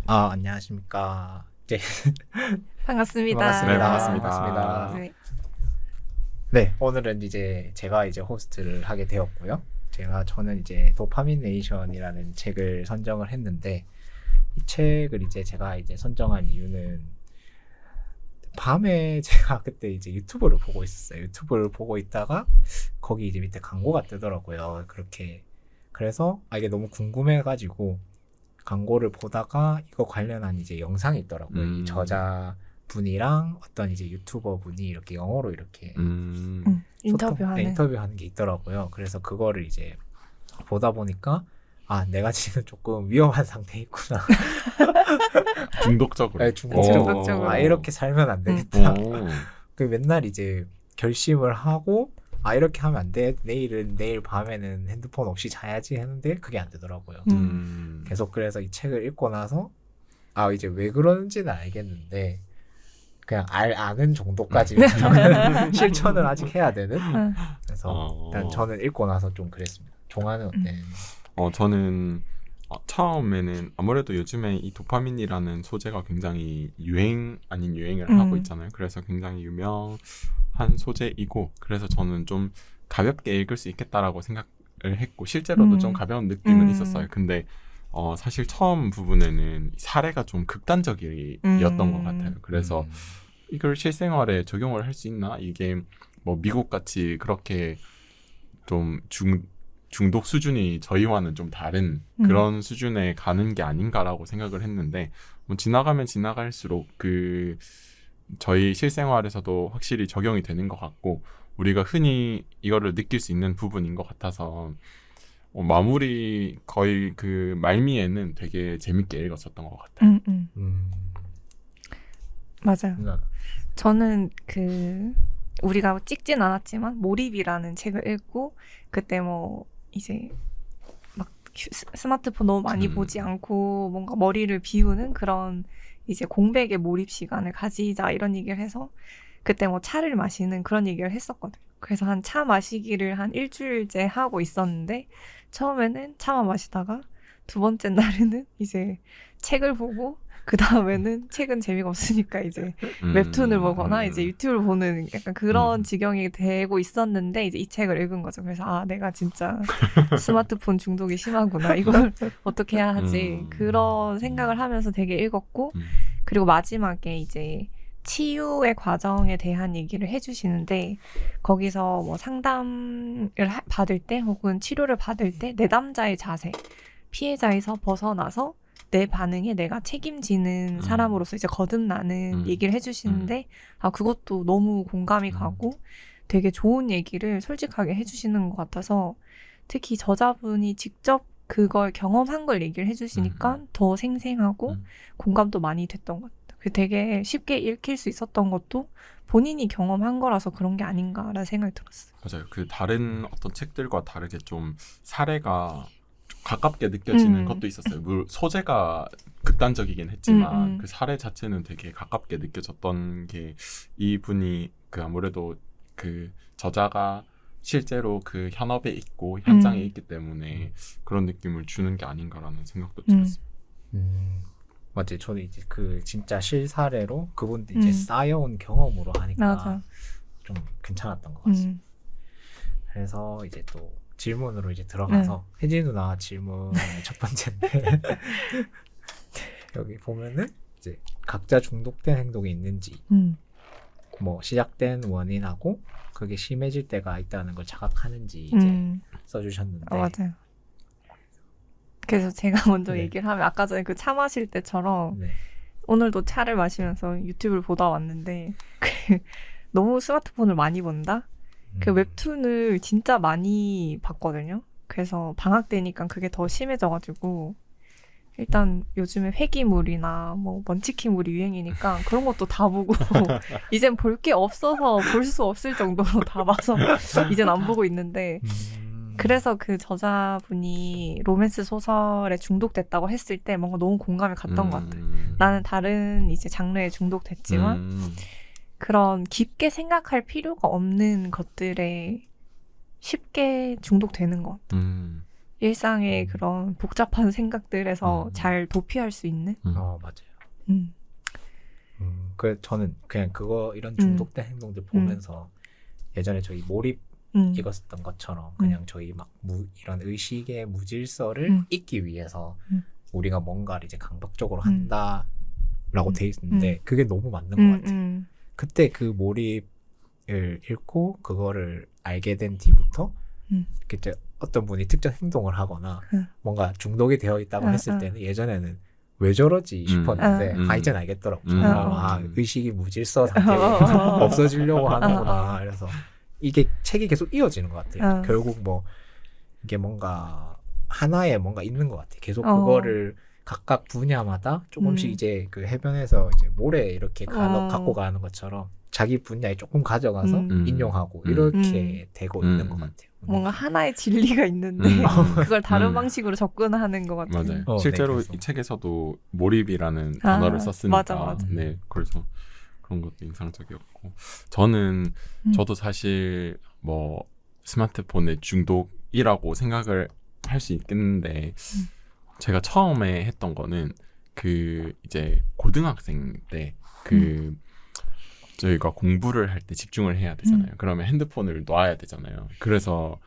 안녕하십니까. 네, 반갑습니다. 네, 반갑습니다. 네. 네, 오늘은 이제 제가 이제 호스트를 하게 되었고요. 저는 이제 도파민네이션이라는 책을 선정을 했는데, 이 책을 이제 제가 이제 선정한 이유는 밤에 제가 그때 이제 유튜브를 보고 있었어요. 유튜브를 보고 있다가 거기 이제 밑에 광고가 뜨더라고요. 그래서 이게 너무 궁금해가지고 광고를 보다가 이거 관련한 이제 영상이 있더라고요. 이 저자분이랑 어떤 이제 유튜버 분이 이렇게 영어로 이렇게 인터뷰하는 게 있더라고요. 그래서 그거를 이제 보다 보니까 내가 지금 조금 위험한 상태에 있구나. 중독적으로. 네, 중독적으로. 이렇게 살면 안 되겠다. 그 맨날 이제 결심을 하고 이렇게 하면 안 돼. 내일 밤에는 핸드폰 없이 자야지 했는데 그게 안 되더라고요. 계속 그래서 이 책을 읽고 나서 이제 왜 그러는지는 알겠는데 그냥 아는 정도까지 실천을 아직 해야 되는. 그래서 일단 저는 읽고 나서 좀 그랬습니다. 종아는 어때? 저는 처음에는 아무래도 요즘에 이 도파민이라는 소재가 굉장히 유행 아닌 유행을 하고 있잖아요. 그래서 굉장히 유명한 소재이고, 그래서 저는 좀 가볍게 읽을 수 있겠다라고 생각을 했고, 실제로도 좀 가벼운 느낌은 있었어요. 근데 사실 처음 부분에는 사례가 좀 극단적이었던 것 같아요. 그래서 이걸 실생활에 적용을 할 수 있나? 이게 뭐 미국같이 그렇게 좀 중독 수준이 저희와는 좀 다른 그런 수준에 가는 게 아닌가라고 생각을 했는데, 뭐 지나가면 지나갈수록 저희 실생활에서도 확실히 적용이 되는 것 같고, 우리가 흔히 이거를 느낄 수 있는 부분인 것 같아서 마무리 거의 그 말미에는 되게 재밌게 읽었었던 것 같아요. 맞아요. 저는 우리가 찍진 않았지만 몰입이라는 책을 읽고, 그때 뭐 이제 막 스마트폰 너무 많이 보지 않고 뭔가 머리를 비우는 그런 이제 공백의 몰입 시간을 가지자 이런 얘기를 해서, 그때 뭐 차를 마시는 그런 얘기를 했었거든요. 그래서 한 차 마시기를 한 일주일째 하고 있었는데, 처음에는 차만 마시다가 두 번째 날에는 이제 책을 보고, 그 다음에는 책은 재미가 없으니까 이제 웹툰을 보거나 이제 유튜브를 보는 약간 그런 지경이 되고 있었는데, 이제 이 책을 읽은 거죠. 그래서 내가 진짜 스마트폰 중독이 심하구나. 이걸 어떻게 해야 하지? 그런 생각을 하면서 되게 읽었고, 그리고 마지막에 이제 치유의 과정에 대한 얘기를 해주시는데, 거기서 뭐 상담을 받을 때 혹은 치료를 받을 때 내담자의 자세, 피해자에서 벗어나서 내 반응에 내가 책임지는 사람으로서 이제 거듭나는 얘기를 해주시는데, 그것도 너무 공감이 가고 되게 좋은 얘기를 솔직하게 해주시는 것 같아서, 특히 저자분이 직접 그걸 경험한 걸 얘기를 해주시니까 더 생생하고 공감도 많이 됐던 것 같아요. 되게 쉽게 읽힐 수 있었던 것도 본인이 경험한 거라서 그런 게 아닌가라는 생각이 들었어요. 맞아요. 그 다른 어떤 책들과 다르게 좀 사례가 좀 가깝게 느껴지는 것도 있었어요. 물론 소재가 극단적이긴 했지만 그 사례 자체는 되게 가깝게 느껴졌던 게, 이분이 아무래도 그 저자가 실제로 그 현업에 있고 현장에 있기 때문에 그런 느낌을 주는 게 아닌가라는 생각도 들었습니다. 맞아요. 저는 이제 진짜 실사례로 그분도 이제 쌓여온 경험으로 하니까 맞아. 좀 괜찮았던 것 같습니다. 그래서 이제 또 질문으로 이제 들어가서 혜진 누나 질문 첫 번째인데 여기 보면은 이제 각자 중독된 행동이 있는지, 뭐 시작된 원인하고 그게 심해질 때가 있다는 걸 자각하는지 이제 써주셨는데. 맞아요. 그래서 제가 먼저 얘기를 하면, 아까 전에 그 차 마실 때처럼 오늘도 차를 마시면서 유튜브를 보다 왔는데 너무 스마트폰을 많이 본다? 그 웹툰을 진짜 많이 봤거든요. 그래서 방학 때니까 그게 더 심해져가지고, 일단 요즘에 회기물이나 뭐 먼치킨물이 유행이니까 그런 것도 다 보고 이젠 볼 게 없어서 볼 수 없을 정도로 다 봐서 이젠 안 보고 있는데, 그래서 그 저자분이 로맨스 소설에 중독됐다고 했을 때 뭔가 너무 공감이 갔던 것 같아요. 나는 다른 이제 장르에 중독됐지만 그런 깊게 생각할 필요가 없는 것들에 쉽게 중독되는 것 같아요. 일상의 그런 복잡한 생각들에서 잘 도피할 수 있는. 맞아요. 그 저는 그냥 그거 이런 중독된 행동들 보면서 예전에 저희 몰입 읽었었던 것처럼 그냥 저희 막 이런 의식의 무질서를 잊기 위해서 우리가 뭔가를 이제 강박적으로 한다라고 돼 있는데 그게 너무 맞는 것 같아요. 그때 그 몰입을 읽고 그거를 알게 된 뒤부터 이제 어떤 분이 특정 행동을 하거나 뭔가 중독이 되어 있다고 했을 때는 예전에는 왜 저러지 싶었는데 이제는 알겠더라고요. 의식이 무질서 상태로 없어지려고 하는구나. 그래서 이게 책이 계속 이어지는 것 같아요. 결국 뭐 이게 뭔가 하나에 뭔가 있는 것 같아요. 계속 그거를 각각 분야마다 조금씩 이제 그 해변에서 이제 모래 이렇게 갖고 가는 것처럼 자기 분야에 조금 가져가서 인용하고 이렇게 되고 있는 것 같아요. 뭔가 하나의 진리가 있는데 그걸 다른 방식으로 접근하는 것 같아요. 맞아요. 실제로 네, 이 책에서도 몰입이라는 단어를 썼으니까 맞아. 네, 그래서 그런 것도 인상적이었고 저도 사실 뭐 스마트폰의 중독이라고 생각을 할 수 있겠는데 제가 처음에 했던 거는 그 이제 고등학생 때 저희가 공부를 할 때 집중을 해야 되잖아요. 그러면 핸드폰을 놔야 되잖아요. 그래서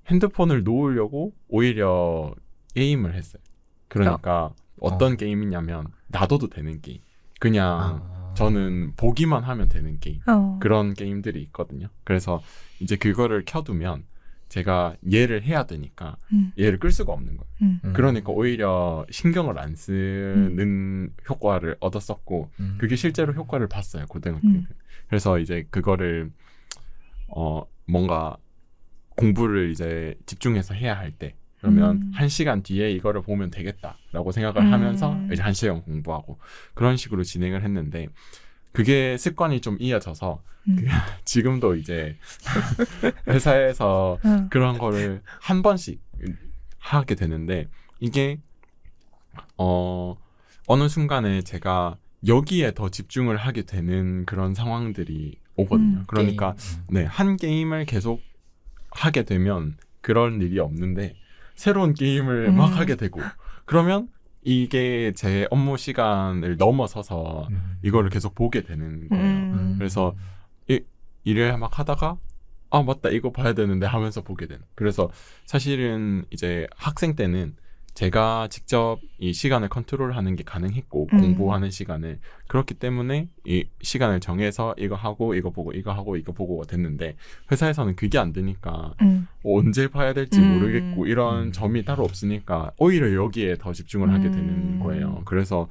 핸드폰을 놓으려고 오히려 게임을 했어요. 그러니까 어떤 게임이냐면 놔둬도 되는 게임. 그냥 저는 보기만 하면 되는 게임. 그런 게임들이 있거든요. 그래서 이제 그거를 켜두면 제가 얘를 해야 되니까 얘를 끌 수가 없는 거예요. 그러니까 오히려 신경을 안 쓰는 효과를 얻었었고 그게 실제로 효과를 봤어요. 고등학교 때. 그래서 이제 그거를 뭔가 공부를 이제 집중해서 해야 할 때 그러면 1시간 뒤에 이거를 보면 되겠다라고 생각을 하면서 이제 1시간 공부하고 그런 식으로 진행을 했는데 그게 습관이 좀 이어져서 지금도 이제 회사에서 그런 거를 한 번씩 하게 되는데 이게 어느 순간에 제가 여기에 더 집중을 하게 되는 그런 상황들이 오거든요. 그러니까 네, 한 게임을 계속 하게 되면 그런 일이 없는데 새로운 게임을 막 하게 되고 그러면 이게 제 업무 시간을 넘어서서 이거를 계속 보게 되는 거예요. 그래서 일을 막 하다가 아 맞다 이거 봐야 되는데 하면서 보게 되는. 그래서 사실은 이제 학생 때는 제가 직접 이 시간을 컨트롤하는 게 가능했고 공부하는 시간을 그렇기 때문에 이 시간을 정해서 이거 하고 이거 보고 이거 하고 이거 보고가 됐는데 회사에서는 그게 안 되니까 언제 봐야 될지 모르겠고 이런 점이 따로 없으니까 오히려 여기에 더 집중을 하게 되는 거예요. 그래서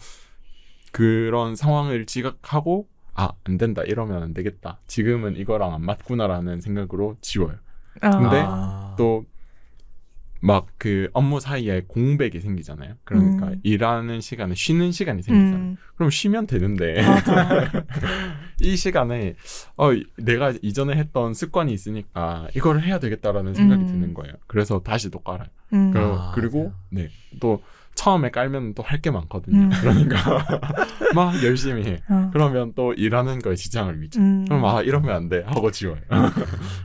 그런 상황을 지각하고 안 된다 이러면 안 되겠다 지금은 이거랑 안 맞구나라는 생각으로 지워요. 근데 또 막 그 업무 사이에 공백이 생기잖아요. 그러니까 일하는 시간에 쉬는 시간이 생기잖아요. 그럼 쉬면 되는데 이 시간에 내가 이전에 했던 습관이 있으니까 이거를 해야 되겠다라는 생각이 드는 거예요. 그래서 다시 또 깔아요. 그리고 네, 또 처음에 깔면 또 할 게 많거든요. 그러니까 막 열심히 해. 그러면 또 일하는 거에 지장을 미쳐. 그럼 이러면 안 돼 하고 지워요.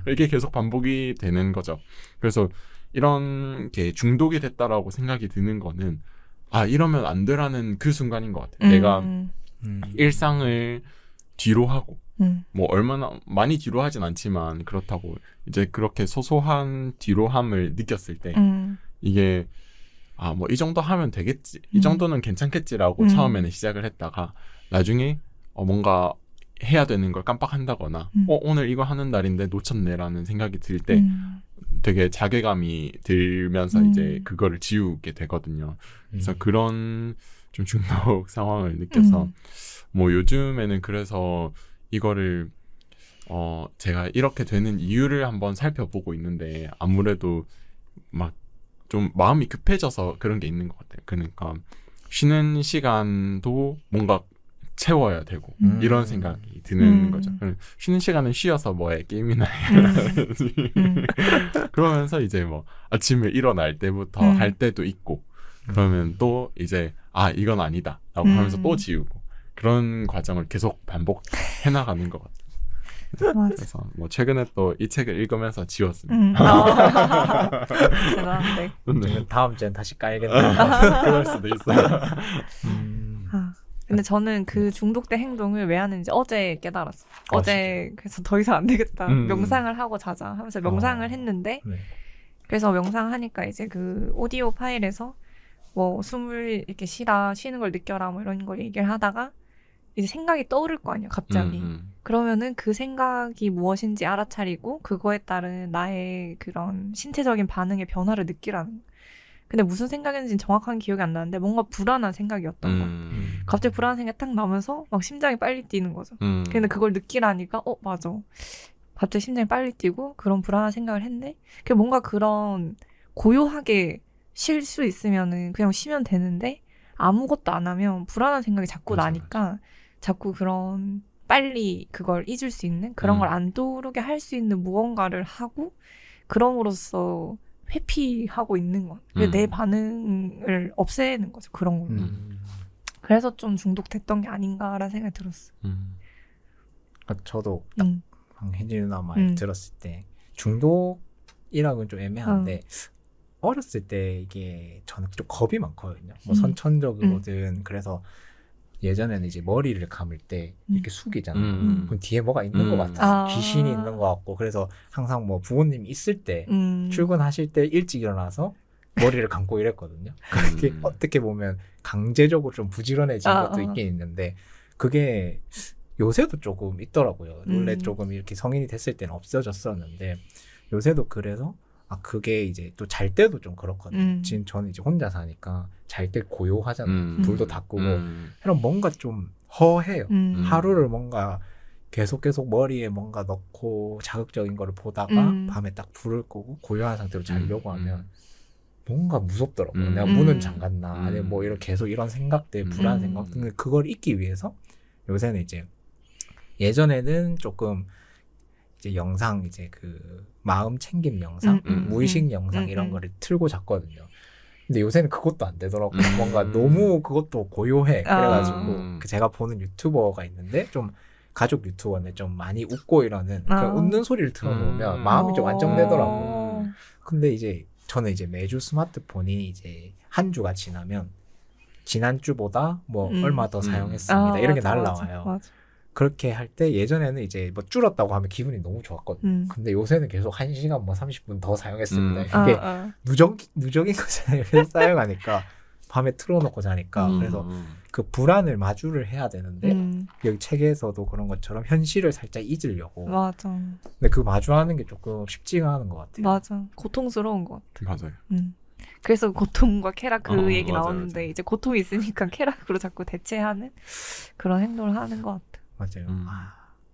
이게 계속 반복이 되는 거죠. 그래서 이런 게 중독이 됐다라고 생각이 드는 거는 이러면 안 되라는 그 순간인 것 같아요. 내가 일상을 뒤로 하고 뭐 얼마나 많이 뒤로 하진 않지만 그렇다고 이제 그렇게 소소한 뒤로함을 느꼈을 때 이게 뭐 이 정도 하면 되겠지 이 정도는 괜찮겠지라고 처음에는 시작을 했다가 나중에 뭔가 해야 되는 걸 깜빡한다거나 오늘 이거 하는 날인데 놓쳤네라는 생각이 들 때 되게 자괴감이 들면서 이제 그거를 지우게 되거든요. 그래서 그런 좀 중독 상황을 느껴서 뭐 요즘에는 그래서 이거를 제가 이렇게 되는 이유를 한번 살펴보고 있는데 아무래도 막 좀 마음이 급해져서 그런 게 있는 것 같아요. 그러니까 쉬는 시간도 뭔가 채워야 되고 이런 생각이 드는 거죠. 쉬는 시간은 쉬어서 뭐해 게임이나 해야지. 그러면서 이제 뭐 아침에 일어날 때부터 할 때도 있고 그러면 또 이제 이건 아니다 라고 하면서 또 지우고 그런 과정을 계속 반복해 나가는 것 같아요. 맞아. 그래서 뭐 최근에 또 이 책을 읽으면서 지웠습니다. 대단한데. 네. 다음 주엔 다시 깔겠네. 그럴 수도 있어요. 근데 저는 그 중독된 행동을 왜 하는지 어제 깨달았어. 어제 그래서 더 이상 안 되겠다. 명상을 하고 자자 하면서 명상을 했는데 네. 그래서 명상하니까 이제 그 오디오 파일에서 뭐 숨을 이렇게 쉬는 걸 느껴라 뭐 이런 걸 얘기를 하다가 이제 생각이 떠오를 거 아니야 갑자기. 그러면은 그 생각이 무엇인지 알아차리고 그거에 따른 나의 그런 신체적인 반응의 변화를 느끼라는 거야. 근데 무슨 생각인지는 정확한 기억이 안 나는데 뭔가 불안한 생각이었던 거야. 갑자기 불안한 생각이 딱 나면서 막 심장이 빨리 뛰는 거죠. 근데 그걸 느끼라니까 맞아. 갑자기 심장이 빨리 뛰고 그런 불안한 생각을 했네. 뭔가 그런 고요하게 쉴 수 있으면은 그냥 쉬면 되는데 아무것도 안 하면 불안한 생각이 자꾸 나니까 자꾸 그런 빨리 그걸 잊을 수 있는 그런 걸 안 떠오르게 할 수 있는 무언가를 하고 그럼으로써 회피하고 있는 것. 내 반응을 없애는 거죠. 그런 걸로. 그래서 좀 중독됐던 게 아닌가라는 생각이 들었어. 저도 딱 혜진 누나 말 들었을 때 중독이라고는 좀 애매한데 어렸을 때 이게 저는 좀 겁이 많거든요. 뭐 선천적이거든. 그래서 예전에는 이제 머리를 감을 때 이렇게 숙이잖아. 그럼 뒤에 뭐가 있는 것 같아. 귀신이 있는 것 같고. 그래서 항상 뭐 부모님이 있을 때 출근하실 때 일찍 일어나서 머리를 감고 이랬거든요. 그게 어떻게 보면 강제적으로 좀 부지런해진 것도 있긴 있는데 그게 요새도 조금 있더라고요. 원래 조금 이렇게 성인이 됐을 때는 없어졌었는데 요새도 그래서 그게 이제 또 잘 때도 좀 그렇거든요. 지금 저는 이제 혼자 사니까 잘 때 고요하잖아요. 불도 다 끄고. 그럼 뭔가 좀 허해요. 하루를 뭔가 계속 머리에 뭔가 넣고 자극적인 거를 보다가 밤에 딱 불을 끄고 고요한 상태로 자려고 하면 뭔가 무섭더라고요. 내가 문은 잠갔나 아니면 뭐 이런 계속 이런 생각들, 불안 생각들 그걸 잊기 위해서 요새는 이제 예전에는 조금 이제 영상 이제 그 마음 챙김 영상, 무의식 영상 이런 거를 틀고 잤거든요. 근데 요새는 그것도 안 되더라고요. 뭔가 너무 그것도 고요해. 그래가지고 제가 보는 유튜버가 있는데 좀 가족 유튜버인데 좀 많이 웃고 이러는 그냥 웃는 소리를 틀어놓으면 마음이 좀 안정되더라고요. 근데 이제 저는 이제 매주 스마트폰이 이제 한 주가 지나면 지난주보다 뭐 얼마 더 사용했습니다. 이런 게 날라와요. 맞아. 그렇게 할 때 예전에는 이제 뭐 줄었다고 하면 기분이 너무 좋았거든요. 근데 요새는 계속 1시간 뭐 30분 더 사용했습니다. 이게 누적인 거잖아요. 계속 사용하니까 밤에 틀어놓고 자니까 그래서 그 불안을 마주를 해야 되는데 여기 책에서도 그런 것처럼 현실을 살짝 잊으려고. 맞아. 근데 그 마주하는 게 조금 쉽지가 않은 것 같아요. 맞아. 고통스러운 것 같아. 맞아요. 그래서 고통과 쾌락 그 얘기 맞아요, 나오는데 맞아요. 이제 고통이 있으니까 쾌락으로 자꾸 대체하는 그런 행동을 하는 것 같아. 맞아요.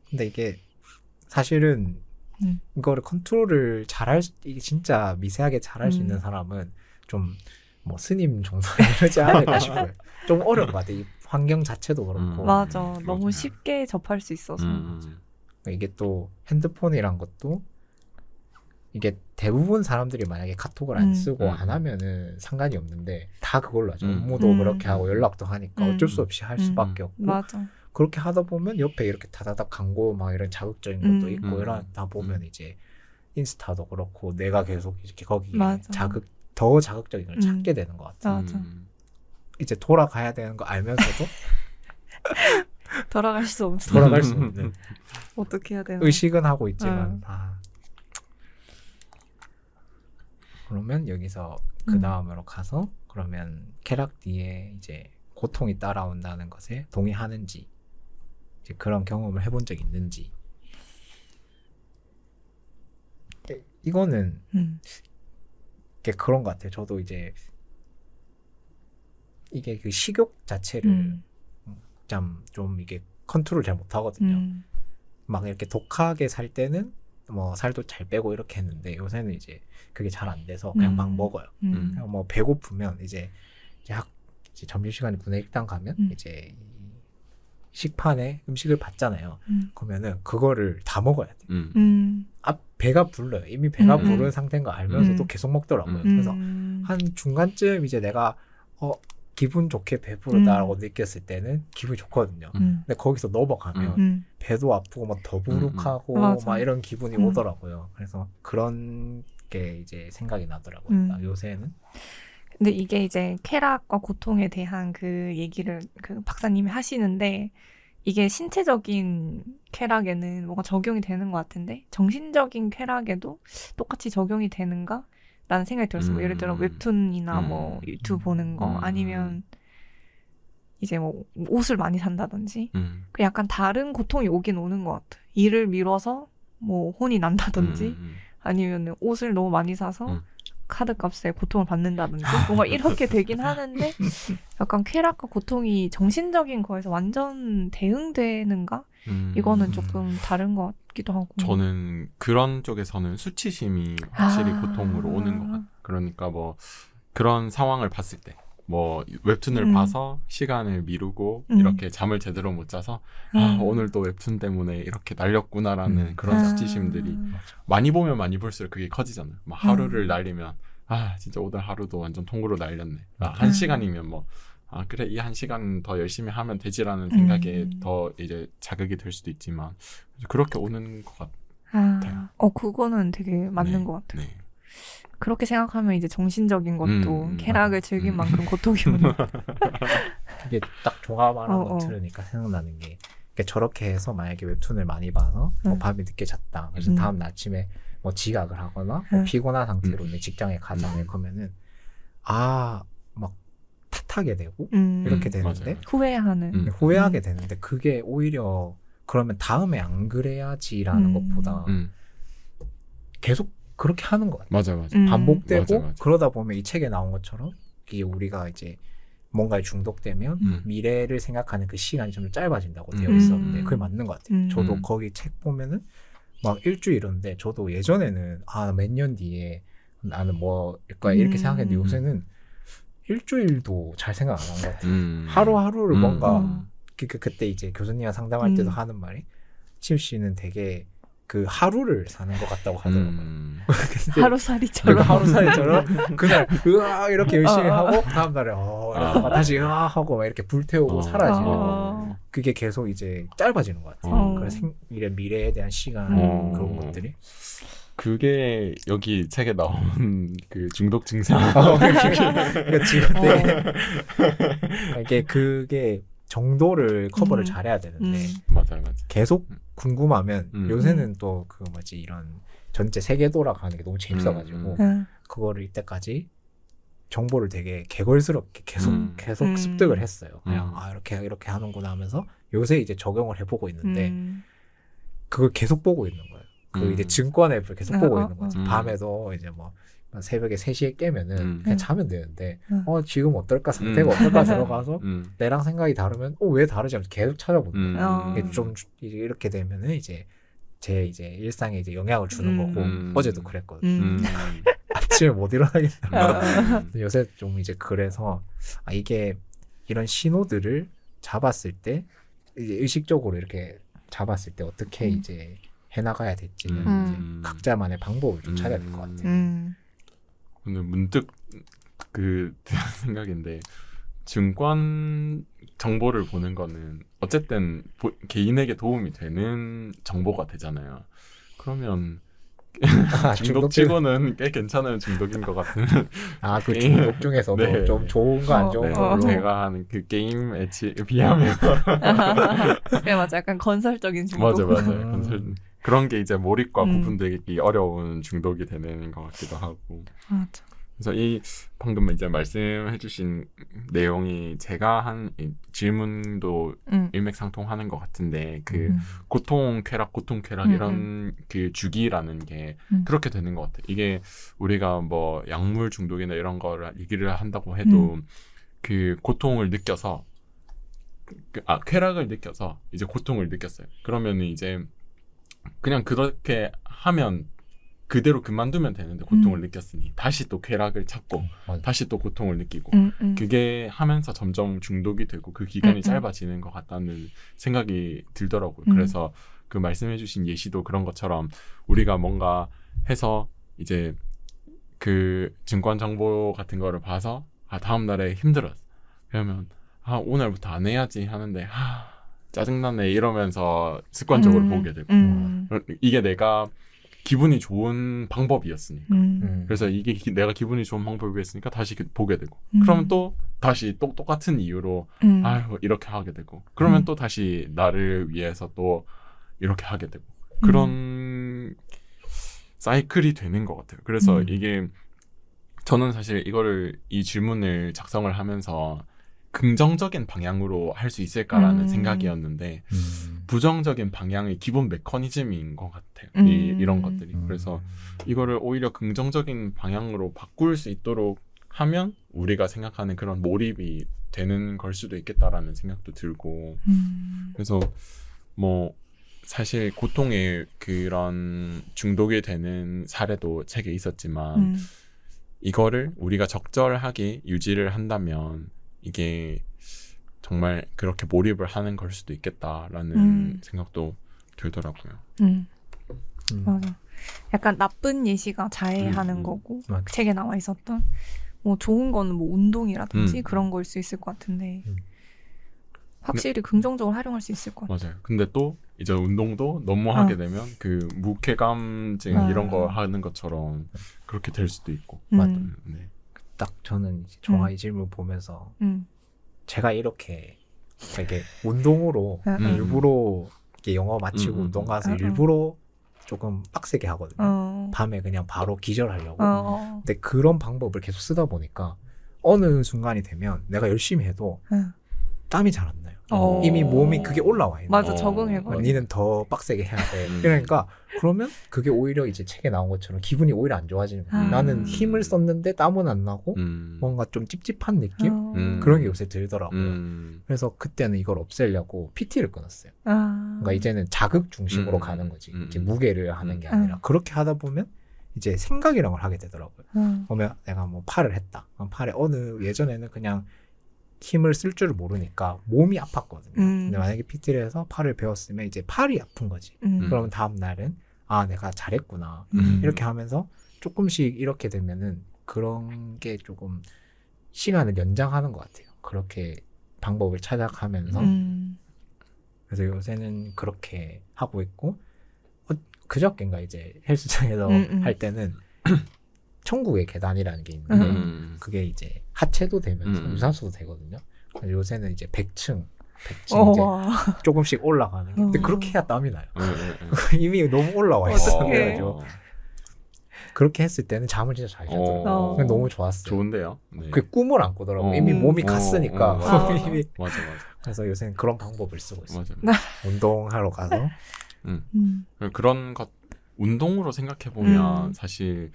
근데 이게 사실은 이거를 컨트롤을 이게 진짜 미세하게 잘할 수 있는 사람은 좀 뭐 스님 정도는 이러지 않을까 싶어요. 좀 어려운 것 같아요. 이 환경 자체도 그렇고. 맞아. 너무 맞아요. 쉽게 접할 수 있어서. 이게 또 핸드폰이란 것도 이게 대부분 사람들이 만약에 카톡을 안 쓰고 안 하면은 상관이 없는데 다 그걸로 하죠. 업무도 그렇게 하고 연락도 하니까 어쩔 수 없이 할 수밖에 없고. 맞아. 그렇게 하다 보면 옆에 이렇게 다다닥 광고 막 이런 자극적인 것도 있고 이러다 보면 이제 인스타도 그렇고 내가 계속 이렇게 거기에 더 자극적인 걸 찾게 되는 것 같아요. 맞아. 이제 돌아가야 되는 거 알면서도 돌아갈 수 없어. 돌아갈 수 없는 어떻게 해야 되나? 의식은 하고 있지만 그러면 여기서 그 다음으로 가서 그러면 쾌락 뒤에 이제 고통이 따라온다는 것에 동의하는지 이제 그런 경험을 해본 적 있는지 이거는 그런 것 같아요. 저도 이제 이게 그 식욕 자체를 좀 이게 컨트롤 잘 못하거든요. 막 이렇게 독하게 살 때는 뭐 살도 잘 빼고 이렇게 했는데 요새는 이제 그게 잘 안 돼서 그냥 막 먹어요. 뭐 배고프면 이제 점심시간에 분해식당 가면 이제 식판에 음식을 받잖아요. 그러면은 그거를 다 먹어야 돼. 배가 불러요. 이미 배가 부른 상태인 거 알면서도 계속 먹더라고요. 그래서 한 중간쯤 이제 내가 기분 좋게 배부르다라고 느꼈을 때는 기분이 좋거든요. 근데 거기서 넘어가면 배도 아프고 막 더부룩하고 맞아. 막 이런 기분이 오더라고요. 그래서 그런 게 이제 생각이 나더라고요. 요새는. 근데 이게 이제 쾌락과 고통에 대한 그 얘기를 그 박사님이 하시는데 이게 신체적인 쾌락에는 뭔가 적용이 되는 것 같은데 정신적인 쾌락에도 똑같이 적용이 되는가? 라는 생각이 들었어요. 뭐 예를 들어 웹툰이나 뭐 유튜브 보는 거 아니면 이제 뭐 옷을 많이 산다든지 그 약간 다른 고통이 오긴 오는 것 같아요. 일을 미뤄서 뭐 혼이 난다든지 아니면 옷을 너무 많이 사서 카드값에 고통을 받는다든지 뭔가 이렇게 되긴 하는데 약간 쾌락과 고통이 정신적인 거에서 완전 대응되는가? 이거는 조금 다른 것 같기도 하고. 저는 그런 쪽에서는 수치심이 확실히 고통으로 오는 것 같아요. 그러니까 뭐 그런 상황을 봤을 때 뭐 웹툰을 봐서 시간을 미루고 이렇게 잠을 제대로 못 자서 아, 오늘 또 웹툰 때문에 이렇게 날렸구나라는 그런 수치심들이 많이 보면 많이 볼수록 그게 커지잖아요. 막 하루를 날리면 아 진짜 오늘 하루도 완전 통으로 날렸네. 아, 1시간이면 뭐 아 그래 이 1시간 더 열심히 하면 되지라는 생각에 더 이제 자극이 될 수도 있지만 그렇게 오는 것 같아요. 그거는 되게 맞는 네, 것 같아요. 네. 그렇게 생각하면 이제 정신적인 것도 쾌락을 즐긴 만큼 고통이 오는. 이게 딱 종합 말한 거 들으니까 생각나는 게 그러니까 저렇게 해서 만약에 웹툰을 많이 봐서 뭐 밤에 늦게 잤다. 그래서 다음 날 아침에 뭐 지각을 하거나 뭐 피곤한 상태로 이제 직장에 가잖아요. 그러면은 막 탓하게 되고 이렇게 되는데 맞아요. 후회하는. 후회하게 되는데 그게 오히려 그러면 다음에 안 그래야지라는 것보다 계속 그렇게 하는 것 같아요. 맞아. 반복되고 맞아. 그러다 보면 이 책에 나온 것처럼 이게 우리가 이제 뭔가에 중독되면 미래를 생각하는 그 시간이 좀 짧아진다고 되어 있었는데 그게 맞는 것 같아요. 저도 거기 책 보면은 막 일주일인데 저도 예전에는 몇 년 뒤에 나는 뭐일까 이렇게 생각했는데 요새는 일주일도 잘 생각 안 한 것 같아요. 하루하루를 뭔가 그때 이제 교수님이랑 상담할 때도 하는 말이 치우 씨는 되게 그 하루를 사는 것 같다고 하더라고요. 하루살이처럼. 하루살이처럼 그날 이렇게 열심히 하고 다음 날에 다시 하고 막 이렇게 불태우고 사라지는 그게 계속 이제 짧아지는 것 같아요. 그래서 미래에 대한 시간 그런 것들이 그게 여기 책에 나온 그 중독 증상. 그러니까 지금 그게 정도를 커버를 잘해야 되는데 맞아요. 계속 궁금하면 요새는 또 그 이런 전체 세계 돌아가는 게 너무 재밌어가지고 그거를 이때까지 정보를 되게 개걸스럽게 계속 습득을 했어요. 그냥 이렇게 하는구나 하면서 요새 이제 적용을 해보고 있는데 그걸 계속 보고 있는 거예요. 그 이제 증권 앱을 계속 보고 있는 거죠. 밤에도 이제 뭐 새벽에 3시에 깨면은 그냥 자면 되는데 지금 어떨까 상태가 어떨까 들어가서 내랑 생각이 다르면 왜 다르지 하면서 계속 찾아보는 거예요. 이게 좀 이렇게 되면은 이제 제 이제 일상에 이제 영향을 주는 거고 어제도 그랬거든요. 아침에 못 일어나겠다. 요새 좀 이제 그래서 이게 이런 신호들을 잡았을 때 이제 의식적으로 이렇게 잡았을 때 어떻게 이제 해나가야 될지는 이제 각자만의 방법을 좀 찾아야 될 것 같아요. 오늘 문득 그 드는 생각인데 증권 정보를 보는 거는 어쨌든 개인에게 도움이 되는 정보가 되잖아요. 그러면 중독치고는 꽤 괜찮은 중독인 것 같은. 그 중독 중에서도 네. 좀 좋은 거 안 좋은 거. 제가 하는 그 게임에 비하면. 네, 맞아. 약간 건설적인 중독. 맞아요. 그런 게 이제 몰입과 구분되기 어려운 중독이 되는 것 같기도 하고. 맞아. 그래서 이 방금 이제 말씀해주신 내용이 제가 한 질문도 일맥상통하는 것 같은데 그 고통 쾌락 이런 그 주기라는 게 그렇게 되는 것 같아요. 이게 우리가 뭐 약물 중독이나 이런 거를 얘기를 한다고 해도 그 고통을 느껴서 쾌락을 느껴서 이제 고통을 느꼈어요. 그러면은 이제 그냥 그렇게 하면 그대로 그만두면 되는데 고통을 느꼈으니 다시 또 쾌락을 찾고 다시 또 고통을 느끼고 그게 하면서 점점 중독이 되고 그 기간이 짧아지는 것 같다는 생각이 들더라고요. 그래서 그 말씀해주신 예시도 그런 것처럼 우리가 뭔가 해서 이제 그 증권 정보 같은 거를 봐서 다음 날에 힘들었어. 그러면 오늘부터 안 해야지 하는데 짜증나네 이러면서 습관적으로 보게 되고 이게 내가 기분이 좋은 방법이었으니까 그래서 이게 내가 기분이 좋은 방법이었으니까 다시 보게 되고 그러면 또 다시 똑같은 이유로 아유 이렇게 하게 되고 그러면 또 다시 나를 위해서 또 이렇게 하게 되고 그런 사이클이 되는 것 같아요. 그래서 이게 저는 사실 이 질문을 작성을 하면서 긍정적인 방향으로 할 수 있을까라는 생각이었는데 부정적인 방향의 기본 메커니즘인 것 같아요. 이런 것들이. 그래서 이거를 오히려 긍정적인 방향으로 바꿀 수 있도록 하면 우리가 생각하는 그런 몰입이 되는 걸 수도 있겠다라는 생각도 들고 그래서 뭐 사실 고통의 그런 중독이 되는 사례도 책에 있었지만 이거를 우리가 적절하게 유지를 한다면 이게 정말 그렇게 몰입을 하는 걸 수도 있겠다라는 생각도 들더라고요. 맞아. 약간 나쁜 예시가 자해하는 거고 맞아. 책에 나와 있었던 뭐 좋은 거는 뭐 운동이라든지 그런 거일 수 있을 것 같은데 확실히 긍정적으로 활용할 수 있을 것 같아요. 맞아요. 근데 또 이제 운동도 너무 하게 되면 그 무쾌감증 이런 거 하는 것처럼 그렇게 될 수도 있고. 맞아. 네. 딱 저는 이제 이 질문 보면서 제가 이렇게 운동으로 일부러 이렇게 영어 마치고 운동 가서 일부러 조금 빡세게 하거든요. 밤에 그냥 바로 기절하려고. 근데 그런 방법을 계속 쓰다 보니까 어느 순간이 되면 내가 열심히 해도 땀이 잘 안 나요. 이미 몸이 그게 올라와 있는 맞아, 적응해버려. 니는 더 빡세게 해야 돼. 그러니까 그러면 그게 오히려 이제 책에 나온 것처럼 기분이 오히려 안 좋아지는 거예요. 나는 힘을 썼는데 땀은 안 나고 뭔가 좀 찝찝한 느낌? 그런 게 요새 들더라고요. 그래서 그때는 이걸 없애려고 PT를 끊었어요. 그러니까 이제는 자극 중심으로 가는 거지. 이제 무게를 하는 게 아니라 그렇게 하다 보면 이제 생각이란 걸 하게 되더라고요. 그러면 내가 뭐 팔을 했다. 그럼 팔에 예전에는 그냥 힘을 쓸 줄 모르니까 몸이 아팠거든요. 근데 만약에 PT를 해서 팔을 배웠으면 이제 팔이 아픈 거지. 그러면 다음 날은 내가 잘했구나. 이렇게 하면서 조금씩 이렇게 되면은 그런 게 조금 시간을 연장하는 것 같아요. 그렇게 방법을 찾아가면서. 그래서 요새는 그렇게 하고 있고 그저께인가 이제 헬스장에서 할 때는 천국의 계단이라는 게 있는데 그게 이제 하체도 되면서 유산소도 되거든요. 요새는 이제 100층 이제 조금씩 올라가는 게. 근데 그렇게 해야 땀이 나요. 이미 너무 올라와 있어. 그래가지고 그렇게 했을 때는 잠을 진짜 잘 자더라고요. 너무 좋았어요. 좋은데요. 네. 그 꿈을 안 꾸더라고요. 이미 몸이 갔으니까. 맞아. 그래서 요새는 그런 방법을 쓰고 있어요. 맞아. 운동하러 가서. 그런 것 운동으로 생각해 보면 사실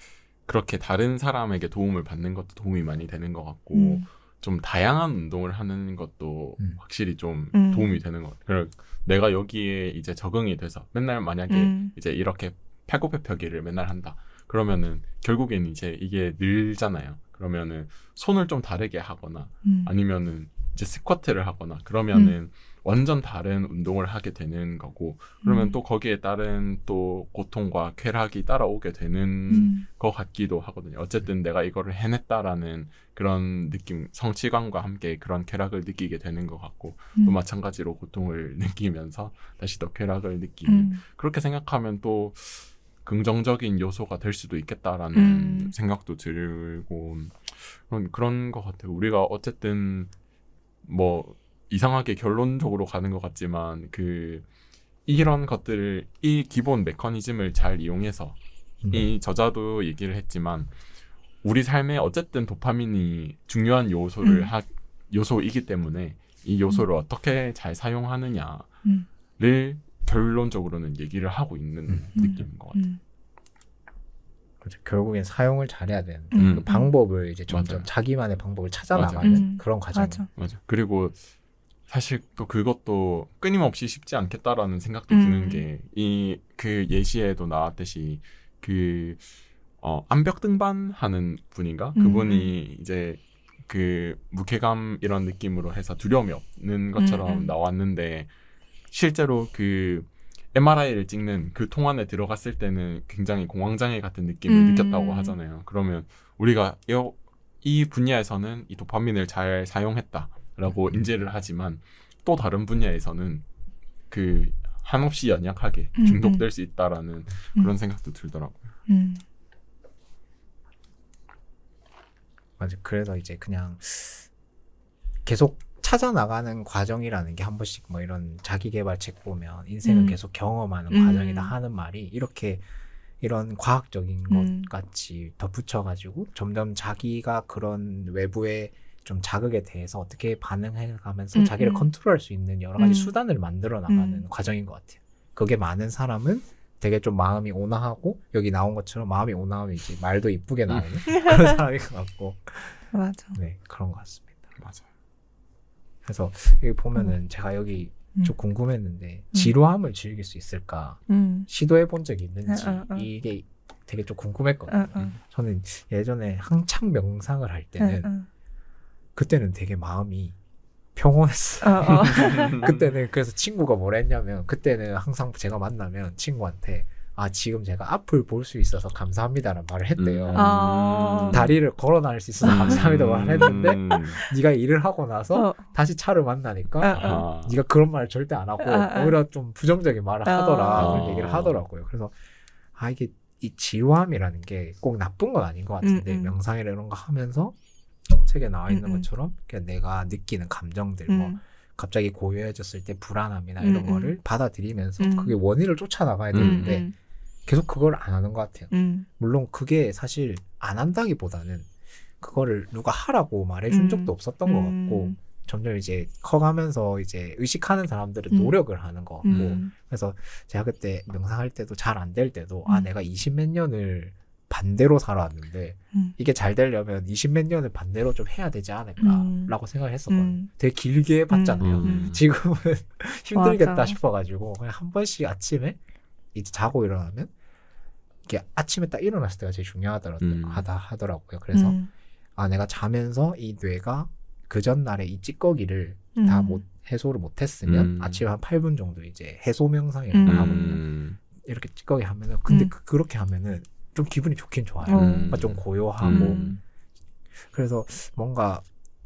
그렇게 다른 사람에게 도움을 받는 것도 도움이 많이 되는 것 같고 좀 다양한 운동을 하는 것도 확실히 좀 도움이 되는 것 같아요. 내가 여기에 이제 적응이 돼서 맨날 만약에 이제 이렇게 팔굽혀펴기를 맨날 한다. 그러면은 결국엔 이제 이게 늘잖아요. 그러면은 손을 좀 다르게 하거나 아니면은 이제 스쿼트를 하거나 그러면은 완전 다른 운동을 하게 되는 거고 그러면 또 거기에 따른 또 고통과 쾌락이 따라오게 되는 것 같기도 하거든요. 어쨌든 내가 이거를 해냈다라는 그런 느낌, 성취감과 함께 그런 쾌락을 느끼게 되는 것 같고 또 마찬가지로 고통을 느끼면서 다시 더 쾌락을 느끼는 그렇게 생각하면 또 긍정적인 요소가 될 수도 있겠다라는 생각도 들고 그런 것 같아요. 우리가 어쨌든 뭐 이상하게 결론적으로 가는 것 같지만 이런 것들을 이 기본 메커니즘을 잘 이용해서 이 저자도 얘기를 했지만 우리 삶에 어쨌든 도파민이 중요한 요소이기 때문에 이 요소를 어떻게 잘 사용하느냐를 결론적으로는 얘기를 하고 있는 느낌인 것 같아요. 그렇죠. 결국엔 사용을 잘해야 되는 그 방법을 이제 점점 자기만의 방법을 찾아 나가는 그런 과정이에요. 맞아. 그리고 사실 또 그것도 끊임없이 쉽지 않겠다라는 생각도 드는 게 그 예시에도 나왔듯이 암벽 등반하는 분인가 그분이 이제 그 무게감 이런 느낌으로 해서 두려움이 없는 것처럼 나왔는데 실제로 그 MRI를 찍는 그 통 안에 들어갔을 때는 굉장히 공황장애 같은 느낌을 느꼈다고 하잖아요. 그러면 우리가 이 분야에서는 이 도파민을 잘 사용했다. 라고 인지를 하지만 또 다른 분야에서는 그 한없이 연약하게 중독될 수 있다라는 그런 생각도 들더라고요. 맞아. 그래서 이제 그냥 계속 찾아 나가는 과정이라는 게 한 번씩 뭐 이런 자기 개발 책 보면 인생은 계속 경험하는 과정이다 하는 말이 이렇게 이런 과학적인 것 같이 덧붙여가지고 점점 자기가 그런 외부의 좀 자극에 대해서 어떻게 반응해가면서 자기를 컨트롤할 수 있는 여러 가지 수단을 만들어 나가는 과정인 것 같아요. 그게 많은 사람은 되게 좀 마음이 온화하고 여기 나온 것처럼 마음이 온화하면 이제 말도 이쁘게 나오는 그런 사람인 것 같고 맞아. 네 그런 것 같습니다. 맞아요. 그래서 여기 보면은 제가 여기 좀 궁금했는데 지루함을 즐길 수 있을까 시도해 본 적이 있는지 이게 되게 좀 궁금했거든요. 저는 예전에 한창 명상을 할 때는 그때는 되게 마음이 평온했어요. 그때는 그래서 친구가 뭐라 했냐면 그때는 항상 제가 만나면 친구한테 아 지금 제가 앞을 볼 수 있어서 감사합니다라는 말을 했대요. 다리를 걸어 다닐 수 있어서 감사합니다 말을 했는데 네가 일을 하고 나서 다시 차를 만나니까 네가 그런 말을 절대 안 하고 오히려 좀 부정적인 말을 하더라 그런 얘기를 하더라고요. 그래서 아 이게 이 지루함이라는 게 꼭 나쁜 건 아닌 것 같은데 명상이나 이런 거 하면서 책에 나와 있는 것처럼 그냥 내가 느끼는 감정들 뭐 갑자기 고요해졌을 때 불안함이나 이런 거를 받아들이면서 그게 원인을 쫓아나가야 되는데 계속 그걸 안 하는 것 같아요. 물론 그게 사실 안 한다기보다는 그거를 누가 하라고 말해준 적도 없었던 것 같고 점점 이제 커가면서 이제 의식하는 사람들은 노력을 하는 것 같고 그래서 제가 그때 명상할 때도 잘 안 될 때도 아 내가 20몇 년을 반대로 살아왔는데 이게 잘 되려면 20몇 년을 반대로 좀 해야 되지 않을까라고 생각을 했었거든요. 되게 길게 봤잖아요. 지금은 힘들겠다 맞아. 싶어가지고 그냥 한 번씩 아침에 이제 자고 일어나면 이게 아침에 딱 일어났을 때가 제일 중요하더라고요. 그래서 아 내가 자면서 이 뇌가 그 전날에 이 찌꺼기를 다 해소를 못했으면 아침에 한 8분 정도 이제 해소 명상이라고 하거든요. 이렇게 찌꺼기 하면은 근데 그렇게 하면은 좀 기분이 좋긴 좋아요. 뭔가 좀 고요하고 그래서 뭔가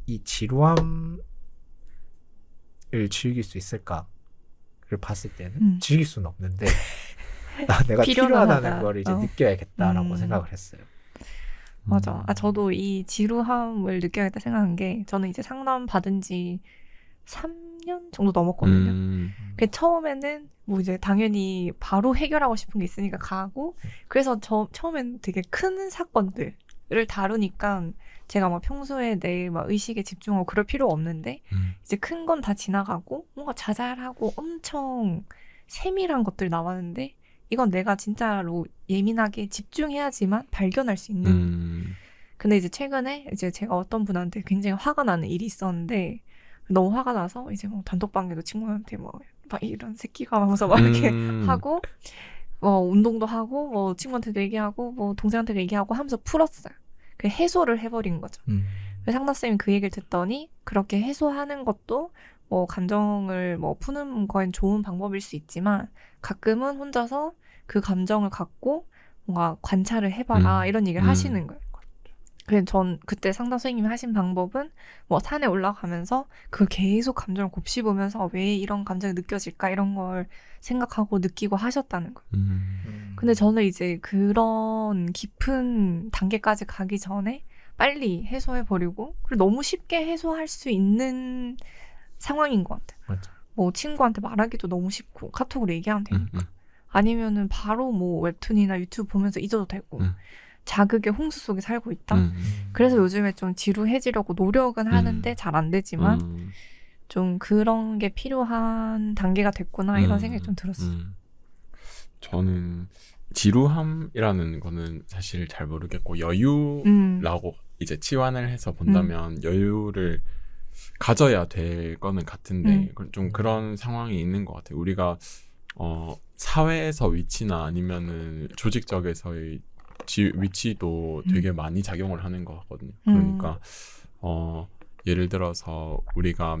이 지루함을 즐길 수 있을까를 봤을 때는 즐길 수는 없는데 내가 필요하다는 걸 이제 느껴야겠다라고 생각을 했어요. 맞아. 아, 저도 이 지루함을 느껴야겠다 생각한 게 저는 이제 상담 받은 지 3년 정도 넘었거든요. 그 처음에는 뭐 이제 당연히 바로 해결하고 싶은 게 있으니까 가고 그래서 처음엔 되게 큰 사건들을 다루니까 제가 막 평소에 내 막 의식에 집중하고 그럴 필요 없는데 이제 큰 건 다 지나가고 뭔가 자잘하고 엄청 세밀한 것들 나왔는데 이건 내가 진짜로 예민하게 집중해야지만 발견할 수 있는 근데 이제 최근에 이제 제가 어떤 분한테 굉장히 화가 나는 일이 있었는데 너무 화가 나서 이제 뭐 단톡방에도 친구한테 막 이런 새끼가 하면서 막 이렇게 하고 뭐 운동도 하고 뭐 친구한테도 얘기하고 뭐 동생한테도 얘기하고 하면서 풀었어요. 그 해소를 해버린 거죠. 상담쌤이 그 얘기를 듣더니 그렇게 해소하는 것도 뭐 감정을 뭐 푸는 건 좋은 방법일 수 있지만 가끔은 혼자서 그 감정을 갖고 뭔가 관찰을 해봐라 이런 얘기를 하시는 거예요. 그래서 전 그때 상담 선생님이 하신 방법은 뭐 산에 올라가면서 그 계속 감정을 곱씹으면서 왜 이런 감정이 느껴질까 이런 걸 생각하고 느끼고 하셨다는 거예요. 근데 저는 이제 그런 깊은 단계까지 가기 전에 빨리 해소해버리고 그리고 너무 쉽게 해소할 수 있는 상황인 것 같아요. 맞아. 뭐 친구한테 말하기도 너무 쉽고 카톡으로 얘기하면 되니까 아니면은 바로 뭐 웹툰이나 유튜브 보면서 잊어도 되고 자극의 홍수 속에 살고 있다. 그래서 요즘에 좀 지루해지려고 노력은 하는데 잘 안 되지만 좀 그런 게 필요한 단계가 됐구나 이런 생각이 좀 들었어요. 저는 지루함이라는 거는 사실 잘 모르겠고 여유라고 이제 치환을 해서 본다면 여유를 가져야 될 거는 같은데 좀 그런 상황이 있는 것 같아요. 우리가 사회에서 위치나 아니면은 조직적에서의 위치도 되게 많이 작용을 하는 것 같거든요. 그러니까 예를 들어서 우리가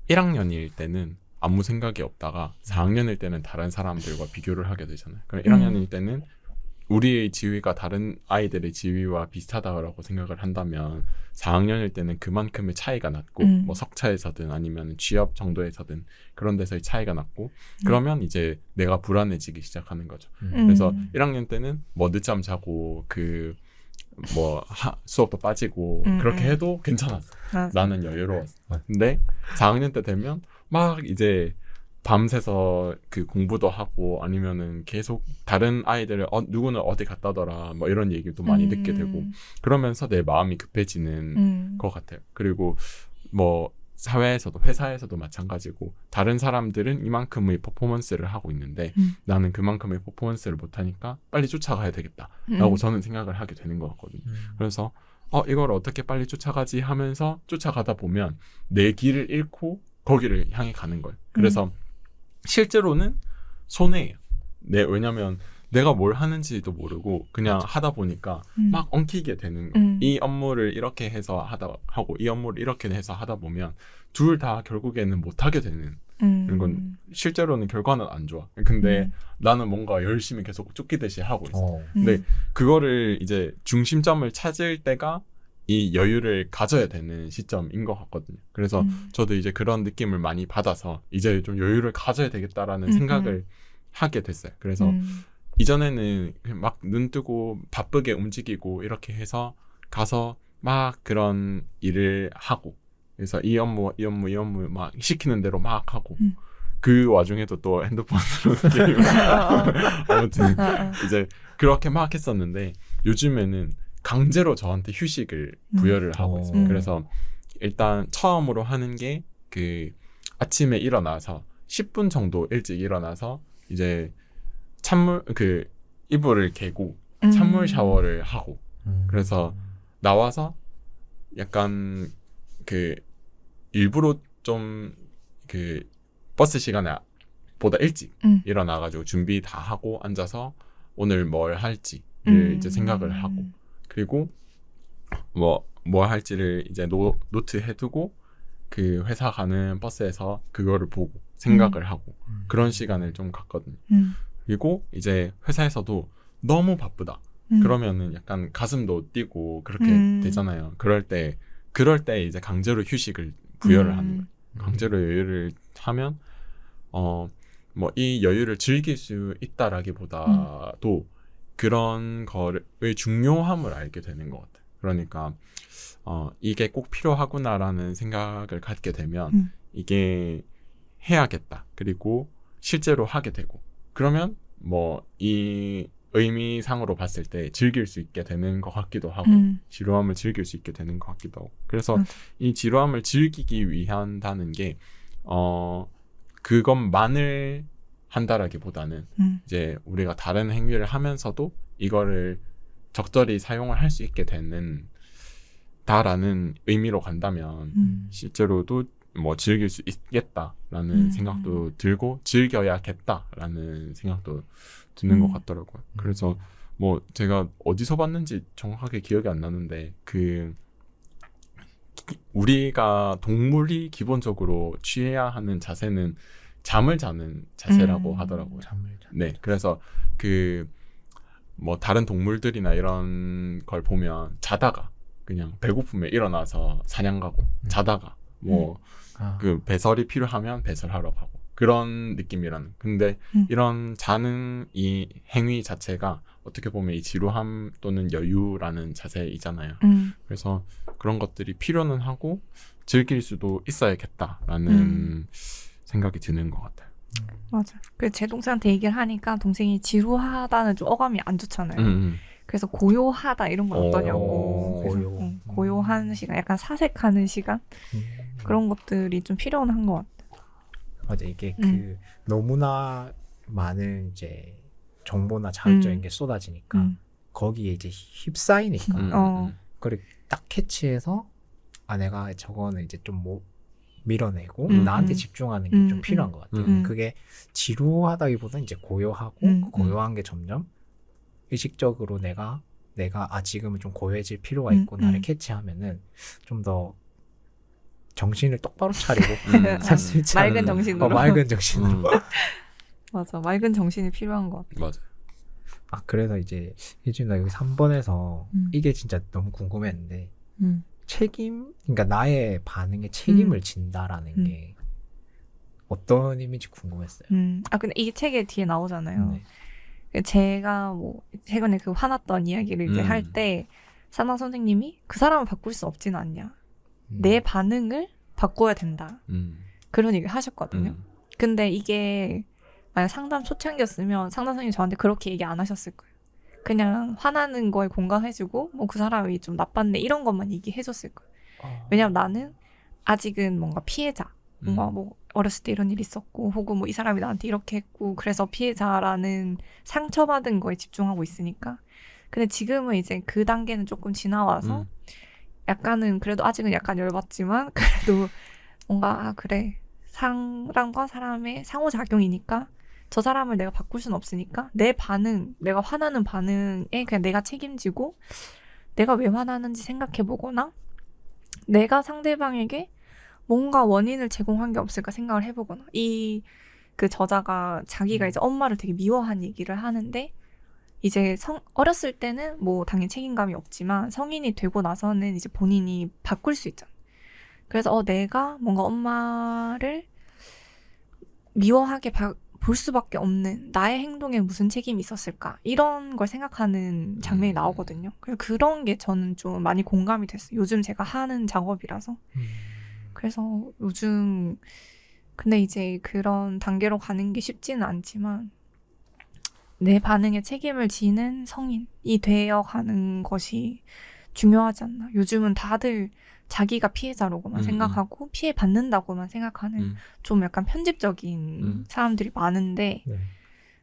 1학년일 때는 아무 생각이 없다가 4학년일 때는 다른 사람들과 비교를 하게 되잖아요. 그럼 1학년일 때는 우리의 지위가 다른 아이들의 지위와 비슷하다고 생각을 한다면 4학년일 때는 그만큼의 차이가 났고 뭐 석차에서든 아니면 취업 정도에서든 그런 데서의 차이가 났고 그러면 이제 내가 불안해지기 시작하는 거죠. 그래서 1학년 때는 뭐 늦잠 자고 그 뭐 수업도 빠지고 그렇게 해도 괜찮았어. 나는 여유로웠어. 근데 4학년 때 되면 막 이제 밤새서 그 공부도 하고 아니면은 계속 다른 아이들을 누구는 어디 갔다더라 뭐 이런 얘기도 많이 듣게 되고 그러면서 내 마음이 급해지는 것 같아요. 그리고 뭐 사회에서도 회사에서도 마찬가지고 다른 사람들은 이만큼의 퍼포먼스를 하고 있는데 나는 그만큼의 퍼포먼스를 못하니까 빨리 쫓아가야 되겠다라고 저는 생각을 하게 되는 것 같거든요. 그래서 이걸 어떻게 빨리 쫓아가지 하면서 쫓아가다 보면 내 길을 잃고 거기를 향해 가는 거예요. 그래서 실제로는 손해예요. 왜냐면 내가 뭘 하는지도 모르고 그냥 하다 보니까 막 엉키게 되는 거예요. 이 업무를 이렇게 해서 하고 이 업무를 이렇게 해서 하다 보면 둘 다 결국에는 못하게 되는 이런 건 실제로는 결과는 안 좋아. 근데 나는 뭔가 열심히 계속 쫓기듯이 하고 있어. 근데 그거를 이제 중심점을 찾을 때가 이 여유를 가져야 되는 시점인 것 같거든요. 그래서 저도 이제 그런 느낌을 많이 받아서 이제 좀 여유를 가져야 되겠다라는 생각을 하게 됐어요. 그래서 이전에는 막 눈 뜨고 바쁘게 움직이고 이렇게 해서 가서 막 그런 일을 하고 그래서 이 업무 막 시키는 대로 막 하고 그 와중에도 또 핸드폰으로 게임을 아무튼 이제 그렇게 막 했었는데 요즘에는 강제로 저한테 휴식을 부여를 하고 있어요. 그래서 일단 처음으로 하는 게 그 아침에 일어나서 10분 정도 일찍 일어나서 이제 찬물 그 이불을 개고 찬물 샤워를 하고 그래서 나와서 약간 그 일부러 좀 그 버스 시간에 보다 일찍 일어나가지고 준비 다 하고 앉아서 오늘 뭘 할지를 이제 생각을 하고 그리고 뭐 할지를 이제 노트 해두고 그 회사 가는 버스에서 그거를 보고 생각을 하고 그런 시간을 좀 갖거든요. 그리고 이제 회사에서도 너무 바쁘다. 그러면은 약간 가슴도 뛰고 그렇게 되잖아요. 그럴 때 이제 강제로 휴식을 부여를 하는 거예요. 강제로 여유를 하면 뭐 이 여유를 즐길 수 있다라기보다도 그런 거의 중요함을 알게 되는 것 같아요. 그러니까 이게 꼭 필요하구나라는 생각을 갖게 되면 이게 해야겠다. 그리고 실제로 하게 되고 그러면 뭐 이 의미상으로 봤을 때 즐길 수 있게 되는 것 같기도 하고 지루함을 즐길 수 있게 되는 것 같기도 하고 그래서 이 지루함을 즐기기 위한다는 게 그것만을 한다라기보다는 이제 우리가 다른 행위를 하면서도 이거를 적절히 사용을 할 수 있게 되는 다라는 의미로 간다면 실제로도 뭐 즐길 수 있겠다라는 생각도 들고 즐겨야겠다라는 생각도 드는 것 같더라고요. 그래서 뭐 제가 어디서 봤는지 정확하게 기억이 안 나는데 그 우리가 동물이 기본적으로 취해야 하는 자세는 잠을 자는 자세라고 하더라고요. 네, 그래서 그 뭐 다른 동물들이나 이런 걸 보면 자다가 그냥 배고프면 일어나서 사냥 가고 자다가 뭐 그 배설이 필요하면 배설하러 가고 그런 느낌이라는. 근데 이런 자는 이 행위 자체가 어떻게 보면 이 지루함 또는 여유라는 자세이잖아요. 그래서 그런 것들이 필요는 하고 즐길 수도 있어야겠다라는 생각이 드는 것 같아요. 맞아. 그래서 제 동생한테 얘기를 하니까 동생이 지루하다는 좀 어감이 안 좋잖아요. 그래서 고요하다 이런 건 어떠냐고. 그래서 고요한 시간, 약간 사색하는 시간 그런 것들이 좀 필요한 것 같아요. 맞아. 이게 그 너무나 많은 이제 정보나 자극적인 게 쏟아지니까 거기에 이제 휩싸이니까 그걸 딱 캐치해서 내가 저거는 이제 좀 뭐 밀어내고 나한테 집중하는 게 좀 필요한 것 같아요. 그게 지루하다기보다는 이제 고요하고 그 고요한 게 점점 의식적으로 내가 지금은 좀 고요해질 필요가 있구나를 캐치하면은 좀 더 정신을 똑바로 차리고 살 수 있지 않나. 맑은 정신으로. 맑은 정신으로. 맞아. 맑은 정신이 필요한 것 같아. 맞아. 그래서 이제 예준이 나 여기 3번에서 이게 진짜 너무 궁금했는데 그러니까 나의 반응에 책임을 진다라는 게 어떤 의미인지 궁금했어요. 근데 이게 책에 뒤에 나오잖아요. 네. 제가 뭐 최근에 그 화났던 이야기를 이제 할 때 산하 선생님이 그 사람을 바꿀 수 없지는 않냐. 내 반응을 바꿔야 된다. 그런 얘기를 하셨거든요. 근데 이게 만약 상담 초창기였으면 상담 선생님이 저한테 그렇게 얘기 안 하셨을 거예요. 그냥 화나는 거에 공감해주고 뭐 그 사람이 좀 나빴네 이런 것만 얘기해줬을 거예요. 왜냐면 나는 아직은 뭔가 피해자, 뭔가 뭐 어렸을 때 이런 일이 있었고 혹은 뭐 이 사람이 나한테 이렇게 했고 그래서 피해자라는 상처받은 거에 집중하고 있으니까. 근데 지금은 이제 그 단계는 조금 지나와서 약간은 그래도 아직은 약간 열받지만 그래도 뭔가 그래 사람과 사람의 상호작용이니까 저 사람을 내가 바꿀 수는 없으니까 내 반응, 내가 화나는 반응에 그냥 내가 책임지고 내가 왜 화나는지 생각해보거나 내가 상대방에게 뭔가 원인을 제공한 게 없을까 생각을 해보거나 이 그 저자가 자기가 이제 엄마를 되게 미워한 얘기를 하는데 이제 어렸을 때는 뭐 당연히 책임감이 없지만 성인이 되고 나서는 이제 본인이 바꿀 수 있잖아. 그래서 내가 뭔가 엄마를 미워하게 볼 수밖에 없는 나의 행동에 무슨 책임이 있었을까 이런 걸 생각하는 장면이 나오거든요. 그래서 그런 게 저는 좀 많이 공감이 됐어요. 요즘 제가 하는 작업이라서. 그래서 요즘 근데 이제 그런 단계로 가는 게 쉽지는 않지만 내 반응에 책임을 지는 성인이 되어가는 것이 중요하지 않나. 요즘은 다들 자기가 피해자로고만 생각하고 피해받는다고만 생각하는 좀 약간 편집적인 사람들이 많은데 네.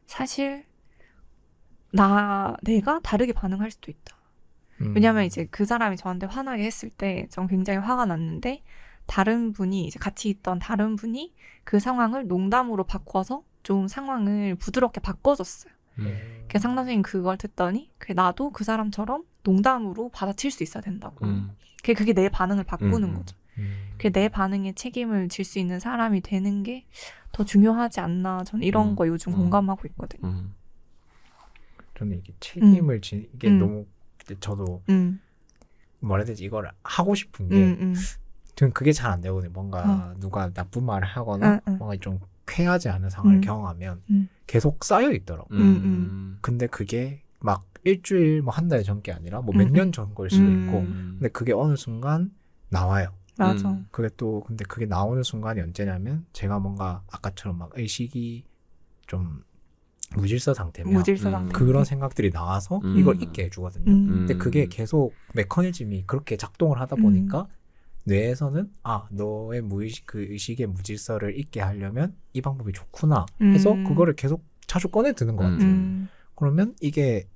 사실 내가 다르게 반응할 수도 있다. 왜냐면 이제 그 사람이 저한테 화나게 했을 때 전 굉장히 화가 났는데 다른 분이 이제 같이 있던 다른 분이 그 상황을 농담으로 바꿔서 좀 상황을 부드럽게 바꿔줬어요. 그래서 상담 선생님 그걸 듣더니 나도 그 사람처럼 농담으로 받아칠 수 있어야 된다고. 그게 내 반응을 바꾸는 거죠. 내 반응에 책임을 질 수 있는 사람이 되는 게 더 중요하지 않나. 저는 이런 거 요즘 공감하고 있거든요. 저는 이게 책임을 이게 너무 저도 뭐라 해야 되지 이걸 하고 싶은 게 저는 그게 잘 안 되거든요. 뭔가 누가 나쁜 말을 하거나 뭔가 좀 쾌하지 않은 상황을 경험하면 계속 쌓여 있더라고요. 근데 그게 막 일주일 뭐 한 달 전 게 아니라 뭐 몇 년 전 걸 수도 있고 근데 그게 어느 순간 나와요. 맞아. 근데 그게 나오는 순간이 언제냐면 제가 뭔가 아까처럼 막 의식이 좀 무질서 상태면 그런 생각들이 나와서 이걸 잊게 해주거든요. 근데 그게 계속 메커니즘이 그렇게 작동을 하다 보니까 뇌에서는 너의 그 의식의 무질서를 잊게 하려면 이 방법이 좋구나 해서 그거를 계속 자주 꺼내 드는 것 같아요. 그러면 이게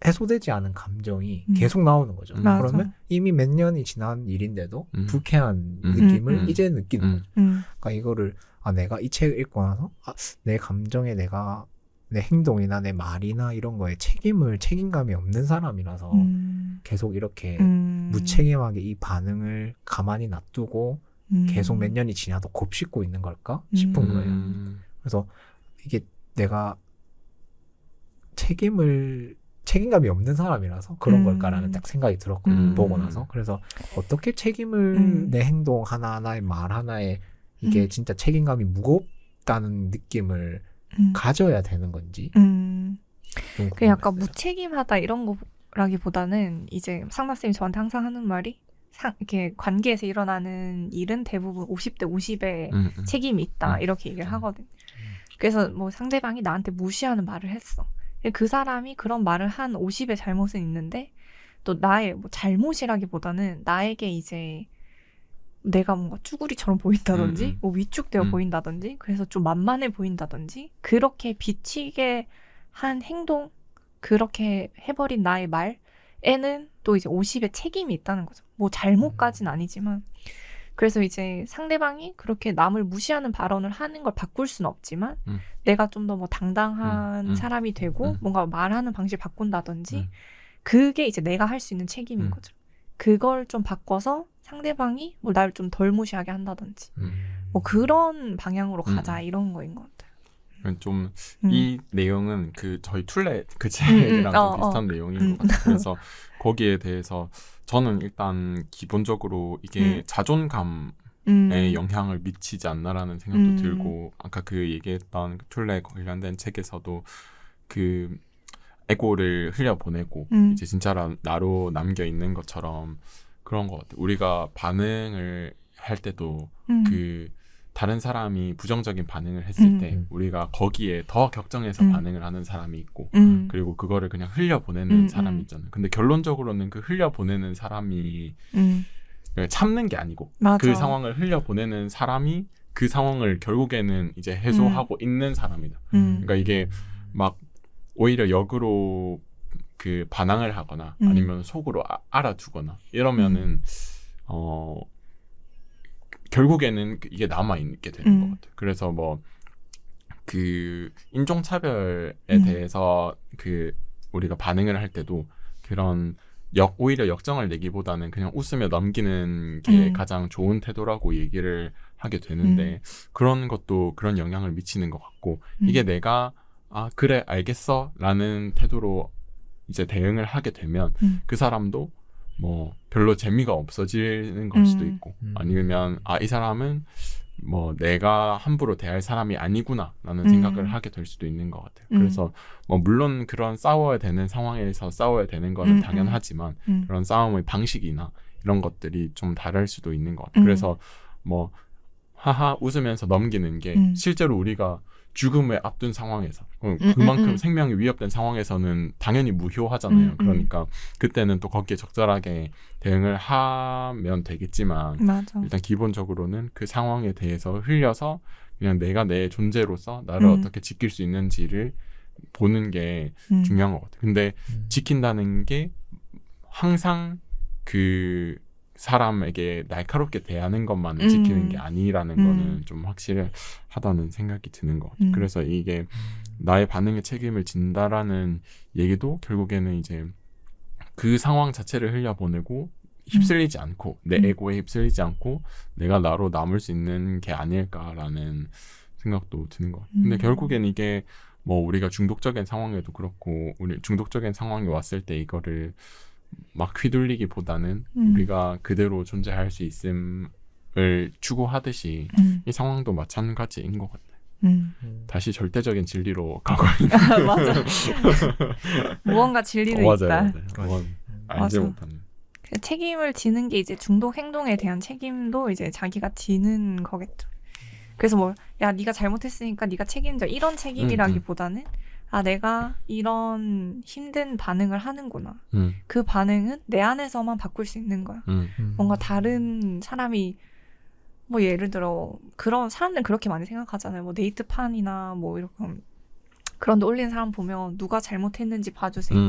해소되지 않은 감정이 계속 나오는 거죠. 그러면 이미 몇 년이 지난 일인데도 불쾌한 느낌을 이제 느끼는 거죠. 그러니까 이거를 내가 이 책을 읽고 나서 내 감정에 내가 내 행동이나 내 말이나 이런 거에 책임감이 없는 사람이라서 계속 이렇게 무책임하게 이 반응을 가만히 놔두고 계속 몇 년이 지나도 곱씹고 있는 걸까 싶은 거예요. 그래서 이게 내가 책임감이 없는 사람이라서 그런 걸까라는 딱 생각이 들었거든요. 보고 나서. 그래서 어떻게 책임을 내 행동 하나하나의 말 하나에 이게 진짜 책임감이 무겁다는 느낌을 가져야 되는 건지. 그 약간 무책임하다 이런 거라기보다는 이제 상담쌤이 저한테 항상 하는 말이 이렇게 관계에서 일어나는 일은 대부분 50대 50의 책임이 있다 이렇게 얘기를 하거든요. 그래서 뭐 상대방이 나한테 무시하는 말을 했어. 그 사람이 그런 말을 한 50의 잘못은 있는데 또 나의 뭐 잘못이라기보다는 나에게 이제 내가 뭔가 쭈구리처럼 보인다든지 뭐 위축되어 보인다든지 그래서 좀 만만해 보인다든지 그렇게 비치게 한 행동 그렇게 해버린 나의 말에는 또 이제 50의 책임이 있다는 거죠. 뭐 잘못까지는 아니지만 그래서 이제 상대방이 그렇게 남을 무시하는 발언을 하는 걸 바꿀 수는 없지만 내가 좀 더 뭐 당당한 사람이 되고 뭔가 말하는 방식을 바꾼다든지 그게 이제 내가 할 수 있는 책임인 거죠. 그걸 좀 바꿔서 상대방이 뭐 나를 좀 덜 무시하게 한다든지 뭐 그런 방향으로 가자 이런 거인 것 같아요. 좀 이 내용은 그 저희 툴렛 그 책이랑 좀 비슷한 내용인 것 같아요. 그래서 거기에 대해서 저는 일단 기본적으로 이게 자존감에 영향을 미치지 않나라는 생각도 들고 아까 그 얘기했던 툴렛 관련된 책에서도 그 에고를 흘려보내고 이제 진짜 나로 남겨 있는 것처럼 그런 것 같아요. 우리가 반응을 할 때도 그 다른 사람이 부정적인 반응을 했을 때 우리가 거기에 더 격정해서 반응을 하는 사람이 있고 그리고 그거를 그냥 흘려보내는 사람이 있잖아요. 근데 결론적으로는 그 흘려보내는 사람이 참는 게 아니고 맞아. 그 상황을 흘려보내는 사람이 그 상황을 결국에는 이제 해소하고 있는 사람이다. 그러니까 이게 막 오히려 역으로 그 반항을 하거나 아니면 속으로 알아두거나 이러면은 결국에는 이게 남아있게 되는 것 같아요. 그래서 뭐 그 인종차별에 대해서 그 우리가 반응을 할 때도 그런 오히려 역정을 내기보다는 그냥 웃으며 넘기는 게 가장 좋은 태도라고 얘기를 하게 되는데 그런 것도 그런 영향을 미치는 것 같고 이게 내가 아 그래 알겠어 라는 태도로 이제 대응을 하게 되면 그 사람도 뭐 별로 재미가 없어지는 걸 수도 있고 아니면 아 이 사람은 뭐 내가 함부로 대할 사람이 아니구나 라는 생각을 하게 될 수도 있는 것 같아요. 그래서 뭐 물론 그런 싸워야 되는 상황에서 싸워야 되는 거는 당연하지만 그런 싸움의 방식이나 이런 것들이 좀 다를 수도 있는 것 같아요. 그래서 뭐 하하 웃으면서 넘기는 게 실제로 우리가 죽음을 앞둔 상황에서 그만큼 생명이 위협된 상황에서는 당연히 무효하잖아요. 그러니까 그때는 또 거기에 적절하게 대응을 하면 되겠지만 맞아. 일단 기본적으로는 그 상황에 대해서 흘려서 그냥 내가 내 존재로서 나를 어떻게 지킬 수 있는지를 보는 게 중요한 것 같아요. 근데 지킨다는 게 항상 그 사람에게 날카롭게 대하는 것만을 지키는 게 아니라는 거는 좀 확실하다는 생각이 드는 것 같아요. 그래서 이게 나의 반응에 책임을 진다라는 얘기도 결국에는 이제 그 상황 자체를 흘려보내고 휩쓸리지 않고 내 에고에 휩쓸리지 않고 내가 나로 남을 수 있는 게 아닐까라는 생각도 드는 것 같아요. 근데 결국엔 이게 뭐 우리가 중독적인 상황에도 그렇고 우리 중독적인 상황이 왔을 때 이거를 막 휘둘리기보다는 우리가 그대로 존재할 수 있음을 추구하듯이 이 상황도 마찬가지인 것 같아요. 다시 절대적인 진리로 가고 있는 맞아. 무언가 진리는 있다. 맞아요. 알지 맞아. 못하는. 그 책임을 지는 게 이제 중독 행동에 대한 책임도 이제 자기가 지는 거겠죠. 그래서 뭐 야 네가 잘못했으니까 네가 책임져 이런 책임이라기보다는 아 내가 이런 힘든 반응을 하는구나. 그 반응은 내 안에서만 바꿀 수 있는 거야. 뭔가 다른 사람이 뭐 예를 들어 그런 사람들은 그렇게 많이 생각하잖아요. 뭐 네이트판이나 뭐 이렇게 그런 데 올리는 사람 보면 누가 잘못했는지 봐주세요.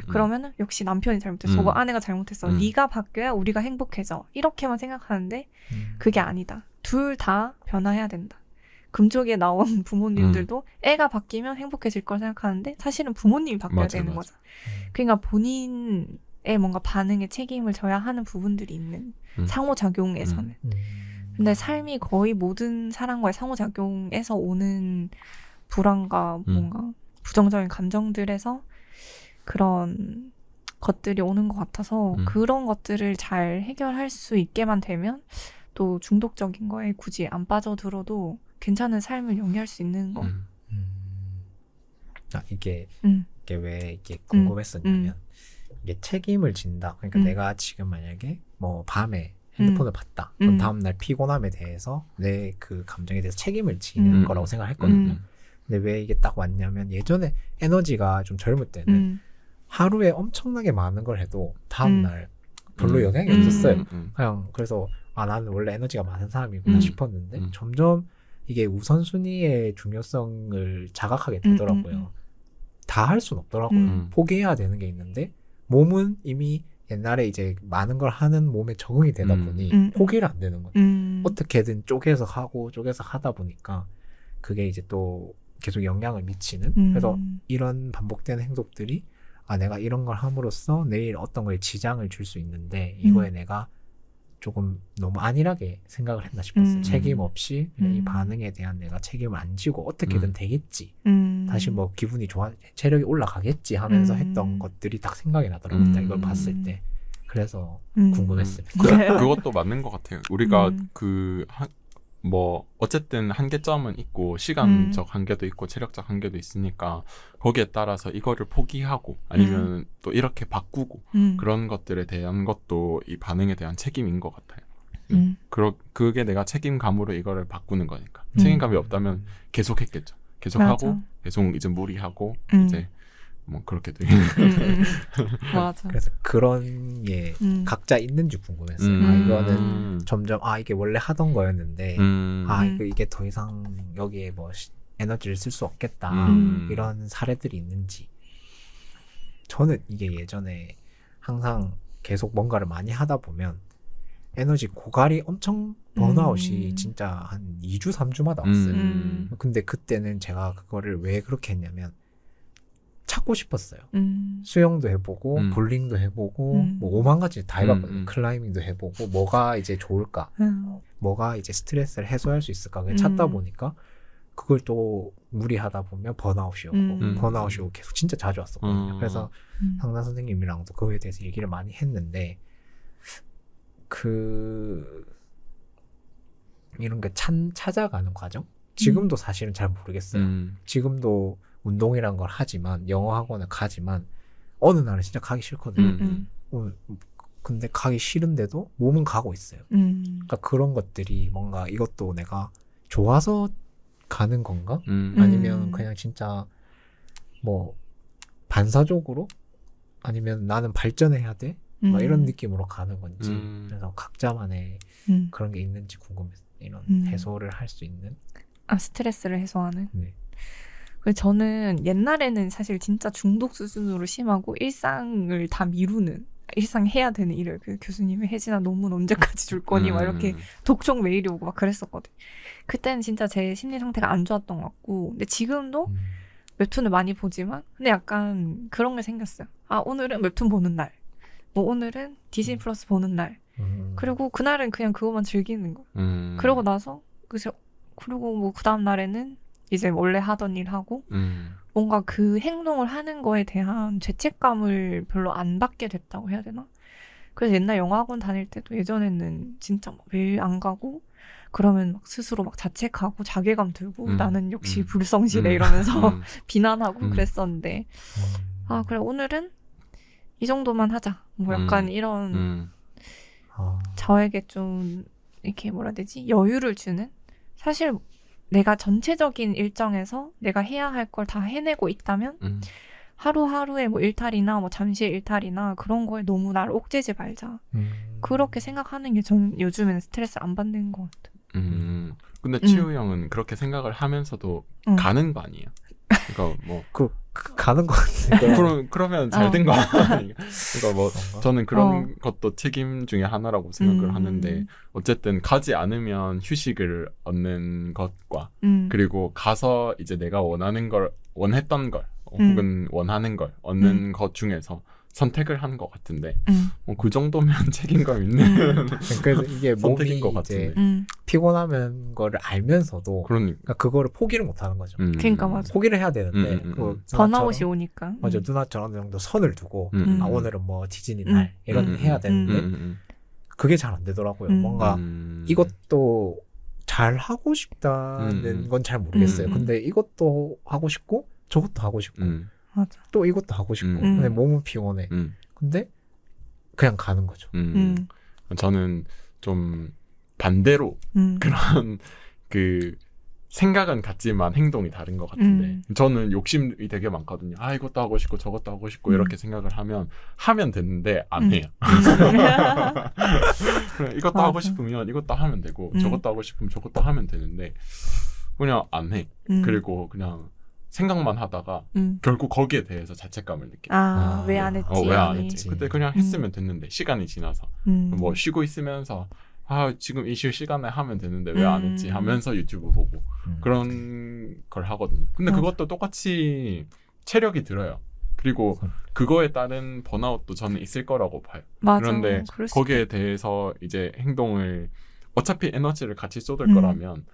그러면은 역시 남편이 잘못했어. 혹은 아내가 잘못했어. 네가 바뀌어야 우리가 행복해져. 이렇게만 생각하는데 그게 아니다. 둘 다 변화해야 된다. 금쪽에 나온 부모님들도 애가 바뀌면 행복해질 걸 생각하는데 사실은 부모님이 바뀌어야 되는 거죠. 그러니까 본인의 뭔가 반응에 책임을 져야 하는 부분들이 있는 상호작용에서는. 근데 삶이 거의 모든 사람과의 상호작용에서 오는 불안과 뭔가 부정적인 감정들에서 그런 것들이 오는 것 같아서 그런 것들을 잘 해결할 수 있게만 되면 또 중독적인 거에 굳이 안 빠져들어도 괜찮은 삶을 영위할 수 있는 거. 아, 이게 왜 이게 궁금했었냐면 이게 책임을 진다. 그러니까 내가 지금 만약에 뭐 밤에 핸드폰을 봤다. 그럼 다음날 피곤함에 대해서 내 그 감정에 대해서 책임을 지는 거라고 생각했거든요. 근데 왜 이게 딱 왔냐면 예전에 에너지가 좀 젊을 때는 하루에 엄청나게 많은 걸 해도 다음날 별로 영향이 없었어요. 그냥 그래서 아 나는 원래 에너지가 많은 사람이구나 싶었는데 점점 이게 우선순위의 중요성을 자각하게 되더라고요. 다 할 수는 없더라고요. 포기해야 되는 게 있는데 몸은 이미 옛날에 이제 많은 걸 하는 몸에 적응이 되다 보니 포기를 안 되는 거예요. 어떻게든 쪼개서 하고 쪼개서 하다 보니까 그게 이제 또 계속 영향을 미치는 그래서 이런 반복되는 행동들이 아 내가 이런 걸 함으로써 내일 어떤 거에 지장을 줄 수 있는데 이거에 내가 조금 너무 안일하게 생각을 했나 싶었어요. 책임 없이 그냥 이 음. 반응에 대한 내가 책임을 안 지고 어떻게든 되겠지. 다시 뭐 기분이 좋아, 체력이 올라가겠지 하면서 했던 것들이 딱 생각이 나더라고요. 딱 이걸 봤을 때. 그래서 궁금했습니다. 그것도 맞는 것 같아요. 우리가 뭐 어쨌든 한계점은 있고 시간적 한계도 있고 체력적 한계도 있으니까 거기에 따라서 이거를 포기하고 아니면 또 이렇게 바꾸고 그런 것들에 대한 것도 이 반응에 대한 책임인 것 같아요. 그게 내가 책임감으로 이거를 바꾸는 거니까. 책임감이 없다면 계속 했겠죠. 계속 하고 계속 이제 무리하고 이제 뭐 그렇게 되게 맞아. 그래서 그런 게 각자 있는지 궁금했어요. 아, 이거는 점점 이게 원래 하던 거였는데 이게 더 이상 여기에 뭐 에너지를 쓸 수 없겠다 이런 사례들이 있는지. 저는 이게 예전에 항상 계속 뭔가를 많이 하다 보면 에너지 고갈이 엄청 번아웃이 진짜 한 2주 3주마다 왔어요. 근데 그때는 제가 그거를 왜 그렇게 했냐면 찾고 싶었어요. 수영도 해보고 볼링도 해보고 뭐 5만 가지 다 해봤거든요. 클라이밍도 해보고 뭐가 이제 좋을까, 뭐가 이제 스트레스를 해소할 수 있을까 찾다 보니까 그걸 또 무리하다 보면 번아웃이 오고 번아웃이 오고 계속 진짜 자주 왔었거든요. 그래서 상담 선생님이랑도 그거에 대해서 얘기를 많이 했는데 이런 게 찾아가는 과정? 지금도 사실은 잘 모르겠어요. 지금도 운동이란 걸 하지만 영어 학원을 가지만 어느 날은 진짜 가기 싫거든요. 근데 가기 싫은데도 몸은 가고 있어요. 그러니까 그런 것들이 뭔가 이것도 내가 좋아서 가는 건가? 아니면 그냥 진짜 뭐 반사적으로? 아니면 나는 발전해야 돼? 막 이런 느낌으로 가는 건지. 그래서 각자만의 그런 게 있는지 궁금했어요. 이런 해소를 할 수 있는. 스트레스를 해소하는? 네. 저는 옛날에는 사실 진짜 중독 수준으로 심하고 일상을 다 미루는, 일상 해야 되는 일을 그 교수님이 혜진아 논문 언제까지 줄 거니 막 이렇게 독촉 메일이 오고 막 그랬었거든. 그때는 진짜 제 심리 상태가 안 좋았던 것 같고, 근데 지금도 웹툰을 많이 보지만 근데 약간 그런 게 생겼어요. 오늘은 웹툰 보는 날, 뭐 오늘은 디즈니 플러스 보는 날, 그리고 그날은 그냥 그것만 즐기는 거. 그러고 나서 그리고 뭐 그 다음 날에는 이제 원래 하던 일 하고 뭔가 그 행동을 하는 거에 대한 죄책감을 별로 안 받게 됐다고 해야 되나? 그래서 옛날 영어학원 다닐 때도 예전에는 진짜 막 매일 안 가고 그러면 막 스스로 막 자책하고 자괴감 들고 나는 역시 불성실해 이러면서 비난하고 그랬었는데 그래 오늘은 이 정도만 하자 뭐 약간 이런 저에게 좀 이렇게 뭐라 해야 되지? 여유를 주는? 사실 내가 전체적인 일정에서 내가 해야 할 걸 다 해내고 있다면 하루하루의 뭐 일탈이나 뭐 잠시의 일탈이나 그런 거에 너무 나를 옥죄지 말자. 그렇게 생각하는 게 저는 요즘에는 스트레스를 안 받는 것 같아요. 근데 치우 형은 그렇게 생각을 하면서도 가는 거 아니에요? 그러니까 뭐 가는 거 같은데. 그러면 잘 된 거 아니에요? 그러니까 뭐 저는 그런 것도 책임 중에 하나라고 생각을 하는데 어쨌든 가지 않으면 휴식을 얻는 것과 그리고 가서 이제 내가 원했던 걸 혹은 원하는 걸 얻는 것 중에서 선택을 한 것 같은데 그 정도면 책임감 있는 그래서 이게 선택인 것 몸이 이제 같은데 피곤하면 거를 알면서도 그러니까 그거를 포기를 못 하는 거죠. 그러니까 맞아. 포기를 해야 되는데 번아웃이 오니까. 맞아. 누나처럼 어느 정도 선을 두고 오늘은 뭐 디즈니 날 이런 해야 되는데 그게 잘 안 되더라고요. 뭔가 이것도 잘 하고 싶다는 건 잘 모르겠어요. 근데 이것도 하고 싶고 저것도 하고 싶고 맞아. 또 이것도 하고 싶고 근데 몸은 피곤해. 근데 그냥 가는 거죠. 저는 좀 반대로 그런 그 생각은 같지만 행동이 다른 것 같은데 저는 욕심이 되게 많거든요. 이것도 하고 싶고 저것도 하고 싶고 이렇게 생각을 하면 되는데 안 해요. 이것도 맞아. 하고 싶으면 이것도 하면 되고 저것도 하고 싶으면 저것도 하면 되는데 그냥 안 해. 그리고 그냥 생각만 하다가 결국 거기에 대해서 자책감을 느껴. 왜 안 했지? 왜 안 했지? 그때 그냥 했으면 됐는데 시간이 지나서 뭐 쉬고 있으면서 지금 이 쉴 시간에 하면 되는데 왜 안 했지? 하면서 유튜브 보고 그런 걸 하거든요. 근데 그것도 똑같이 체력이 들어요. 그리고 그거에 따른 번아웃도 저는 있을 거라고 봐요. 맞아. 그런데 그럴 수 거기에 있겠다. 대해서 이제 행동을 어차피 에너지를 같이 쏟을 음. 거라면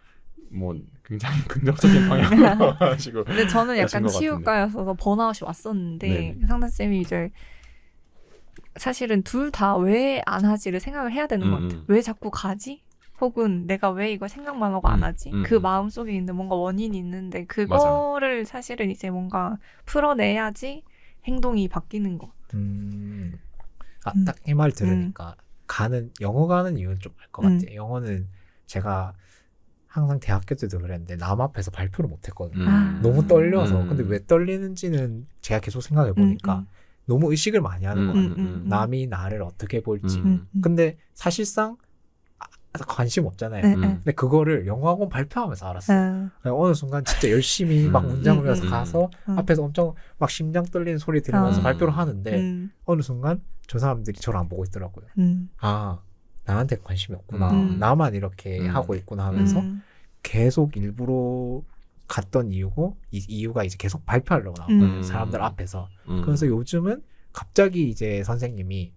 뭐 굉장히 긍정적인 방향으로 하시고 근데 저는 하신 약간 것 치유과였어서 번아웃이 왔었는데 네네. 상담쌤이 이제 사실은 둘 다 왜 안 하지를 생각을 해야 되는 것 같아요. 왜 자꾸 가지? 혹은 내가 왜 이거 생각만 하고 안 하지? 그 마음속에 있는 뭔가 원인이 있는데 그거를 사실은 이제 뭔가 풀어내야지 행동이 바뀌는 거. 딱 이 말 들으니까 영어 가는 이유는 좀 알 것 같아요. 영어는 제가 항상 대학교 때도 그랬는데 남 앞에서 발표를 못 했거든요. 너무 떨려서. 근데 왜 떨리는지는 제가 계속 생각해 보니까 너무 의식을 많이 하는 것 같아요. 남이 나를 어떻게 볼지. 근데 사실상 관심 없잖아요. 근데 그거를 영어학원 발표하면서 알았어요. 어느 순간 진짜 열심히 막 문장을 외워서 가서 앞에서 엄청 막 심장 떨리는 소리 들으면서 발표를 하는데 어느 순간 저 사람들이 저를 안 보고 있더라고요. 아, 나한테 관심이 없구나. 나만 이렇게 하고 있구나 하면서 계속 일부러 갔던 이유고 이 이유가 이제 계속 발표하려고 나왔거든요. 사람들 앞에서. 그래서 요즘은 갑자기 이제 선생님이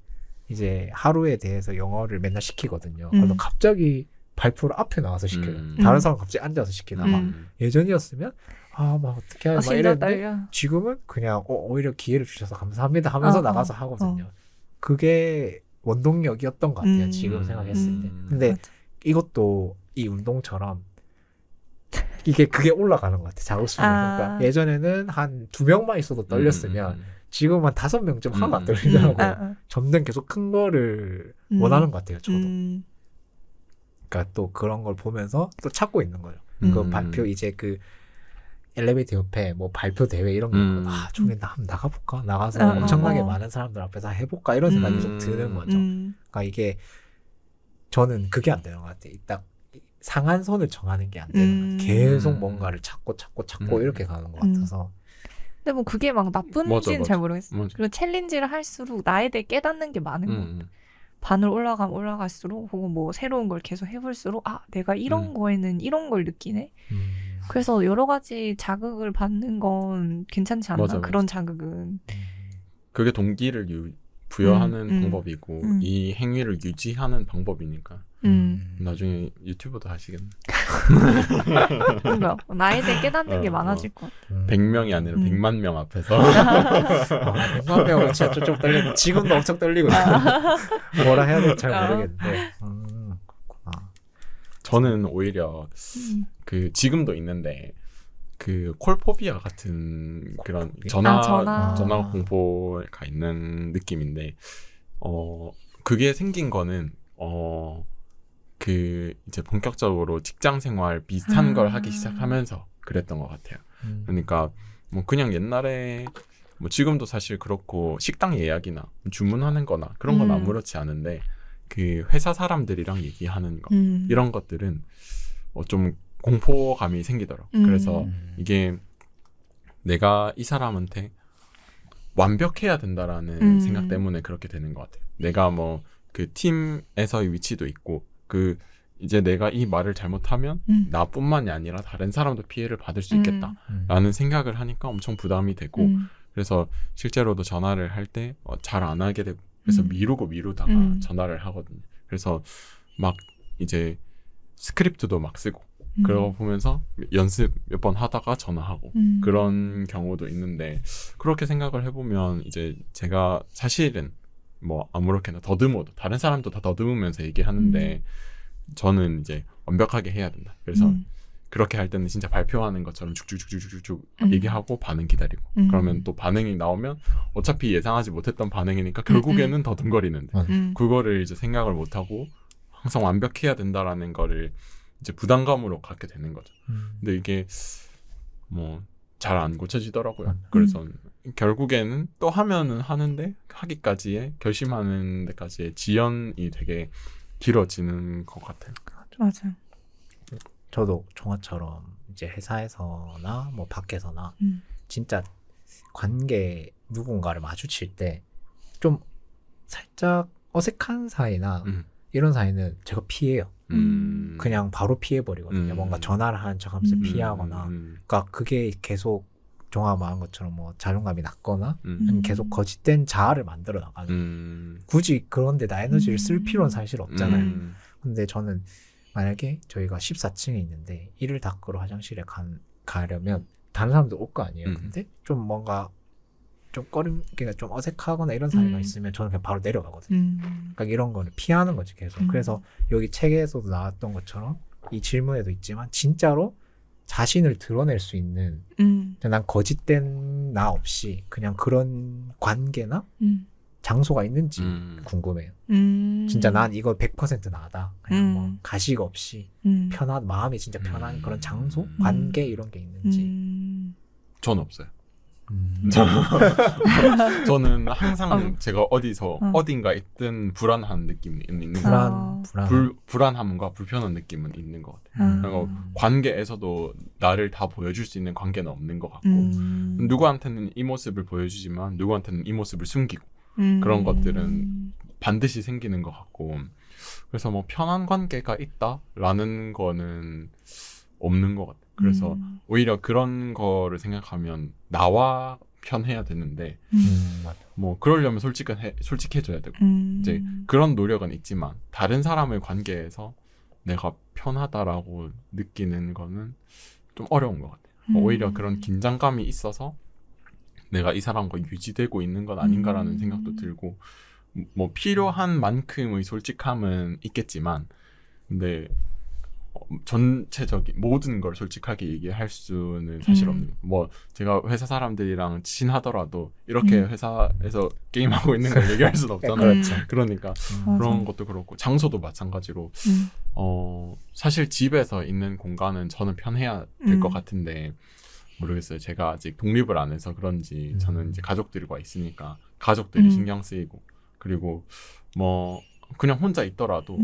이제 하루에 대해서 영어를 맨날 시키거든요. 그러면 갑자기 발표를 앞에 나와서 시켜요. 다른 사람 갑자기 앉아서 시키다가 예전이었으면 막 어떻게 하냐 막 심장 이랬는데 떨려. 지금은 그냥 오히려 기회를 주셔서 감사합니다 하면서 나가서 하거든요. 그게 원동력이었던 것 같아요. 지금 생각했을 때. 근데 맞아. 이것도 이 운동처럼 그게 올라가는 것 같아요. 자극수준. 그러니까 예전에는 한 2명만 있어도 떨렸으면 지금 한 5명쯤 하나도 안 떨리더라고요. 점점 계속 큰 거를 원하는 것 같아요. 저도. 그러니까 또 그런 걸 보면서 또 찾고 있는 거죠. 그 발표 이제 그 엘리베이터 옆에 뭐 발표 대회 이런 거 있고 저기 한번 나가볼까? 나가서 엄청나게 많은 사람들 앞에서 해볼까? 이런 생각이 계속 드는 거죠. 그러니까 이게 저는 그게 안 되는 것 같아요. 딱 상한선을 정하는 게 안 되는 것 같아요. 계속 뭔가를 찾고 이렇게 가는 것 같아서. 근데 뭐 그게 막 나쁜지는 잘 모르겠어요. 맞아. 그리고 챌린지를 할수록 나에 대해 깨닫는 게 많은 것 같아요. 반을 올라가면 올라갈수록 혹은 뭐 새로운 걸 계속 해볼수록 내가 이런 거에는 이런 걸 느끼네. 그래서 여러 가지 자극을 받는 건 괜찮지 않나? 맞아. 그런 자극은. 그게 동기를 부여하는 방법이고 이 행위를 유지하는 방법이니까 나중에 유튜버도 하시겠네. 뭔가 나에 대해 깨닫는 게 많아질 것 같아. 100명이 아니라 100만 명 앞에서 100만 명은 진짜 좀 떨리는데 지금도 엄청 떨리고 있어요. 뭐라 해야 될지 잘 모르겠는데. 그렇구나. 저는 오히려 그 지금도 있는데 그 콜포비아 같은 그런 전화 공포가 있는 느낌인데 그게 생긴 거는 그 이제 본격적으로 직장 생활 비슷한 걸 하기 시작하면서 그랬던 것 같아요. 그러니까 뭐 그냥 옛날에 뭐 지금도 사실 그렇고 식당 예약이나 주문하는 거나 그런 건 아무렇지 않은데 그 회사 사람들이랑 얘기하는 거 이런 것들은 좀 공포감이 생기더라고. 그래서 이게 내가 이 사람한테 완벽해야 된다라는 생각 때문에 그렇게 되는 것 같아요. 내가 뭐 그 팀에서의 위치도 있고 그 이제 내가 이 말을 잘못하면 나뿐만이 아니라 다른 사람도 피해를 받을 수 있겠다라는 생각을 하니까 엄청 부담이 되고 그래서 실제로도 전화를 할 때 잘 안 하게 되고 그래서 미루다가 전화를 하거든요. 그래서 막 이제 스크립트도 막 쓰고 그러고 보면서 연습 몇 번 하다가 전화하고 그런 경우도 있는데 그렇게 생각을 해보면 이제 제가 사실은 뭐 아무렇게나 더듬어도 다른 사람도 다 더듬으면서 얘기하는데 저는 이제 완벽하게 해야 된다. 그래서 그렇게 할 때는 진짜 발표하는 것처럼 쭉쭉쭉쭉쭉 얘기하고 반응 기다리고 그러면 또 반응이 나오면 어차피 예상하지 못했던 반응이니까 결국에는 더듬거리는데 그거를 이제 생각을 못하고 항상 완벽해야 된다라는 거를 이제 부담감으로 갖게 되는 거죠. 근데 이게 뭐 잘 안 고쳐지더라고요. 그래서 결국에는 또 하면은 하는데 하기까지의 결심하는 데까지의 지연이 되게 길어지는 것 같아요. 맞아요. 저도 종아처럼 이제 회사에서나 뭐 밖에서나 진짜 관계 누군가를 마주칠 때 좀 살짝 어색한 사이나 이런 사이는 제가 피해요. 그냥 바로 피해버리거든요. 뭔가 전화를 하는 척하면서 피하거나 그러니까 그게 계속 종아가 말한 것처럼 뭐 자존감이 낮거나 음. 계속 거짓된 자아를 만들어 나가는 굳이 그런데 나 에너지를 쓸 필요는 사실 없잖아요. 근데 저는 만약에 저희가 14층에 있는데 이를 닦으러 화장실에 가려면 다른 사람도 올 거 아니에요. 근데 좀 뭔가 좀 그러니까 좀 어색하거나 이런 사이가 있으면 저는 그냥 바로 내려가거든요. 그러니까 이런 거를 피하는 거지 계속. 그래서 여기 책에서도 나왔던 것처럼 이 질문에도 있지만 진짜로 자신을 드러낼 수 있는 난 거짓된 나 없이 그냥 그런 관계나 장소가 있는지 궁금해요. 진짜 난 이거 100% 나다. 그냥 뭐 가식 없이 편한 마음이 진짜 편한 그런 장소, 관계 이런 게 있는지. 전 없어요. 저는 항상 제가 어딘가 있든 불안한 느낌이 있는 것 같아요. 불안함과 불편한 느낌은 있는 것 같아요. 관계에서도 나를 다 보여줄 수 있는 관계는 없는 것 같고 누구한테는 이 모습을 보여주지만 누구한테는 이 모습을 숨기고 그런 것들은 반드시 생기는 것 같고 그래서 뭐 편한 관계가 있다라는 거는 없는 것 같아요. 그래서 오히려 그런 거를 생각하면 나와 편해야 되는데 뭐 그러려면 솔직해져야 되고 이제 그런 노력은 있지만 다른 사람의 관계에서 내가 편하다라고 느끼는 거는 좀 어려운 것 같아요. 오히려 그런 긴장감이 있어서 내가 이 사람과 유지되고 있는 건 아닌가라는 생각도 들고 뭐 필요한 만큼의 솔직함은 있겠지만 근데 전체적인 모든 걸 솔직하게 얘기할 수는 사실 없는 뭐 제가 회사 사람들이랑 친하더라도 이렇게 회사에서 게임하고 있는 걸 얘기할 수는 없잖아요. 그러니까 그런 것도 그렇고 장소도 마찬가지로 사실 집에서 있는 공간은 저는 편해야 될 것 같은데 모르겠어요. 제가 아직 독립을 안 해서 그런지 저는 이제 가족들과 있으니까 가족들이 신경 쓰이고 그리고 뭐 그냥 혼자 있더라도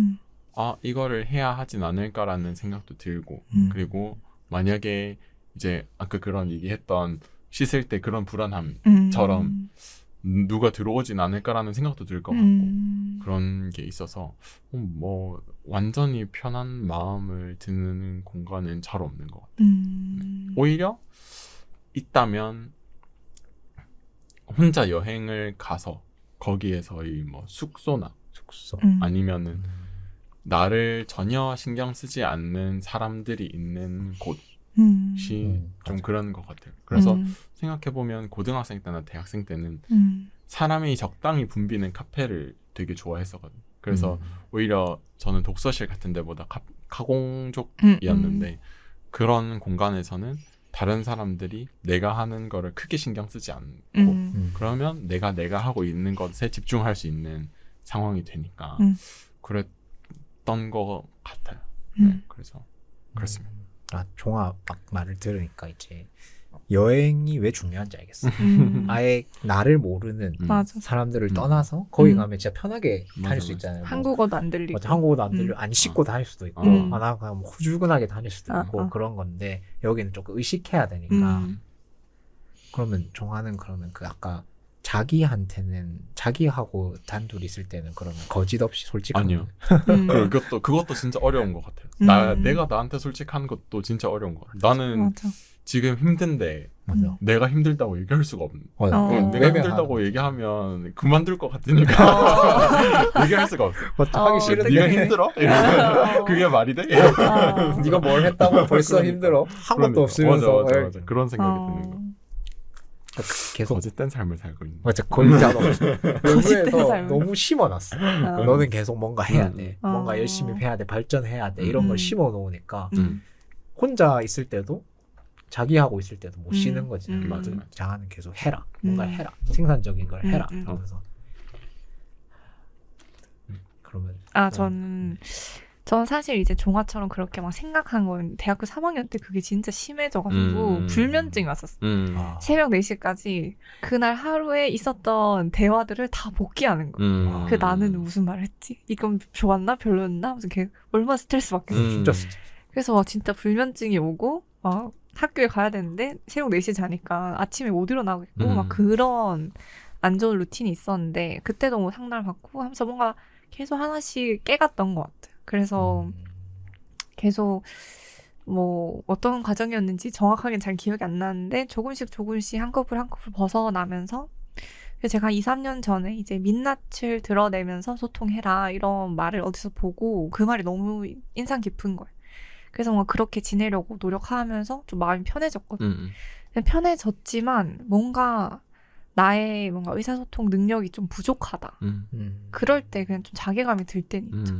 이거를 해야 하진 않을까라는 생각도 들고 그리고 만약에 이제 아까 그런 얘기했던 씻을 때 그런 불안함처럼 누가 들어오진 않을까라는 생각도 들 것 같고 그런 게 있어서 뭐 완전히 편한 마음을 드는 공간은 잘 없는 것 같아요. 오히려 있다면 혼자 여행을 가서 거기에서의 뭐 숙소 아니면은 나를 전혀 신경 쓰지 않는 사람들이 있는 곳이 좀 그런 것 같아요. 그래서 생각해보면 고등학생 때나 대학생 때는 사람이 적당히 붐비는 카페를 되게 좋아했었거든요. 그래서 오히려 저는 독서실 같은 데보다 가공족이었는데 그런 공간에서는 다른 사람들이 내가 하는 거를 크게 신경 쓰지 않고 그러면 내가 하고 있는 것에 집중할 수 있는 상황이 되니까 그랬던 것 같아요. 네, 그래서 그렇습니다. 종아 막 말을 들으니까 이제 여행이 왜 중요한지 알겠어. 아예 나를 모르는 사람들을 떠나서 거기 가면 진짜 편하게 다닐 수 있잖아요. 한국어도 안 들리고. 맞아, 한국어도 안 들리고 안 씻고 다닐 수도 있고 나 그냥 뭐 후줄근하게 다닐 수도 있고 그런 건데 여기는 조금 의식해야 되니까 그러면 종아는 그러면 그 아까 자기한테는 자기하고 단둘이 있을 때는 그러면 거짓 없이 솔직한 아니요. 그것도 진짜 어려운 것 같아요. 내가 나한테 솔직한 것도 진짜 어려운 것 같아요. 나는 지금 힘든데 내가 힘들다고 얘기할 수가 없는. 내가 힘들다고 얘기하면 그만둘 것 같으니까 얘기할 수가 없어. 하기 싫은데 네가 힘들어? 그게 말이 돼? 네가 뭘 했다고 벌써 힘들어? 한 것도 없으면서 맞아. 그런 생각이 드는 거. 계속 거짓된 삶을 살고 있는. 맞아, 거짓된 외부에서 너무 심어놨어. 너는 계속 뭔가 해야 돼, 뭔가 열심히 해야 돼, 발전해야 돼 이런 걸 심어놓으니까 혼자 있을 때도 자기하고 있을 때도 못 쉬는 거지. 맞아. 장하는 계속 해라, 뭔가 해라, 생산적인 걸 해라 하면서. 그러면 저는 사실 이제 종아처럼 그렇게 막 생각한 건 대학교 3학년 때 그게 진짜 심해져가지고 불면증이 왔었어요. 새벽 4시까지 그날 하루에 있었던 대화들을 다 복귀하는 거예요. 그 나는 무슨 말을 했지? 이건 좋았나? 별로였나? 하면서 얼마나 스트레스 받겠어. 진짜 스트레스. 그래서 막 진짜 불면증이 오고 막 학교에 가야 되는데 새벽 4시에 자니까 아침에 못 일어나겠고 막 그런 안 좋은 루틴이 있었는데 그때도 뭐 상담을 받고 하면서 뭔가 계속 하나씩 깨갔던 것 같아요. 그래서 계속 뭐 어떤 과정이었는지 정확하게 잘 기억이 안 나는데 조금씩 한 커플 한 커플 벗어나면서 제가 2, 3년 전에 이제 민낯을 드러내면서 소통해라 이런 말을 어디서 보고 그 말이 너무 인상 깊은 거예요. 그래서 뭔가 그렇게 지내려고 노력하면서 좀 마음이 편해졌거든요. 편해졌지만 뭔가 나의 뭔가 의사소통 능력이 좀 부족하다. 그럴 때 그냥 좀 자괴감이 들 때는 있죠.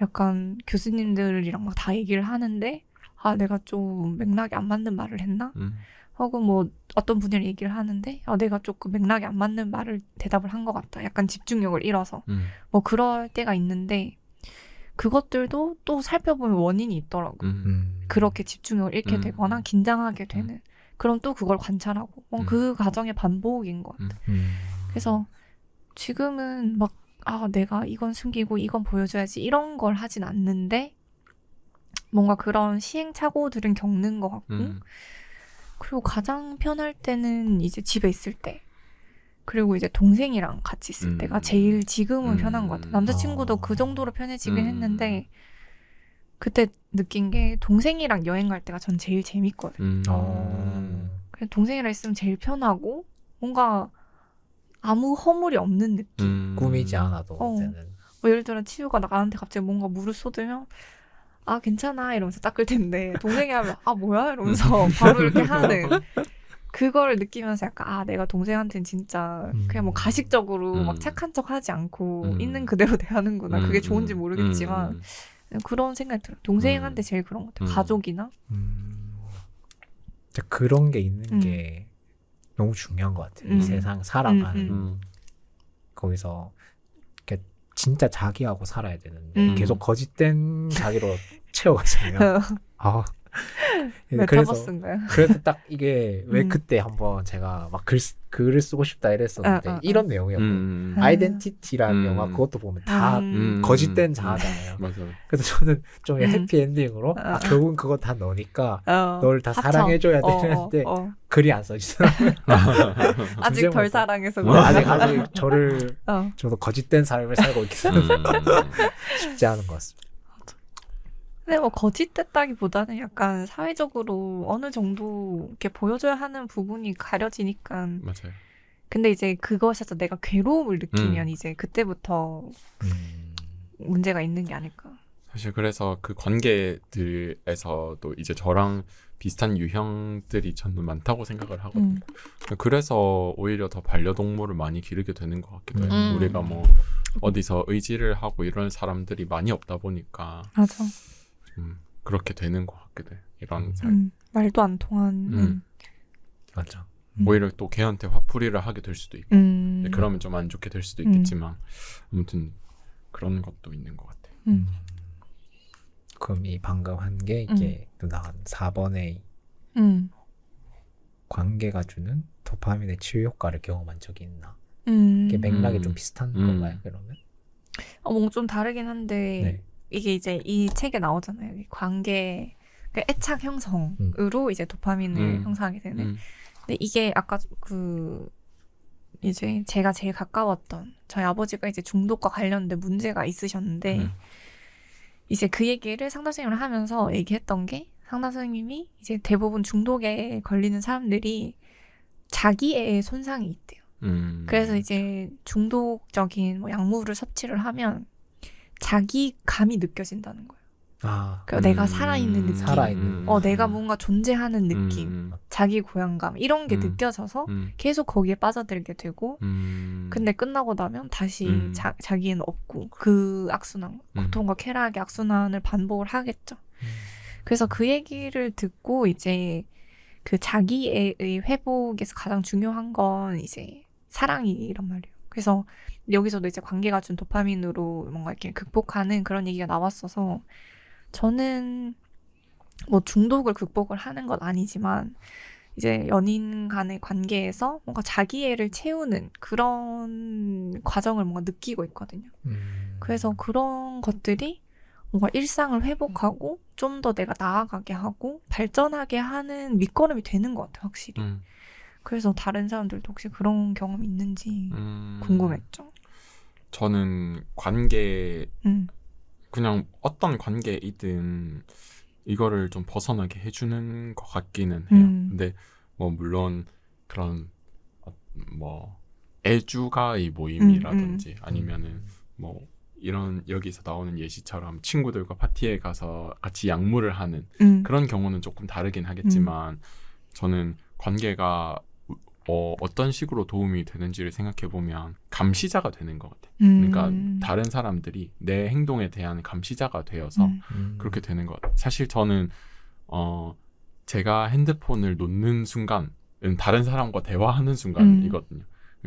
약간 교수님들이랑 막 다 얘기를 하는데 아 내가 좀 맥락이 안 맞는 말을 했나? 혹은 뭐 어떤 분이랑 얘기를 하는데 아 내가 조금 맥락이 안 맞는 말을 대답을 한 것 같다. 약간 집중력을 잃어서 뭐 그럴 때가 있는데 그것들도 또 살펴보면 원인이 있더라고요. 그렇게 집중력을 잃게 되거나 긴장하게 되는 그럼 또 그걸 관찰하고 그 과정의 반복인 것 같아요. 그래서 지금은 막 아 내가 이건 숨기고 이건 보여줘야지 이런 걸 하진 않는데 뭔가 그런 시행착오들은 겪는 것 같고 그리고 가장 편할 때는 이제 집에 있을 때 그리고 이제 동생이랑 같이 있을 때가 제일 지금은 편한 것 같아요. 남자친구도 그 정도로 편해지긴 했는데 그때 느낀 게 동생이랑 여행 갈 때가 전 제일 재밌거든요. 그래서 동생이랑 있으면 제일 편하고 뭔가 아무 허물이 없는 느낌. 꾸미지 않아도 되는. 뭐 예를 들어 치우가 나한테 갑자기 뭔가 물을 쏟으면 아 괜찮아 이러면서 닦을 텐데 동생이 하면 아 뭐야 이러면서 바로 이렇게 하는 그걸 느끼면서 약간 아 내가 동생한테는 진짜 그냥 뭐 가식적으로 막 착한 척 하지 않고 있는 그대로 대하는구나. 그게 좋은지 모르겠지만 그런 생각이 들어요. 동생한테 제일 그런 것 같아요. 가족이나 그런 게 있는 게 너무 중요한 것 같아요. 이 세상 살아가는 거기서 이렇게 진짜 자기하고 살아야 되는데 계속 거짓된 자기로 채워가잖아요. 아 메타버스인가요? 그래서 딱 이게 왜 그때 한번 제가 막 글을 쓰고 싶다 이랬었는데 이런 내용이었고 아이덴티티라는 영화 그것도 보면 다 거짓된 자아잖아요. 맞아. 그래서 저는 좀 해피엔딩으로 결국은 그거 다 너니까 널 다 사랑해줘야 되는데 글이 안 써지더라고요. 아직 덜 사랑해서 아직 저도 거짓된 삶을 살고 있어서 쉽지 않은 것 같습니다. 근데 뭐 거짓됐다기보다는 약간 사회적으로 어느 정도 이렇게 보여줘야 하는 부분이 가려지니까. 맞아요. 근데 이제 그것에서 내가 괴로움을 느끼면 이제 그때부터 문제가 있는 게 아닐까. 사실 그래서 그 관계들에서도 이제 저랑 비슷한 유형들이 저는 많다고 생각을 하거든요. 그래서 오히려 더 반려동물을 많이 기르게 되는 것 같기도 해요. 우리가 뭐 어디서 의지를 하고 이런 사람들이 많이 없다 보니까 맞아. 그렇게 되는 것 같기도 해요. 이런 삶. 말도 안 통하는. 맞아. 오히려 또 걔한테 화풀이를 하게 될 수도 있고 그러면 좀 안 좋게 될 수도 있겠지만 아무튼 그런 것도 있는 것 같아요. 그럼 이 방금 한 게 이게 또 나온 4번의 관계가 주는 도파민의 치유 효과를 경험한 적이 있나? 이게 맥락이 좀 비슷한 건가요? 그러면? 뭔가 좀 다르긴 한데 네. 이게 이제 이 책에 나오잖아요. 이 관계 그러니까 애착 형성으로 이제 도파민을 형성하게 되는. 근데 이게 아까 이제 제가 제일 가까웠던 저희 아버지가 이제 중독과 관련된 문제가 있으셨는데 이제 그 얘기를 상담 선생님을 하면서 얘기했던 게 상담 선생님이 이제 대부분 중독에 걸리는 사람들이 자기애의 손상이 있대요. 그래서 이제 중독적인 뭐 약물을 섭취를 하면 자기 감이 느껴진다는 거예요. 그러니까 내가 살아있는 느낌, 내가 뭔가 존재하는 느낌, 자기 고향감 이런 게 느껴져서 계속 거기에 빠져들게 되고 근데 끝나고 나면 다시 자기는 없고 그 악순환, 고통과 쾌락의 악순환을 반복을 하겠죠. 그래서 그 얘기를 듣고 이제 그 자기의 회복에서 가장 중요한 건 이제 사랑이란 말이에요. 그래서 여기서도 이제 관계가 준 도파민으로 뭔가 이렇게 극복하는 그런 얘기가 나왔어서 저는 뭐 중독을 극복을 하는 건 아니지만 이제 연인 간의 관계에서 뭔가 자기애를 채우는 그런 과정을 뭔가 느끼고 있거든요. 그래서 그런 것들이 뭔가 일상을 회복하고 좀 더 내가 나아가게 하고 발전하게 하는 밑거름이 되는 것 같아요, 확실히. 그래서 다른 사람들도 혹시 그런 경험 있는지 궁금했죠. 저는 관계 그냥 어떤 관계이든 이거를 좀 벗어나게 해주는 것 같기는 해요. 근데 뭐 물론 그런 뭐 애주가의 모임이라든지 아니면은 뭐 이런 여기서 나오는 예시처럼 친구들과 파티에 가서 같이 약물을 하는 그런 경우는 조금 다르긴 하겠지만 저는 관계가 어떤 식으로 도움이 되는지를 생각해 보면 감시자가 되는 것 같아요. 그러니까 다른 사람들이 내 행동에 대한 감시자가 되어서 그렇게 되는 것 같아요. 사실 저는 제가 핸드폰을 놓는 순간은 다른 사람과 대화하는 순간이거든요.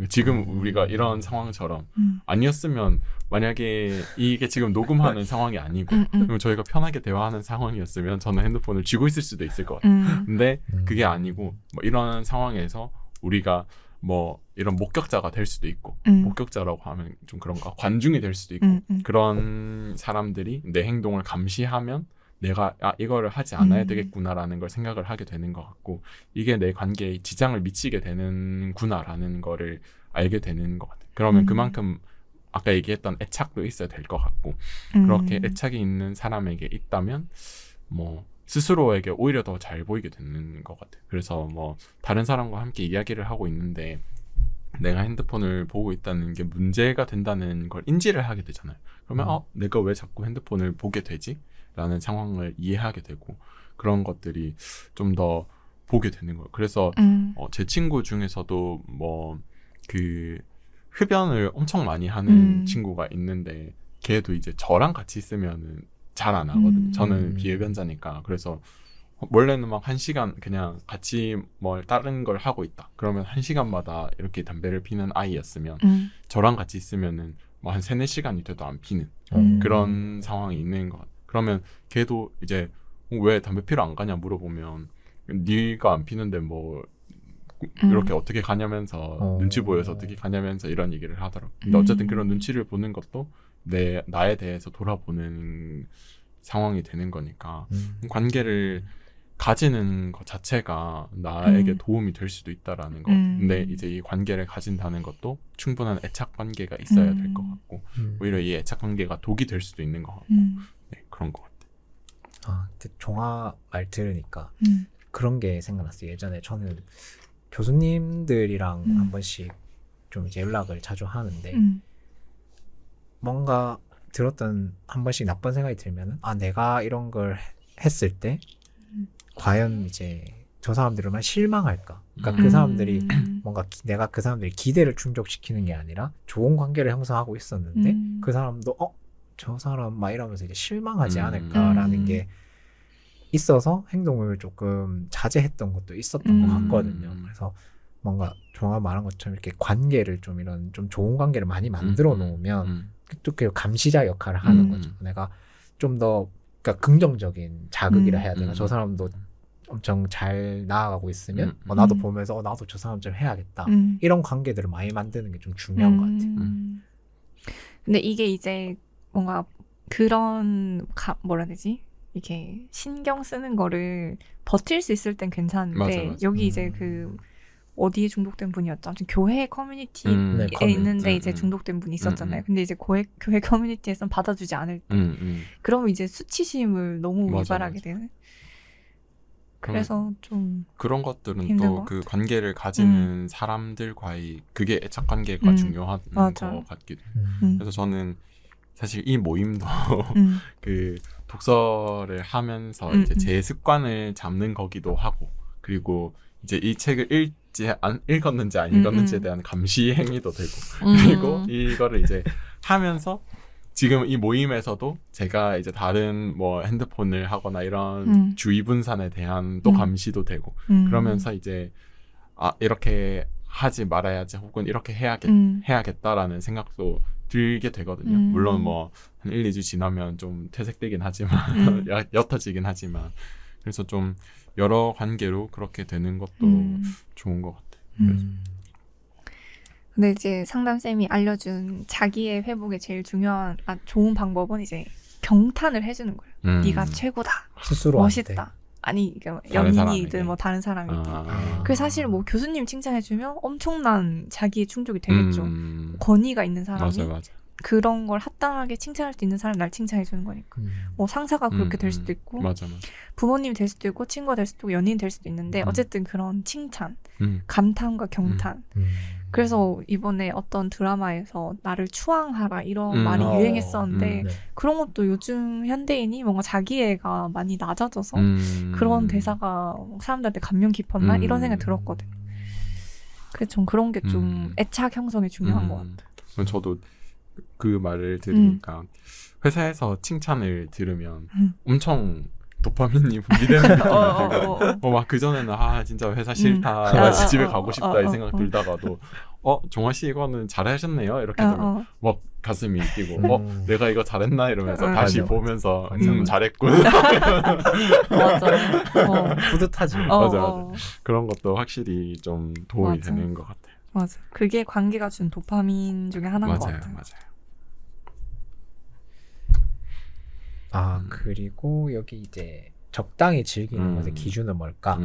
지금 우리가 이런 상황처럼 아니었으면 만약에 이게 지금 녹음하는 상황이 아니고 그리고 저희가 편하게 대화하는 상황이었으면 저는 핸드폰을 쥐고 있을 수도 있을 것 같아요. 근데 그게 아니고 뭐 이런 상황에서 우리가 뭐 이런 목격자가 될 수도 있고 목격자라고 하면 좀 그런가 관중이 될 수도 있고 그런 사람들이 내 행동을 감시하면 내가 이거를 하지 않아야 되겠구나라는 걸 생각을 하게 되는 것 같고 이게 내 관계에 지장을 미치게 되는구나라는 거를 알게 되는 것 같아요. 그러면 그만큼 아까 얘기했던 애착도 있어야 될 것 같고 그렇게 애착이 있는 사람에게 있다면 뭐 스스로에게 오히려 더 잘 보이게 되는 것 같아요. 그래서 뭐 다른 사람과 함께 이야기를 하고 있는데 내가 핸드폰을 보고 있다는 게 문제가 된다는 걸 인지를 하게 되잖아요. 그러면 내가 왜 자꾸 핸드폰을 보게 되지? 라는 상황을 이해하게 되고 그런 것들이 좀 더 보게 되는 거예요. 그래서 제 친구 중에서도 뭐 그 흡연을 엄청 많이 하는 친구가 있는데 걔도 이제 저랑 같이 있으면은 잘 안 하거든요. 저는 비흡연자니까. 그래서 원래는 막 1시간 그냥 같이 뭘 다른 걸 하고 있다. 그러면 1시간마다 이렇게 담배를 피는 아이였으면 저랑 같이 있으면은 뭐 한 3-4시간이 돼도 안 피는 그런 상황이 있는 것 같아요. 그러면 걔도 이제 왜 담배 피러 안 가냐 물어보면 네가 안 피는데 뭐 이렇게 어떻게 가냐면서 눈치 보여서 어떻게 가냐면서 이런 얘기를 하더라고요. 근데 어쨌든 그런 눈치를 보는 것도 나에 대해서 돌아보는 상황이 되는 거니까 관계를 가지는 것 자체가 나에게 도움이 될 수도 있다라는 것 같아요. 근데 이제 이 관계를 가진다는 것도 충분한 애착 관계가 있어야 될 것 같고 오히려 이 애착 관계가 독이 될 수도 있는 것 같고 네, 그런 것 같아요. 종아 말 들으니까 그런 게 생각났어요. 예전에 저는 교수님들이랑 한 번씩 좀 이제 연락을 자주 하는데 뭔가 들었던 한 번씩 나쁜 생각이 들면은 내가 이런 걸 했을 때 과연 이제 저 사람들만 실망할까? 그러니까 그 사람들이 뭔가 내가 그 사람들이 기대를 충족시키는 게 아니라 좋은 관계를 형성하고 있었는데 그 사람도 저 사람 막 이러면서 이제 실망하지 않을까라는 게 있어서 행동을 조금 자제했던 것도 있었던 것 같거든요. 그래서 뭔가 종아 말한 것처럼 이렇게 관계를 좀 이런 좀 좋은 관계를 많이 만들어 놓으면 또 그 감시자 역할을 하는 거죠. 내가 좀 더 그러니까 긍정적인 자극이라 해야 되나? 저 사람도 엄청 잘 나아가고 있으면 나도 보면서 나도 저 사람처럼 해야겠다. 이런 관계들을 많이 만드는 게 좀 중요한 것 같아요. 근데 이게 이제 뭔가 그런 뭐라 해야 되지? 이렇게 신경 쓰는 거를 버틸 수 있을 땐 괜찮은데 맞아. 여기 이제 그 어디에 중독된 분이었죠? 아무튼 교회 커뮤니티에 네, 있는데 이제 중독된 분이 있었잖아요. 근데 이제 교회 커뮤니티에선 받아주지 않을 때 그러면 이제 수치심을 너무 유발하게 되는. 그래서 좀 그런 것들은 힘든 또 것 그 관계를 가지는 사람들과의 그게 애착 관계가 중요한 맞아. 것 같기도 해요. 그래서 저는 사실 이 모임도 그 독서를 하면서 이제 제 습관을 잡는 거기도 하고 그리고 이제 이 책을 읽었는지 안 읽었는지에 대한 감시 행위도 되고 그리고 이거를 이제 하면서 지금 이 모임에서도 제가 이제 다른 뭐 핸드폰을 하거나 이런 주의 분산에 대한 또 감시도 되고 그러면서 이제 이렇게 하지 말아야지 혹은 이렇게 해야겠다라는 생각도 들게 되거든요. 물론 뭐 한 1-2주 지나면 좀 퇴색되긴 하지만 옅어지긴 하지만 그래서 좀 여러 관계로 그렇게 되는 것도 좋은 것 같아요. 근데 이제 상담쌤이 알려준 자기의 회복에 제일 중요한 좋은 방법은 이제 경탄을 해주는 거예요. 네가 최고다. 스스로한테. 멋있다. 아니 그러니까 다른 연인이든 사람에게. 뭐 다른 사람이든. 그래서 사실 뭐 교수님 칭찬해주면 엄청난 자기의 충족이 되겠죠. 권위가 있는 사람이 맞아. 그런 걸 합당하게 칭찬할 수 있는 사람 날 칭찬해 주는 거니까. 뭐 상사가 그렇게 될 수도 있고 맞아. 부모님이 될 수도 있고 친구가 될 수도 있고 연인이 될 수도 있는데 어쨌든 그런 칭찬, 감탄과 경탄. 그래서 이번에 어떤 드라마에서 나를 추앙하라 이런 말이 유행했었는데 네. 그런 것도 요즘 현대인이 뭔가 자기애가 많이 낮아져서 그런 대사가 사람들한테 감명 깊었나 이런 생각이 들었거든. 그래서 전 그런 게 좀 애착 형성에 중요한 것 같아요. 저도 그 말을 들으니까 회사에서 칭찬을 들으면 엄청 도파민이 분비되는 느낌이 들고 막 그전에는 진짜 회사 싫다 집에 가고 싶다 이 생각 들다가도 종아 씨 이거는 잘하셨네요 이렇게 되면 막 가슴이 뛰고 내가 이거 잘했나 이러면서 다시 맞아. 보면서 맞아. 잘했군 맞아. 뿌듯하지. 맞아. 그런 것도 확실히 좀 도움이 맞아. 되는 것 같아요. 맞아. 그게 관계가 준 도파민 중에 하나인 것 같아요. 맞아요. 그리고 여기 이제 적당히 즐기는 것의 기준은 뭘까?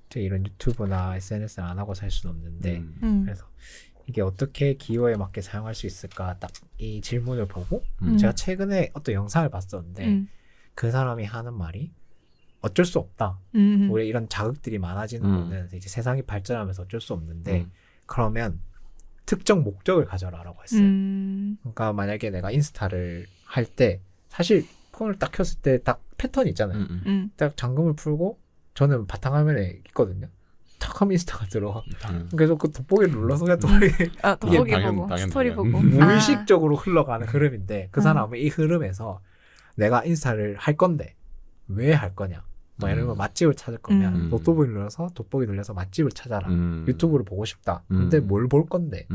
이제 이런 유튜브나 SNS를 안 하고 살 수는 없는데 그래서 이게 어떻게 기호에 맞게 사용할 수 있을까? 딱 이 질문을 보고 제가 최근에 어떤 영상을 봤었는데 그 사람이 하는 말이 어쩔 수 없다. 우리 이런 자극들이 많아지는 거는 이제 세상이 발전하면서 어쩔 수 없는데 그러면 특정 목적을 가져라라고 했어요. 그러니까 만약에 내가 인스타를 할 때 사실 폰을 딱 켰을 때 딱 패턴이 있잖아요. 딱 잠금을 풀고 저는 바탕화면에 있거든요. 탁 하면 인스타가 들어가. 그래서 그 돋보기를 눌러서 그냥 돋보기 당연, 보고 당연, 스토리 당연. 보고 무의식적으로 흘러가는 흐름인데 그 사람은 이 흐름에서 내가 인스타를 할 건데 왜 할 거냐. 뭐 예를 들면 맛집을 찾을 거면 돋보기 눌러서 맛집을 찾아라. 유튜브를 보고 싶다. 근데 뭘 볼 건데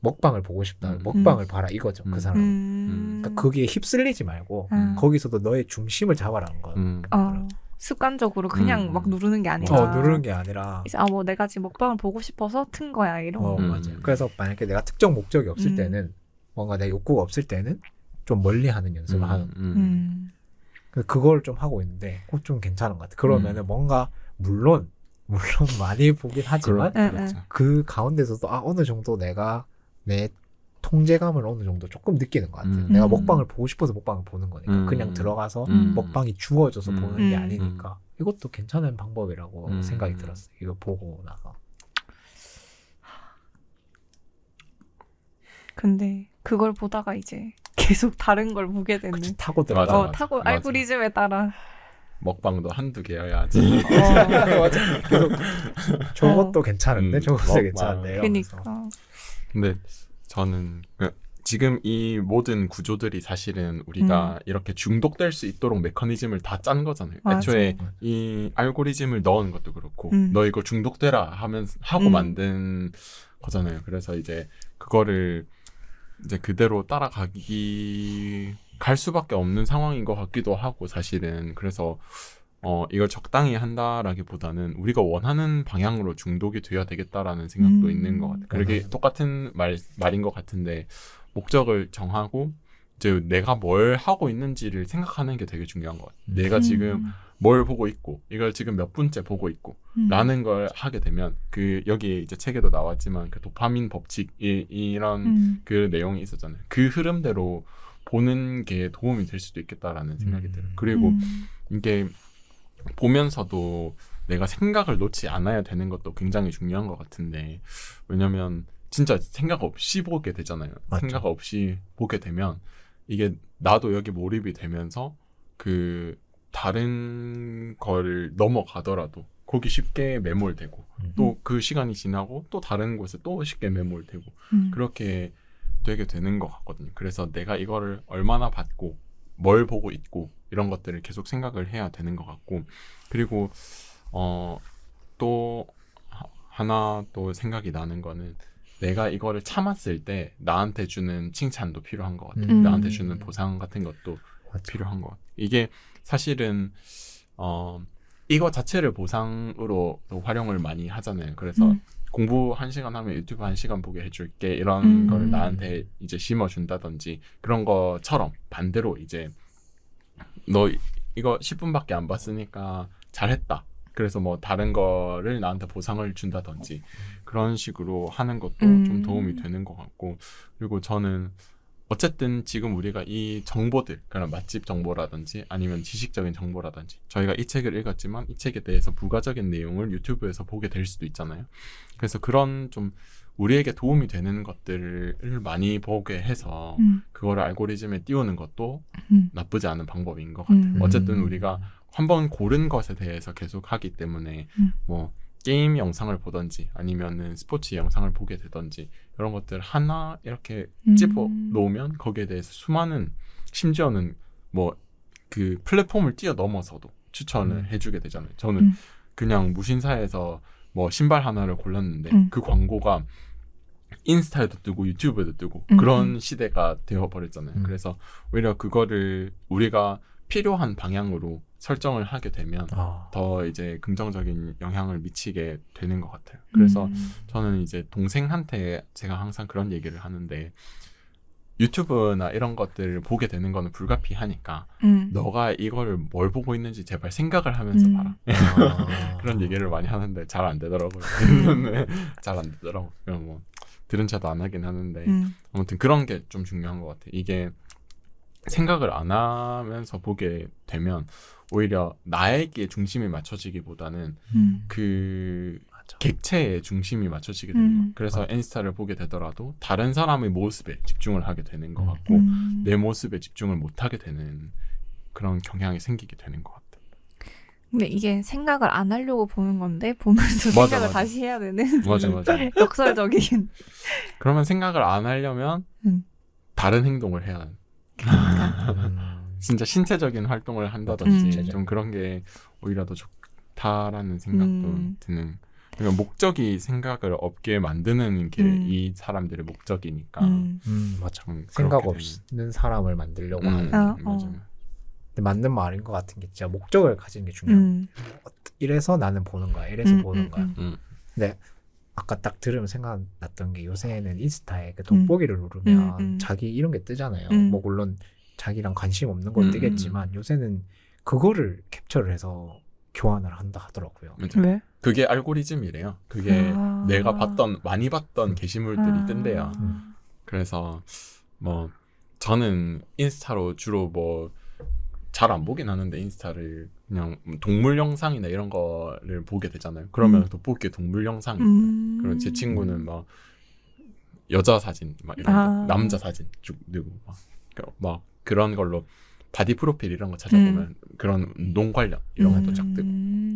먹방을 보고 싶다. 먹방을 봐라 이거죠. 그 사람은. 그러니까 거기에 휩쓸리지 말고 거기서도 너의 중심을 잡아라는 거예요. 습관적으로 그냥 막 누르는 게 아니라 누르는 게 아니라 이제 뭐 내가 지금 먹방을 보고 싶어서 튼 거야 이런 거. 맞아요. 그래서 만약에 내가 특정 목적이 없을 때는 뭔가 내 욕구가 없을 때는 좀 멀리 하는 연습을 하는 그걸 좀 하고 있는데 그거 좀 괜찮은 것 같아요. 그러면은 뭔가 물론 많이 보긴 하지만 그렇죠. 그 가운데서도 어느 정도 내가 내 통제감을 어느 정도 조금 느끼는 것 같아요. 내가 먹방을 보고 싶어서 먹방을 보는 거니까 그냥 들어가서 먹방이 주어져서 보는 게 아니니까 이것도 괜찮은 방법이라고 생각이 들었어요. 이거 보고 나서. 근데 그걸 보다가 이제 계속 다른 걸 보게 되는. 그치, 타고 들어가. 맞아. 타고 알고리즘에 따라. 먹방도 한두 개여야지. 맞아. 계속 저것도 괜찮은데 저것도 먹방. 괜찮은데. 그러니까. 근데 저는 지금 이 모든 구조들이 사실은 우리가 이렇게 중독될 수 있도록 메커니즘을 다 짠 거잖아요. 맞아. 애초에 이 알고리즘을 넣은 것도 그렇고 너 이거 중독되라 하고 만든 거잖아요. 그래서 이제 그거를 이제 그대로 갈 수밖에 없는 상황인 것 같기도 하고 사실은. 그래서 이걸 적당히 한다라기보다는 우리가 원하는 방향으로 중독이 되어야 되겠다라는 생각도 있는 것 같아요. 그게 똑같은 말인 것 같은데 목적을 정하고 이제 내가 뭘 하고 있는지를 생각하는 게 되게 중요한 것 같아요. 내가 지금 뭘 보고 있고 이걸 지금 몇 분째 보고 있고 라는 걸 하게 되면 여기 이제 책에도 나왔지만 그 도파민 법칙 이런 그 내용이 있었잖아요. 그 흐름대로 보는 게 도움이 될 수도 있겠다라는 생각이 들어요. 그리고 이게 보면서도 내가 생각을 놓지 않아야 되는 것도 굉장히 중요한 것 같은데 왜냐면 진짜 생각 없이 보게 되잖아요. 맞죠. 생각 없이 보게 되면 이게 나도 여기 몰입이 되면서 다른 거를 넘어가더라도 거기 쉽게 매몰되고 또 그 시간이 지나고 또 다른 곳에 또 쉽게 매몰되고 그렇게 되게 되는 것 같거든요. 그래서 내가 이거를 얼마나 봤고 뭘 보고 있고 이런 것들을 계속 생각을 해야 되는 것 같고 그리고 또 하나 또 생각이 나는 거는 내가 이거를 참았을 때 나한테 주는 칭찬도 필요한 것 같아요. 나한테 주는 보상 같은 것도 필요한 것 같아요. 이게 사실은 이거 자체를 보상으로 활용을 많이 하잖아요. 그래서 공부 1시간 하면 유튜브 1시간 보게 해줄게 이런 거를 나한테 이제 심어준다든지 그런 것처럼 반대로 이제 너 이거 10분밖에 안 봤으니까 잘했다 그래서 뭐 다른 거를 나한테 보상을 준다든지 그런 식으로 하는 것도 좀 도움이 되는 것 같고, 그리고 저는 어쨌든 지금 우리가 이 정보들, 그런 맛집 정보라든지 아니면 지식적인 정보라든지, 저희가 이 책을 읽었지만 이 책에 대해서 부가적인 내용을 유튜브에서 보게 될 수도 있잖아요. 그래서 그런 좀 우리에게 도움이 되는 것들을 많이 보게 해서 그거를 알고리즘에 띄우는 것도 나쁘지 않은 방법인 것 같아요. 어쨌든 우리가 한번 고른 것에 대해서 계속 하기 때문에 뭐 게임 영상을 보던지 아니면은 스포츠 영상을 보게 되던지 이런 것들 하나 이렇게 집어 놓으면 거기에 대해서 수많은, 심지어는 뭐 그 플랫폼을 뛰어넘어서도 추천을 해주게 되잖아요. 저는 그냥 무신사에서 뭐 신발 하나를 골랐는데 그 광고가 인스타에도 뜨고 유튜브에도 뜨고 그런 시대가 되어버렸잖아요. 그래서 오히려 그거를 우리가 필요한 방향으로 설정을 하게 되면 더 이제 긍정적인 영향을 미치게 되는 것 같아요. 그래서 저는 이제 동생한테 제가 항상 그런 얘기를 하는데, 유튜브나 이런 것들을 보게 되는 거는 불가피하니까 너가 이거를 뭘 보고 있는지 제발 생각을 하면서 봐라. 그런 얘기를 많이 하는데 잘 안 되더라고요. 잘 안 되더라고요. 뭐 들은 채도 안 하긴 하는데 아무튼 그런 게 좀 중요한 것 같아요. 이게 생각을 안 하면서 보게 되면 오히려 나에게 중심이 맞춰지기보다는 그 객체의 중심이 맞춰지게 되는 거예요. 그래서 인스타를 보게 되더라도 다른 사람의 모습에 집중을 하게 되는 것 같고 내 모습에 집중을 못 하게 되는 그런 경향이 생기게 되는 것 같아요. 근데 이게 생각을 안 하려고 보는 건데 보면서 생각을 다시 해야 되는 맞아. 역설적인. 그러면 생각을 안 하려면 다른 행동을 해야 하는. 진짜 신체적인 활동을 한다든지 좀 그런 게 오히려 더 좋다라는 생각도 드는. 그러니까 목적이 생각을 없게 만드는 게 이 사람들의 목적이니까. 맞아. 생각 없는 사람을 만들려고 하는. 맞아요. 근데 맞는 말인 것 같은 게 진짜 목적을 가지는 게 중요해요. 이래서 나는 보는 거야. 이래서 보는 거야. 근데 아까 딱 들으면 생각났던 게, 요새는 인스타에 그 돋보기를 누르면 자기 이런 게 뜨잖아요. 뭐 물론 자기랑 관심 없는 건 뜨겠지만 요새는 그거를 캡처를 해서 교환을 한다 하더라고요. 왜? 그게 알고리즘이래요. 그게 내가 많이 봤던 게시물들이 뜬대요. 그래서 뭐 저는 인스타로 주로 뭐 잘 안 보긴 하는데, 인스타를 그냥 동물 영상이나 이런 거를 보게 되잖아요. 그러면 돋보기에 동물 영상이 있어요. 그럼 제 친구는 막 여자 사진 막 이런 거, 남자 사진 쭉 넣고 막 그런 걸로 바디 프로필 이런 거 찾아보면 그런 운동 관련 이런 것도 쫙 뜨고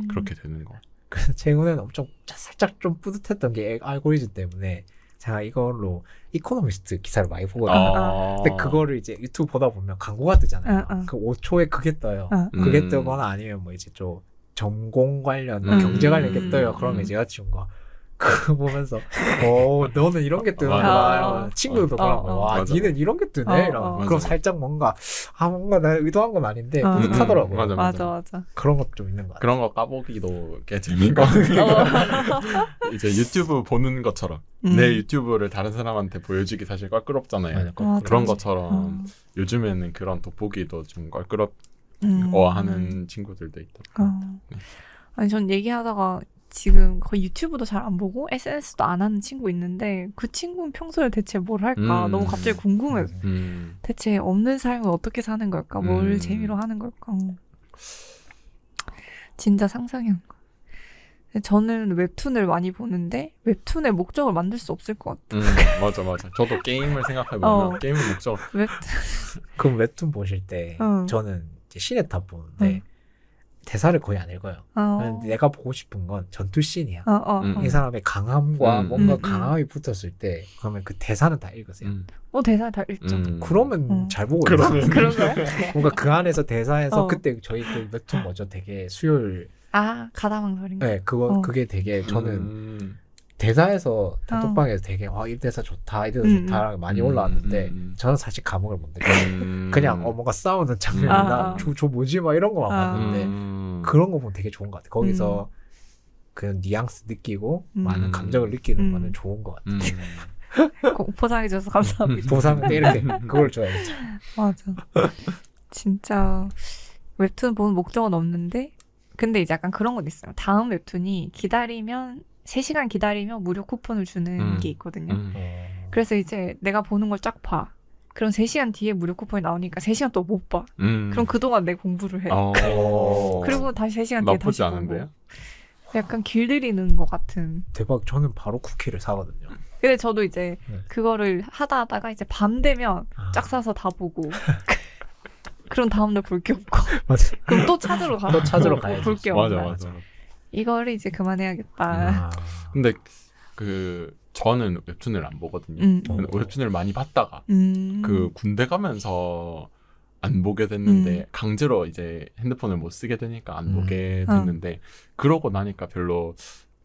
그렇게 되는 거. 그래서 최근에는 엄청 살짝 좀 뿌듯했던 게 알고리즘 때문에 제가 이걸로 이코노미스트 기사를 많이 보거든요. 근데 그거를 이제 유튜브 보다 보면 광고가 뜨잖아요. 그 5초에 그게 떠요. 그게 뜨거나 아니면 뭐 이제 좀 전공 관련, 경제 관련 게 떠요. 그러면 제가 지운 거 그거 보면서 너는 이런 게 뜨는구나. 친구들도 그러고 와, 니는 이런 게 뜨네. 그럼 살짝 뭔가 내가 의도한 건 아닌데 뿌듯하더라고요. 맞아. 그런 것도 좀 있는 것 같아요. 그런 거 까보기도 꽤 재밌거든요. 이제 유튜브 보는 것처럼 내 유튜브를 다른 사람한테 보여주기 사실 껄끄럽잖아요. 그런 것처럼 요즘에는 그런 돋보기도 좀 껄끄럽워하는 친구들도 있더라고요. 아니 전 얘기하다가 지금 거의 유튜브도 잘 안 보고 SNS도 안 하는 친구 있는데, 그 친구는 평소에 대체 뭘 할까 너무 갑자기 궁금해요. 대체 없는 삶을 어떻게 사는 걸까? 뭘 재미로 하는 걸까? 진짜 상상이 안 가. 저는 웹툰을 많이 보는데 웹툰의 목적을 만들 수 없을 것 같아요. 맞아. 저도 게임을 생각해보면 게임의 목적. 그럼 웹툰 보실 때 저는 이제 신의 탑 보는데 대사를 거의 안 읽어요. 내가 보고 싶은 건 전투씬이야. 이 사람의 강함과 뭔가 강함이 붙었을 때 그러면 그 대사는 다 읽으세요. 대사 다 읽죠. 그러면 잘 보고 있어요. 그런가요? 뭔가 그 안에서 대사에서 그때 저희 그 웹툰 뭐죠? 되게 수요일 가다망설인가? 네, 그게 되게 저는 대사에서 단톡방에서 되게 이 대사 좋다, 이 대사 좋다 많이 올라왔는데 저는 사실 감흥을 못 느껴요. 그냥 뭔가 싸우는 장면이나 저 뭐지 막 이런 거만 봤는데 그런 거 보면 되게 좋은 것 같아요. 거기서 그 뉘앙스 느끼고 많은 감정을 느끼는 거는 좋은 것 같아요. 포장해줘서 감사합니다. 보상 때 이렇게 그걸 줘야겠죠. 맞아. 진짜 웹툰 보는 목적은 없는데 근데 이제 약간 그런 건 있어요. 다음 웹툰이 기다리면 3시간 기다리면 무료 쿠폰을 주는 게 있거든요. 그래서 이제 내가 보는 걸 쫙 봐. 그럼 3시간 뒤에 무료 쿠폰이 나오니까 3시간 또 못 봐. 그럼 그동안 내 공부를 해. 그리고 다시 3시간 뒤에 다시 나쁘지 보고. 않은데요? 약간 길들이는 것 같은. 대박. 저는 바로 쿠키를 사거든요. 근데 저도 이제 네. 그거를 하다가 이제 밤 되면 쫙 사서 다 보고. 그럼 다음날 볼 게 없고. 맞아. 그럼 또 찾으러 가. 또 찾으러 가야지. 볼 게 맞아, 없나. 맞아. 이거를 이제 그만해야겠다. 근데 저는 웹툰을 안 보거든요. 웹툰을 많이 봤다가 그 군대 가면서 안 보게 됐는데 강제로 이제 핸드폰을 못 쓰게 되니까 안 보게 됐는데 그러고 나니까 별로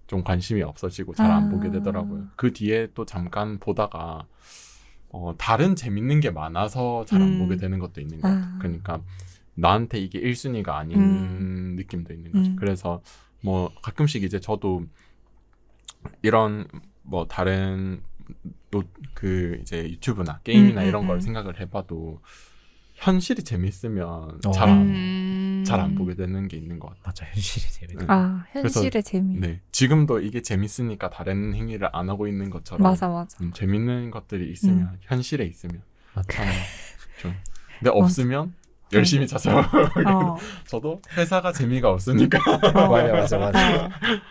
좀 관심이 없어지고 잘 안 보게 되더라고요. 그 뒤에 또 잠깐 보다가 다른 재밌는 게 많아서 잘 안 보게 되는 것도 있는 것 같아요. 그러니까 나한테 이게 1순위가 아닌 느낌도 있는 거죠. 그래서 뭐 가끔씩 이제 저도 이런 뭐 다른 그 이제 유튜브나 게임이나 이런 걸 생각을 해봐도 현실이 재밌으면 잘 안 보게 되는 게 있는 것 같아요. 맞아. 현실이 재밌다. 아, 현실의 재미. 네, 지금도 이게 재밌으니까 다른 행위를 안 하고 있는 것처럼 맞아. 재밌는 것들이 있으면 현실에 있으면 맞아. 참 좀. 근데 없으면 열심히 찾아요. 저도 회사가 재미가 없으니까 맞아.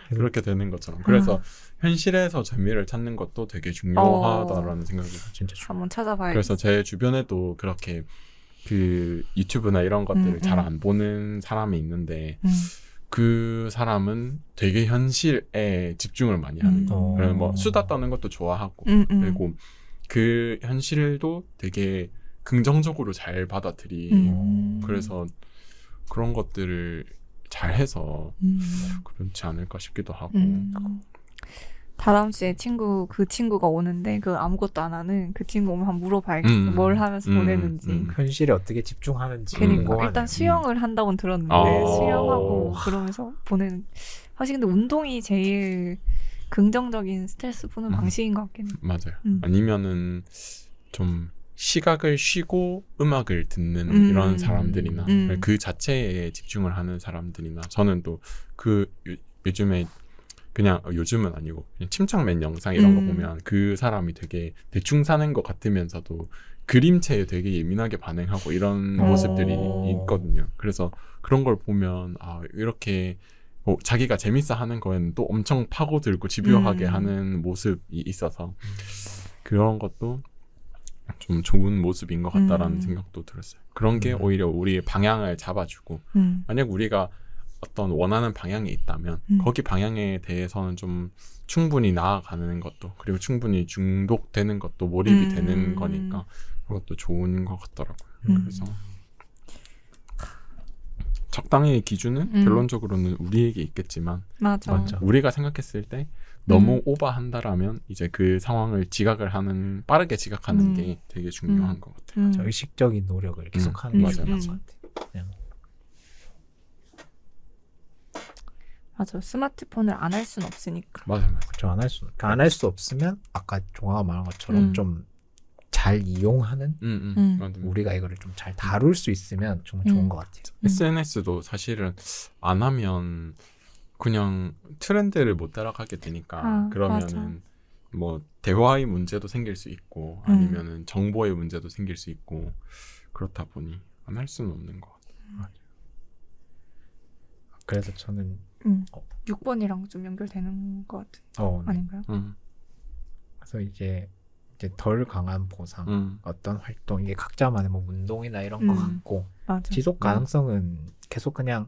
그렇게 되는 것처럼. 그래서 현실에서 재미를 찾는 것도 되게 중요하다라는 생각이 진짜 좋아. 한번 찾아봐야겠어요. 그래서 제 주변에도 그렇게 그 유튜브나 이런 것들을 잘 안 보는 사람이 있는데 그 사람은 되게 현실에 집중을 많이 하는 거예요. 그래서 뭐 수다 떠는 것도 좋아하고 그리고 그 현실도 되게 긍정적으로 잘 받아들이고 그래서 그런 것들을 잘 해서 그렇지 않을까 싶기도 하고 다다음 주에 그 친구가 오는데 그 아무것도 안 하는 그 친구 오면 한번 물어봐야겠어. 뭘 하면서 보내는지. 현실에 어떻게 집중하는지. 그러니까 궁금하네. 일단 수영을 한다고는 들었는데 수영하고 그러면서 보내는. 사실 근데 운동이 제일 긍정적인 스트레스 푸는 방식인 것 같긴 해. 맞아요. 아니면은 좀 시각을 쉬고 음악을 듣는 이런 사람들이나 그 자체에 집중을 하는 사람들이나 저는 또 그 요즘에 그냥 요즘은 아니고 그냥 침착맨 영상 이런 거 보면 그 사람이 되게 대충 사는 것 같으면서도 그림체에 되게 예민하게 반응하고 이런 모습들이 있거든요. 그래서 그런 걸 보면 이렇게 뭐 자기가 재밌어 하는 거에는 또 엄청 파고들고 집요하게 하는 모습이 있어서 그런 것도 좀 좋은 모습인 것 같다라는 생각도 들었어요. 그런 게 오히려 우리의 방향을 잡아주고 만약 우리가 어떤 원하는 방향이 있다면 거기 방향에 대해서는 좀 충분히 나아가는 것도 그리고 충분히 중독되는 것도 몰입이 되는 거니까 그것도 좋은 것 같더라고요. 그래서 적당히의 기준은 결론적으로는 우리에게 있겠지만 맞아. 우리가 생각했을 때 너무 오버한다라면 이제 그 상황을 빠르게 지각하는 게 되게 중요한 것 같아요. 의식적인 노력을 계속하는 게 중요한 것 같아요. 맞아. 스마트폰을 안 할 수는 없으니까. 맞아요. 그렇죠. 안 할 수 없으면 아까 종아가 말한 것처럼 좀 잘 이용하는 우리가 이거를 좀 잘 다룰 수 있으면 좀 좋은 것 같아요. SNS도 사실은 안 하면 그냥 트렌드를 못 따라가게 되니까 그러면은 뭐 대화의 문제도 생길 수 있고 아니면은 정보의 문제도 생길 수 있고 그렇다 보니 안 할 수는 없는 것 같아요. 그래서 저는 6번이랑 좀 연결되는 것 같은 네. 아닌가요? 그래서 이제 덜 강한 보상, 어떤 활동 이게 각자만의 뭐 운동이나 이런 거 같고 맞아. 지속 가능성은 계속 그냥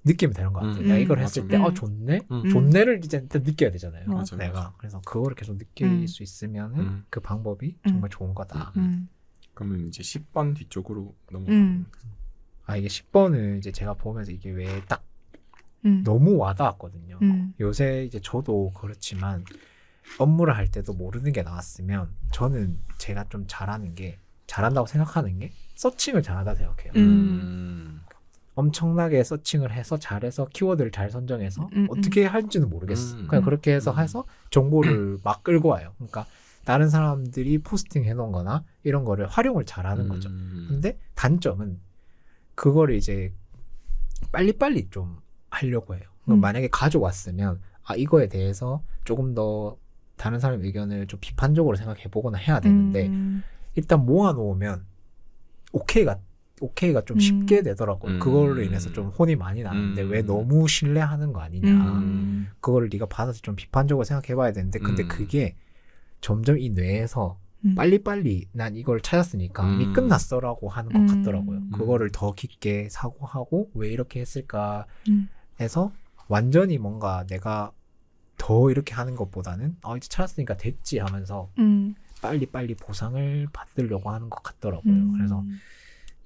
느끼면 되는 것 같아요. 내가 이걸 했을 때 좋네? 좋네를 이제 일단 느껴야 되잖아요. 맞아, 내가 맞아. 그래서 그거를 계속 느낄 수 있으면은 그 방법이 정말 좋은 거다. 그러면 이제 10번 뒤쪽으로 넘어가는 이게 10번을 이제 제가 보면서 이게 왜 딱 너무 와닿았거든요. 요새 이제 저도 그렇지만 업무를 할 때도 모르는 게 나왔으면 저는 제가 좀 잘한다고 생각하는 게 서칭을 잘하다 생각해요. 엄청나게 서칭을 해서 잘해서 키워드를 잘 선정해서 어떻게 할지는 모르겠어. 그냥 그렇게 해서 정보를 막 끌고 와요. 그러니까 다른 사람들이 포스팅 해놓은 거나 이런 거를 활용을 잘하는 거죠. 근데 단점은 그거를 이제 빨리빨리 좀 하려고 해요. 그럼 만약에 가져왔으면 이거에 대해서 조금 더 다른 사람 의견을 좀 비판적으로 생각해 보거나 해야 되는데 일단 모아놓으면 오케이가 좀 쉽게 되더라고요. 그걸로 인해서 좀 혼이 많이 나는데 왜 너무 신뢰하는 거 아니냐. 그거를 네가 받아서 좀 비판적으로 생각해 봐야 되는데 근데 그게 점점 이 뇌에서 빨리빨리 난 이걸 찾았으니까 이미 끝났어라고 하는 것 같더라고요. 그거를 더 깊게 사고하고 왜 이렇게 했을까 해서 완전히 뭔가 내가 더 이렇게 하는 것보다는 이제 찾았으니까 됐지 하면서 빨리빨리 보상을 받으려고 하는 것 같더라고요. 그래서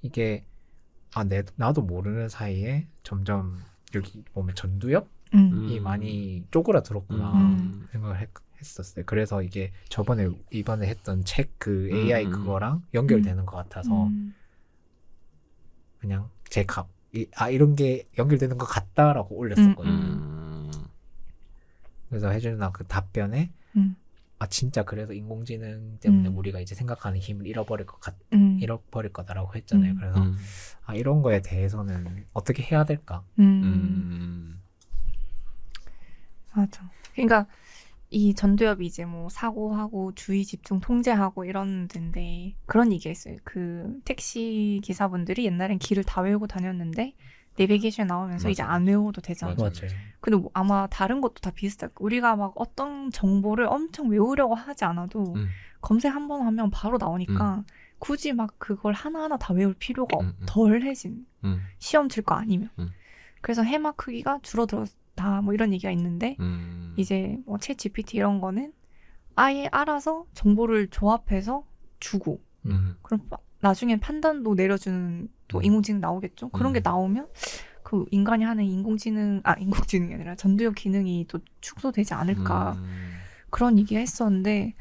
이게 나도 모르는 사이에 점점 여기 보면 전두엽이 많이 쪼그라들었구나 생각을 했었어요. 그래서 이게 이번에 했던 책 그 AI 그거랑 연결되는 것 같아서 그냥 이런 게 연결되는 것 같다라고 올렸었거든요. 그래서 혜준 누나 그 답변에 진짜 그래서 인공지능 때문에 우리가 이제 생각하는 힘을 잃어버릴 거다라고 했잖아요. 그래서 이런 거에 대해서는 어떻게 해야 될까? 맞아. 그러니까 이 전두엽이 이제 뭐 사고하고 주의 집중 통제하고 이런 데인데 그런 얘기가 있어요. 그 택시 기사분들이 옛날엔 길을 다 외우고 다녔는데 내비게이션 나오면서 맞아. 이제 안 외워도 되잖아. 맞아요. 근데 뭐 아마 다른 것도 다 비슷할 거야. 우리가 막 어떤 정보를 엄청 외우려고 하지 않아도 검색 한번 하면 바로 나오니까 굳이 막 그걸 하나하나 다 외울 필요가 덜해진. 시험 칠 거 아니면. 그래서 해마 크기가 줄어들었다 뭐 이런 얘기가 있는데 이제 뭐 챗 GPT 이런 거는 아예 알아서 정보를 조합해서 주고 그럼 나중엔 판단도 내려주는 또 인공지능 나오겠죠. 그런 게 나오면 그 인간이 하는 인공지능이 아니라 전두엽 기능이 또 축소되지 않을까 그런 얘기가 했었는데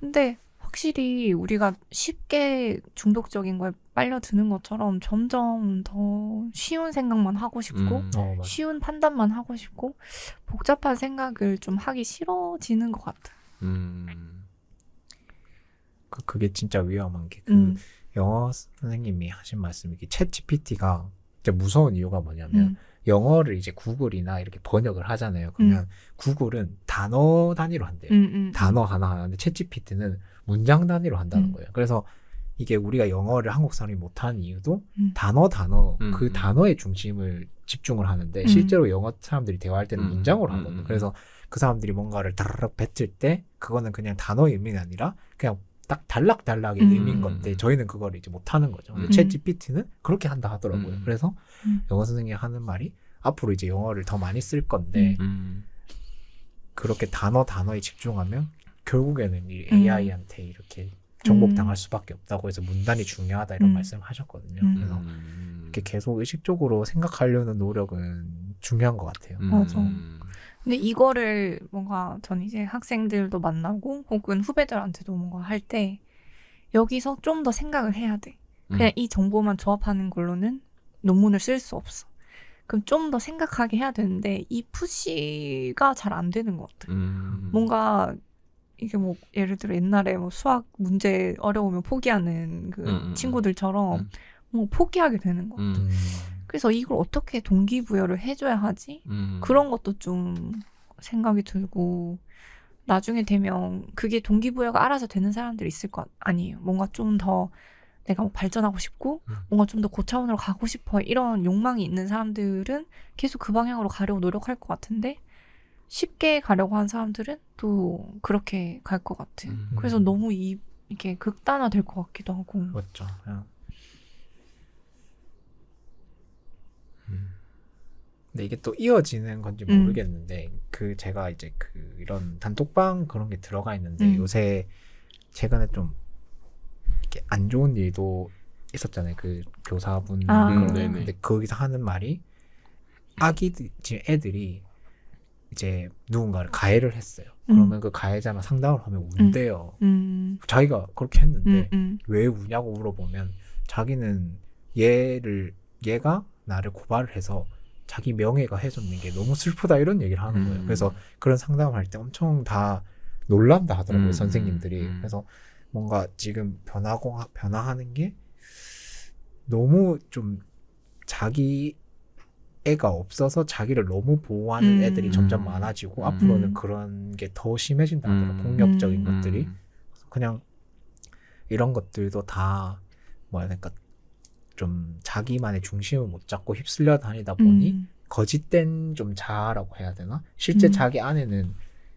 근데 확실히 우리가 쉽게 중독적인 거에 빨려드는 것처럼 점점 더 쉬운 생각만 하고 싶고 쉬운 판단만 하고 싶고 복잡한 생각을 좀 하기 싫어지는 것 같아. 그게 진짜 위험한 게 영어 선생님이 하신 말씀이 챗 GPT가 진짜 무서운 이유가 뭐냐면 영어를 이제 구글이나 이렇게 번역을 하잖아요. 그러면 구글은 단어 단위로 한대요. 단어 하나하나. 근데 챗 GPT는 문장 단위로 한다는 거예요. 그래서 이게 우리가 영어를 한국 사람이 못하는 이유도 단어 그 단어의 중심을 집중을 하는데 실제로 영어 사람들이 대화할 때는 문장으로 하거든요. 그래서 그 사람들이 뭔가를 다르륵 뱉을 때 그거는 그냥 단어의 의미가 아니라 그냥 딱 단락단락의 의미인 건데 저희는 그걸 이제 못하는 거죠. 근데 챗 GPT는 그렇게 한다 하더라고요. 그래서 영어 선생님이 하는 말이 앞으로 이제 영어를 더 많이 쓸 건데 그렇게 단어에 집중하면 결국에는 이 AI한테 이렇게 정복당할 수밖에 없다고 해서 문단이 중요하다 이런 말씀을 하셨거든요. 그래서 이렇게 계속 의식적으로 생각하려는 노력은 중요한 것 같아요. 맞아. 근데 이거를 뭔가 전 이제 학생들도 만나고 혹은 후배들한테도 뭔가 할 때 여기서 좀 더 생각을 해야 돼. 그냥 이 정보만 조합하는 걸로는 논문을 쓸 수 없어. 그럼 좀 더 생각하게 해야 되는데 이 푸시가 잘 안 되는 것 같아. 뭔가 이게 뭐 예를 들어 옛날에 뭐 수학 문제 어려우면 포기하는 그 친구들처럼 뭐 포기하게 되는 것 같아. 그래서 이걸 어떻게 동기부여를 해줘야 하지? 그런 것도 좀 생각이 들고 나중에 되면 그게 동기부여가 알아서 되는 사람들이 있을 것 아니에요. 뭔가 좀 더 내가 뭐 발전하고 싶고 뭔가 좀 더 고차원으로 가고 싶어 이런 욕망이 있는 사람들은 계속 그 방향으로 가려고 노력할 것 같은데 쉽게 가려고 하는 사람들은 또 그렇게 갈 것 같아. 그래서 너무 이게 극단화될 것 같기도 하고. 맞죠. 근데 이게 또 이어지는 건지 모르겠는데 제가 이제 이런 단톡방 그런 게 들어가 있는데 요새 최근에 좀 이렇게 안 좋은 일도 있었잖아요. 그 교사분 근데 거기서 하는 말이 지금 애들이 이제 누군가를 가해를 했어요. 그러면 그 가해자만 상담을 하면 운대요. 자기가 그렇게 했는데 왜 우냐고 물어보면 자기는 얘가 나를 고발을 해서 자기 명예가 훼손된 게 너무 슬프다 이런 얘기를 하는 거예요. 그래서 그런 상담을 할 때 엄청 다 놀란다 하더라고요. 선생님들이. 그래서 뭔가 지금 변화하는 게 너무 좀 자기 애가 없어서 자기를 너무 보호하는 애들이 점점 많아지고 앞으로는 그런 게 더 심해진다 하더라고요. 폭력적인 것들이. 그냥 이런 것들도 다 뭐야 될까 좀 자기만의 중심을 못 잡고 휩쓸려 다니다 보니 거짓된 좀 자아라고 해야 되나? 실제 자기 안에는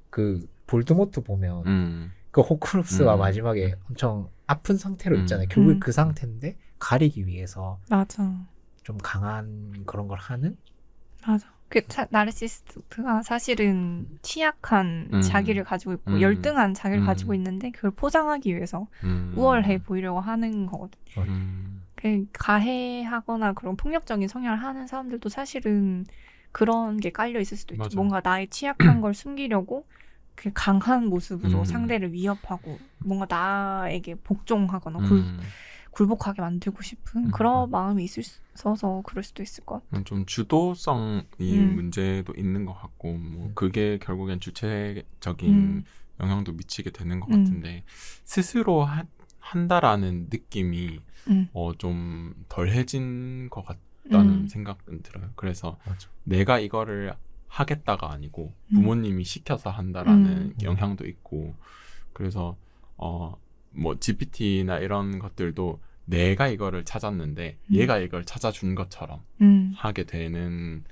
그 볼드모트 보면 그 호크룩스가 마지막에 엄청 아픈 상태로 있잖아요. 결국에 그 상태인데 가리기 위해서 맞아. 좀 강한 그런 걸 하는? 맞아. 그 나르시스트가 사실은 취약한 자기를 가지고 있고 열등한 자기를 가지고 있는데 그걸 포장하기 위해서 우월해 보이려고 하는 거거든. 그 가해하거나 그런 폭력적인 성향을 하는 사람들도 사실은 그런 게 깔려 있을 수도 있죠. 맞아. 뭔가 나의 취약한 걸 숨기려고 그 강한 모습으로 상대를 위협하고 뭔가 나에게 복종하거나 굴복하게 만들고 싶은 그런 마음이 있어서 그럴 수도 있을 것 같아요. 좀 주도성이 문제도 있는 것 같고 뭐 그게 결국엔 주체적인 영향도 미치게 되는 것 같은데 스스로 한다라는 느낌이 좀 덜해진 것 같다는 생각은 들어요. 그래서 맞아. 내가 이거를 하겠다가 아니고 부모님이 시켜서 한다라는 영향도 있고 그래서 뭐 GPT나 이런 것들도 내가 이거를 찾았는데 얘가 이걸 찾아준 것처럼 하게 되는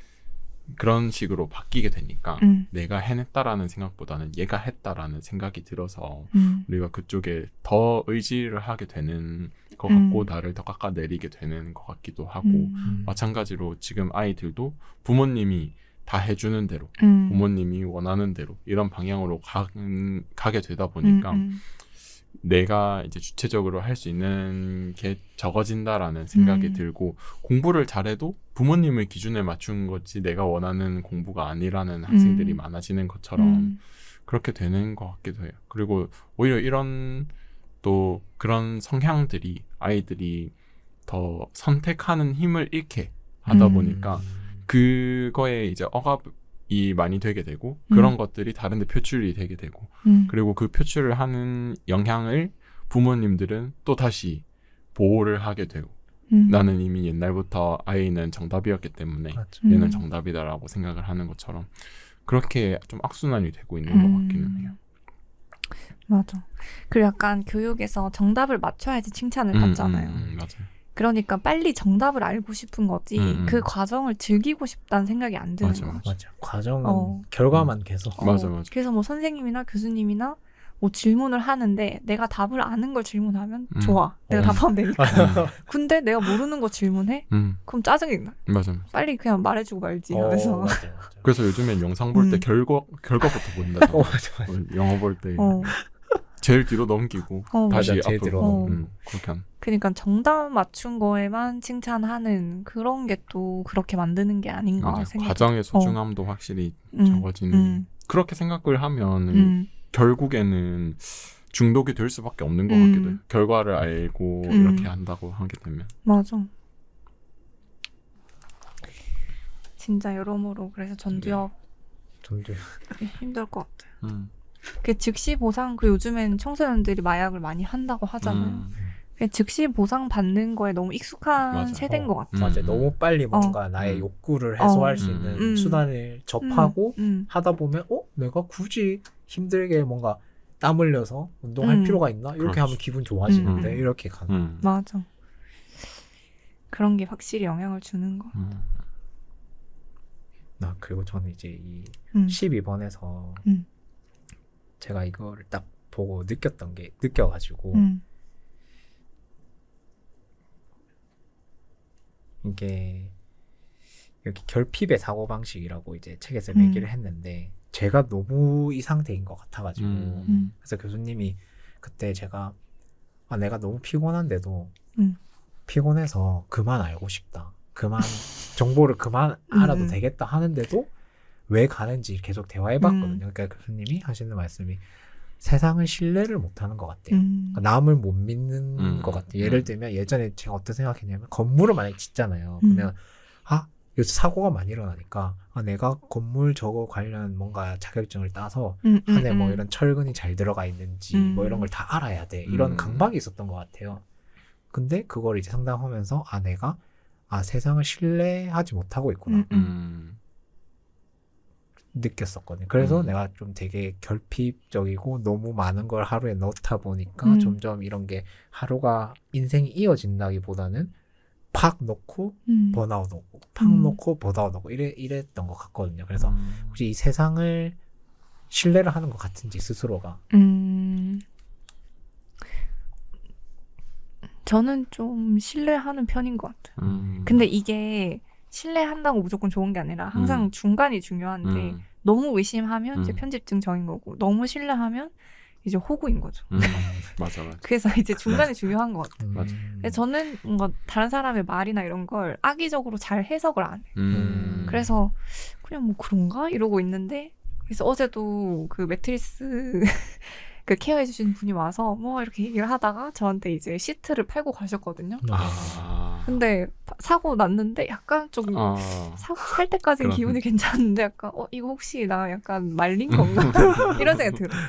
그런 식으로 바뀌게 되니까 내가 해냈다라는 생각보다는 얘가 했다라는 생각이 들어서 우리가 그쪽에 더 의지를 하게 되는 것 같고 나를 더 깎아내리게 되는 것 같기도 하고 마찬가지로 지금 아이들도 부모님이 다 해주는 대로 부모님이 원하는 대로 이런 방향으로 가게 되다 보니까 내가 이제 주체적으로 할 수 있는 게 적어진다라는 생각이 들고 공부를 잘해도 부모님의 기준에 맞춘 거지 내가 원하는 공부가 아니라는 학생들이 많아지는 것처럼 그렇게 되는 것 같기도 해요. 그리고 오히려 이런 또 그런 성향들이 아이들이 더 선택하는 힘을 잃게 하다 보니까 그거에 이제 억압이 많이 되게 되고 그런 것들이 다른 데 표출이 되게 되고 그리고 그 표출을 하는 영향을 부모님들은 또 다시 보호를 하게 되고 나는 이미 옛날부터 아이는 정답이었기 때문에 얘는 정답이다라고 생각을 하는 것처럼 그렇게 좀 악순환이 되고 있는 것 같기는 해요. 맞아. 그리고 약간 교육에서 정답을 맞춰야지 칭찬을 받잖아요. 맞아요. 그러니까 빨리 정답을 알고 싶은 거지 그 과정을 즐기고 싶다는 생각이 안 드는 거야. 맞아. 과정은 결과만 계속. 맞아. 그래서 뭐 선생님이나 교수님이나 뭐 질문을 하는데 내가 답을 아는 걸 질문하면 좋아. 내가 답하면 되니까. 근데 내가 모르는 거 질문해? 그럼 짜증이 나. 맞아. 빨리 그냥 말해주고 말지. 그래서. 맞아. 그래서 요즘엔 영상 볼 때 결과부터 본다. 맞아. 영어 볼 때 제일 뒤로 넘기고 다시 맞아, 제일 앞으로 그렇게 한. 그러니까 정답 맞춘 거에만 칭찬하는 그런 게 또 그렇게 만드는 게 아닌가 생각해요. 과정의 소중함도 확실히 적어지는. 그렇게 생각을 하면 결국에는 중독이 될 수밖에 없는 것 같기도 해요. 결과를 알고 이렇게 한다고 하게 되면. 맞아. 진짜 여러모로 그래서 전두엽 힘들 것 같아요. 그 즉시 보상, 그 요즘엔 청소년들이 마약을 많이 한다고 하잖아요. 그 즉시 보상 받는 거에 너무 익숙한 세대인 것 같아요. 맞아. 너무 빨리 뭔가 나의 욕구를 해소할 수 있는 수단을 접하고 하다 보면 내가 굳이 힘들게 뭔가 땀 흘려서 운동할 필요가 있나? 이렇게 하면 기분 좋아지는데 이렇게 가는. 맞아. 그런 게 확실히 영향을 주는 거. 그리고 저는 이제 이 12번에서 제가 이거를 딱 보고 느껴가지고 이게 여기 결핍의 사고방식이라고 이제 책에서 얘기를 했는데 제가 너무 이 상태인 것 같아가지고 그래서 교수님이 그때 제가 내가 너무 피곤한데도 피곤해서 그만 알고 싶다. 그만 정보를 그만 알아도 되겠다 하는데도 왜 가는지 계속 대화해봤거든요. 그러니까 교수님이 하시는 말씀이 세상은 신뢰를 못하는 것 같대요. 그러니까 남을 못 믿는 것 같아요. 예를 들면 예전에 제가 어떤 생각했냐면 건물을 만약에 짓잖아요. 그러면 요새 사고가 많이 일어나니까 내가 건물 저거 관련 뭔가 자격증을 따서 안에 뭐 이런 철근이 잘 들어가 있는지 뭐 이런 걸 다 알아야 돼. 이런 강박이 있었던 것 같아요. 근데 그걸 이제 상담하면서 내가 아 세상을 신뢰하지 못하고 있구나 느꼈었거든요. 그래서 내가 좀 되게 결핍적이고 너무 많은 걸 하루에 넣다 보니까 점점 이런 게 하루가 인생이 이어진다기보다는 팍 넣고 번아웃 오고 팍 넣고 번아웃 오고 이랬던 것 같거든요. 그래서 혹시 이 세상을 신뢰를 하는 것 같은지 스스로가. 저는 좀 신뢰하는 편인 것 같아요. 근데 이게 신뢰한다고 무조건 좋은 게 아니라 항상 중간이 중요한데 너무 의심하면 이제 편집증적인 거고 너무 신뢰하면 이제 호구인 거죠. 맞아. 그래서 이제 중간이 중요한 것 같아요. 맞아. 근데 저는 뭔가 다른 사람의 말이나 이런 걸 악의적으로 잘 해석을 안 해요. 그래서 그냥 뭐 그런가? 이러고 있는데 그래서 어제도 그 매트리스 그 케어해주신 분이 와서 뭐 이렇게 얘기를 하다가 저한테 이제 시트를 팔고 가셨거든요. 근데 사고 났는데 약간 좀 사고 살 때까지는 기분이 괜찮은데 약간 이거 혹시 나 약간 말린 건가? 이런 생각이 들어요.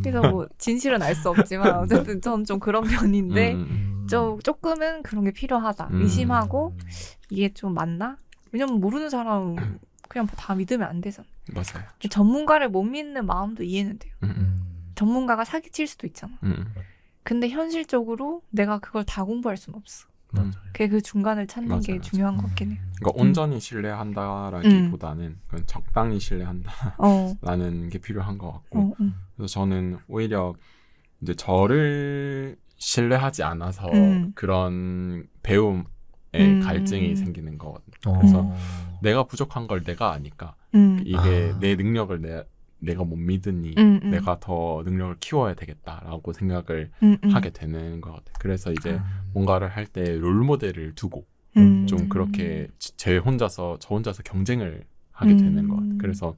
그래서 뭐 진실은 알 수 없지만 어쨌든 전 좀 그런 편인데 조금은 그런 게 필요하다. 의심하고 이게 좀 맞나? 왜냐면 모르는 사람 그냥 다 믿으면 안 되잖아. 맞아요. 전문가를 못 믿는 마음도 이해는 돼요. 전문가가 사기칠 수도 있잖아. 근데 현실적으로 내가 그걸 다 공부할 수는 없어. 그 중간을 찾는 게 중요한 것 같긴 해요. 그러니까 온전히 신뢰한다라기보다는 그건 적당히 신뢰한다라는 게 필요한 것 같고 그래서 저는 오히려 이제 저를 신뢰하지 않아서 그런 배움에 갈증이 생기는 거거든요. 그래서 내가 부족한 걸 내가 아니까 이게 내 능력을 내가 못 믿으니 내가 더 능력을 키워야 되겠다라고 생각을 하게 되는 것 같아요. 그래서 이제 뭔가를 할 때 롤모델을 두고 좀 그렇게 저 혼자서 경쟁을 하게 되는 것 같아요. 그래서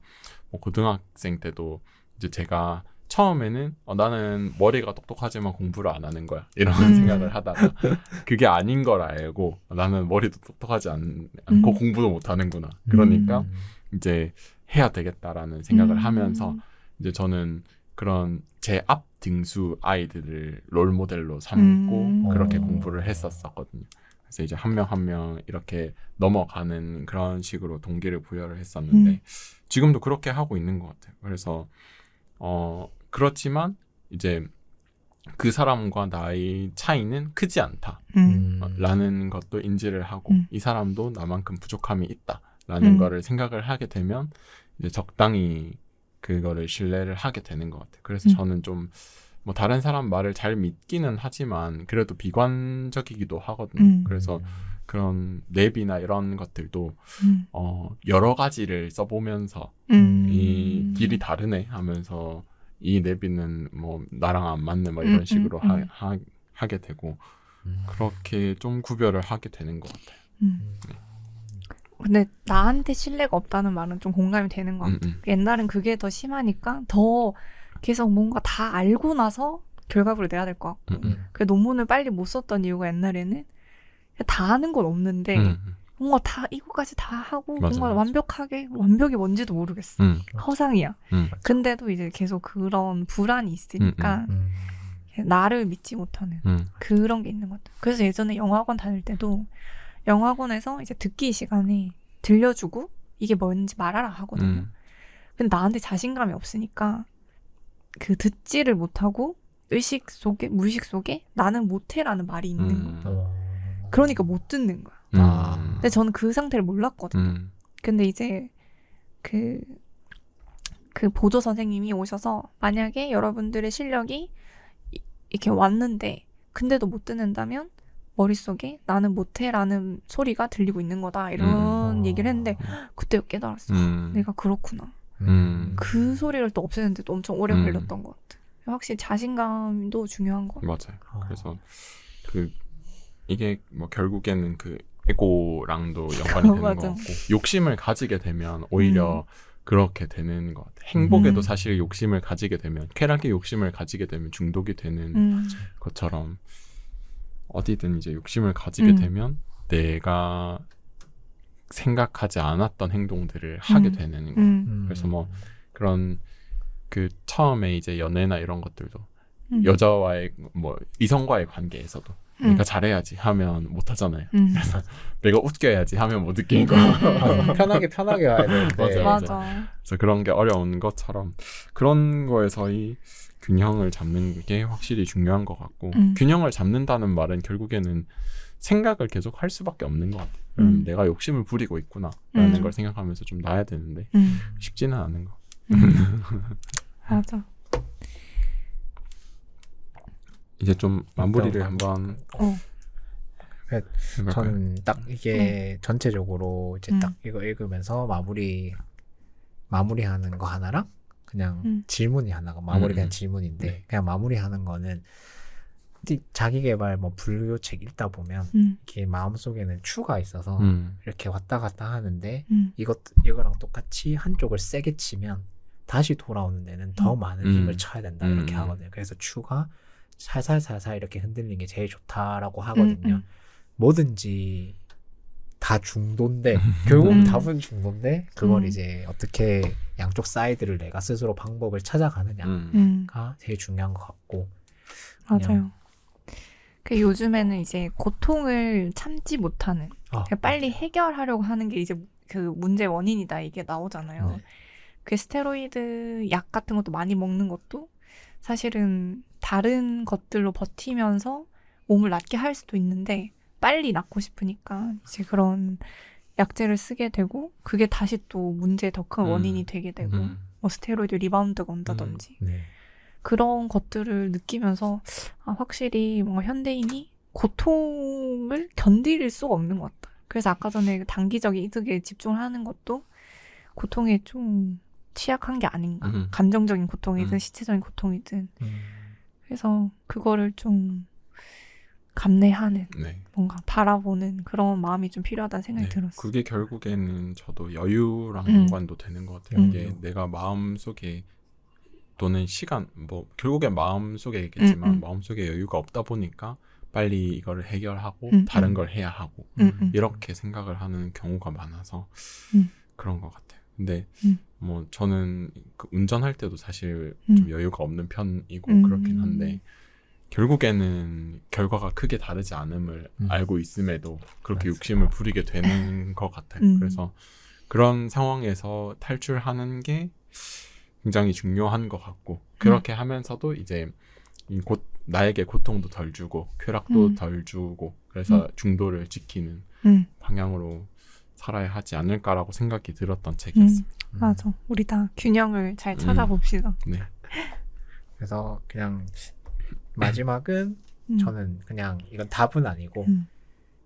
뭐 고등학생 때도 이제 제가 처음에는 나는 머리가 똑똑하지만 공부를 안 하는 거야 이런 생각을 하다가 그게 아닌 걸 알고 나는 머리도 똑똑하지 않고 공부도 못 하는구나. 그러니까 이제 해야 되겠다라는 생각을 하면서 이제 저는 그런 제 앞 등수 아이들을 롤 모델로 삼고 그렇게 공부를 했었거든요. 그래서 이제 한 명 한 명 이렇게 넘어가는 그런 식으로 동기를 부여를 했었는데 지금도 그렇게 하고 있는 것 같아요. 그래서 그렇지만 이제 그 사람과 나의 차이는 크지 않다라는 것도 인지를 하고 이 사람도 나만큼 부족함이 있다라는 거를 생각을 하게 되면 이제 적당히 그거를 신뢰를 하게 되는 것 같아요. 그래서 저는 좀 뭐 다른 사람 말을 잘 믿기는 하지만 그래도 비관적이기도 하거든요. 그래서 그런 랩이나 이런 것들도 여러 가지를 써보면서 이 길이 다르네 하면서 이 랩이는 뭐 나랑 안 맞네 뭐 이런 식으로 하게 되고 그렇게 좀 구별을 하게 되는 것 같아요. 네. 근데 나한테 신뢰가 없다는 말은 좀 공감이 되는 것 같아요. 옛날엔 그게 더 심하니까 더 계속 뭔가 다 알고 나서 결과물을 내야 될 것 같고 그 논문을 빨리 못 썼던 이유가 옛날에는 다 아는 건 없는데 뭔가 다 이거까지 다 하고 뭔가 완벽이 뭔지도 모르겠어. 허상이야. 근데도 이제 계속 그런 불안이 있으니까 나를 믿지 못하는 그런 게 있는 것 같아요. 그래서 예전에 영화관 다닐 때도 영화관에서 이제 듣기 시간에 들려주고 이게 뭔지 말하라 하거든요. 근데 나한테 자신감이 없으니까 그 듣지를 못하고 무의식 속에 나는 못해라는 말이 있는 거야. 그러니까 못 듣는 거야. 근데 저는 그 상태를 몰랐거든요. 근데 이제 그 보조 선생님이 오셔서 만약에 여러분들의 실력이 이렇게 왔는데 근데도 못 듣는다면 머릿속에 나는 못해라는 소리가 들리고 있는 거다 이런 얘기를 했는데 그때 깨달았어. 내가 그렇구나. 그 소리를 또 없애는데 또 엄청 오래 걸렸던 것 같아. 확실히 자신감도 중요한 것 같아. 맞아요. 그래서 이게 뭐 결국에는 그 에고랑도 연관이 되는 것 같고 욕심을 가지게 되면 오히려 그렇게 되는 것 같아요. 행복에도 사실 욕심을 가지게 되면 쾌락의 욕심을 가지게 되면 중독이 되는 것처럼 어디든 이제 욕심을 가지게 되면 내가 생각하지 않았던 행동들을 하게 되는 거예요. 그래서 뭐 그런 그 처음에 이제 연애나 이런 것들도 여자와의 뭐 이성과의 관계에서도 내가 잘해야지 하면 못 하잖아요. 그래서 내가 웃겨야지 하면 못 웃기는 거. 편하게 와야 되는데. 맞아. 그래서 그런 게 어려운 것처럼 그런 거에서의 균형을 잡는 게 확실히 중요한 것 같고 균형을 잡는다는 말은 결국에는 생각을 계속 할 수밖에 없는 것 같아요. 내가 욕심을 부리고 있구나라는 걸 생각하면서 좀 놔야 되는데 쉽지는 않은 거. 맞아. 이제 좀 마무리를 한번 해볼까요? 저는 딱 이게 전체적으로 이제 딱 이거 읽으면서 마무리하는 거 하나랑 그냥 질문이 하나가 마무리 그냥 질문인데 그냥 마무리하는 거는 자기 개발 뭐 불교 책 읽다 보면 이게 마음속에는 추가 있어서 이렇게 왔다 갔다 하는데 이거랑 똑같이 한쪽을 세게 치면 다시 돌아오는 데는 더 많은 힘을 쳐야 된다 이렇게 하거든요. 그래서 추가 살살살살 이렇게 흔들리는 게 제일 좋다라고 하거든요. 뭐든지 다 중도인데 결국 답은 중도인데 그걸 이제 어떻게 양쪽 사이드를 내가 스스로 방법을 찾아가느냐가 제일 중요한 것 같고 맞아요. 그 요즘에는 이제 고통을 참지 못하는 빨리 해결하려고 하는 게 이제 그 문제의 원인이다 이게 나오잖아요. 네. 그 스테로이드 약 같은 것도 많이 먹는 것도 사실은 다른 것들로 버티면서 몸을 낫게 할 수도 있는데 빨리 낫고 싶으니까 이제 그런 약제를 쓰게 되고 그게 다시 또 문제의 더 큰 원인이 되게 되고 뭐 스테로이드 리바운드가 온다든지 네. 그런 것들을 느끼면서 확실히 뭔가 현대인이 고통을 견딜 수가 없는 것 같다. 그래서 아까 전에 단기적인 이득에 집중을 하는 것도 고통에 좀 취약한 게 아닌가. 감정적인 고통이든 신체적인 고통이든. 그래서 그거를 좀 감내하는 뭔가 바라보는 그런 마음이 좀 필요하다는 생각이 들었어요. 그게 결국에는 저도 여유랑 연관도 되는 것 같아요. 이게 내가 마음속에 또는 시간 뭐 결국엔 마음속에겠지만 마음속에 여유가 없다 보니까 빨리 이거를 해결하고 다른 걸 해야 하고 이렇게 생각을 하는 경우가 많아서 그런 것 같아요. 근데 뭐 저는 그 운전할 때도 사실 좀 여유가 없는 편이고 그렇긴 한데 결국에는 결과가 크게 다르지 않음을 알고 있음에도 그렇게 욕심을 부리게 되는 것 같아요. 그래서 그런 상황에서 탈출하는 게 굉장히 중요한 것 같고 그렇게 하면서도 이제 나에게 고통도 덜 주고 쾌락도 덜 주고 그래서 중도를 지키는 방향으로 살아야 하지 않을까라고 생각이 들었던 책이었습니다. 맞아. 우리 다 균형을 잘 찾아봅시다. 네. 그래서 그냥 마지막은 저는 그냥 이건 답은 아니고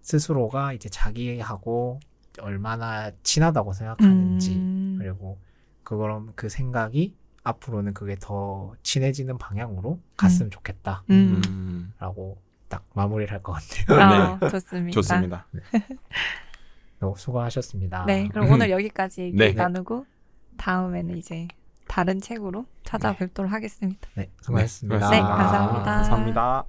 스스로가 이제 자기하고 얼마나 친하다고 생각하는지 그리고 그럼 그 생각이 앞으로는 그게 더 친해지는 방향으로 갔으면 좋겠다라고 딱 마무리를 할 것 같아요. 네. 좋습니다. 좋습니다. 네. 수고하셨습니다. 네, 그럼 오늘 여기까지 얘기 나누고 다음에는 이제 다른 책으로 찾아뵙도록 하겠습니다. 네, 수고하셨습니다. 네, 감사합니다. 감사합니다.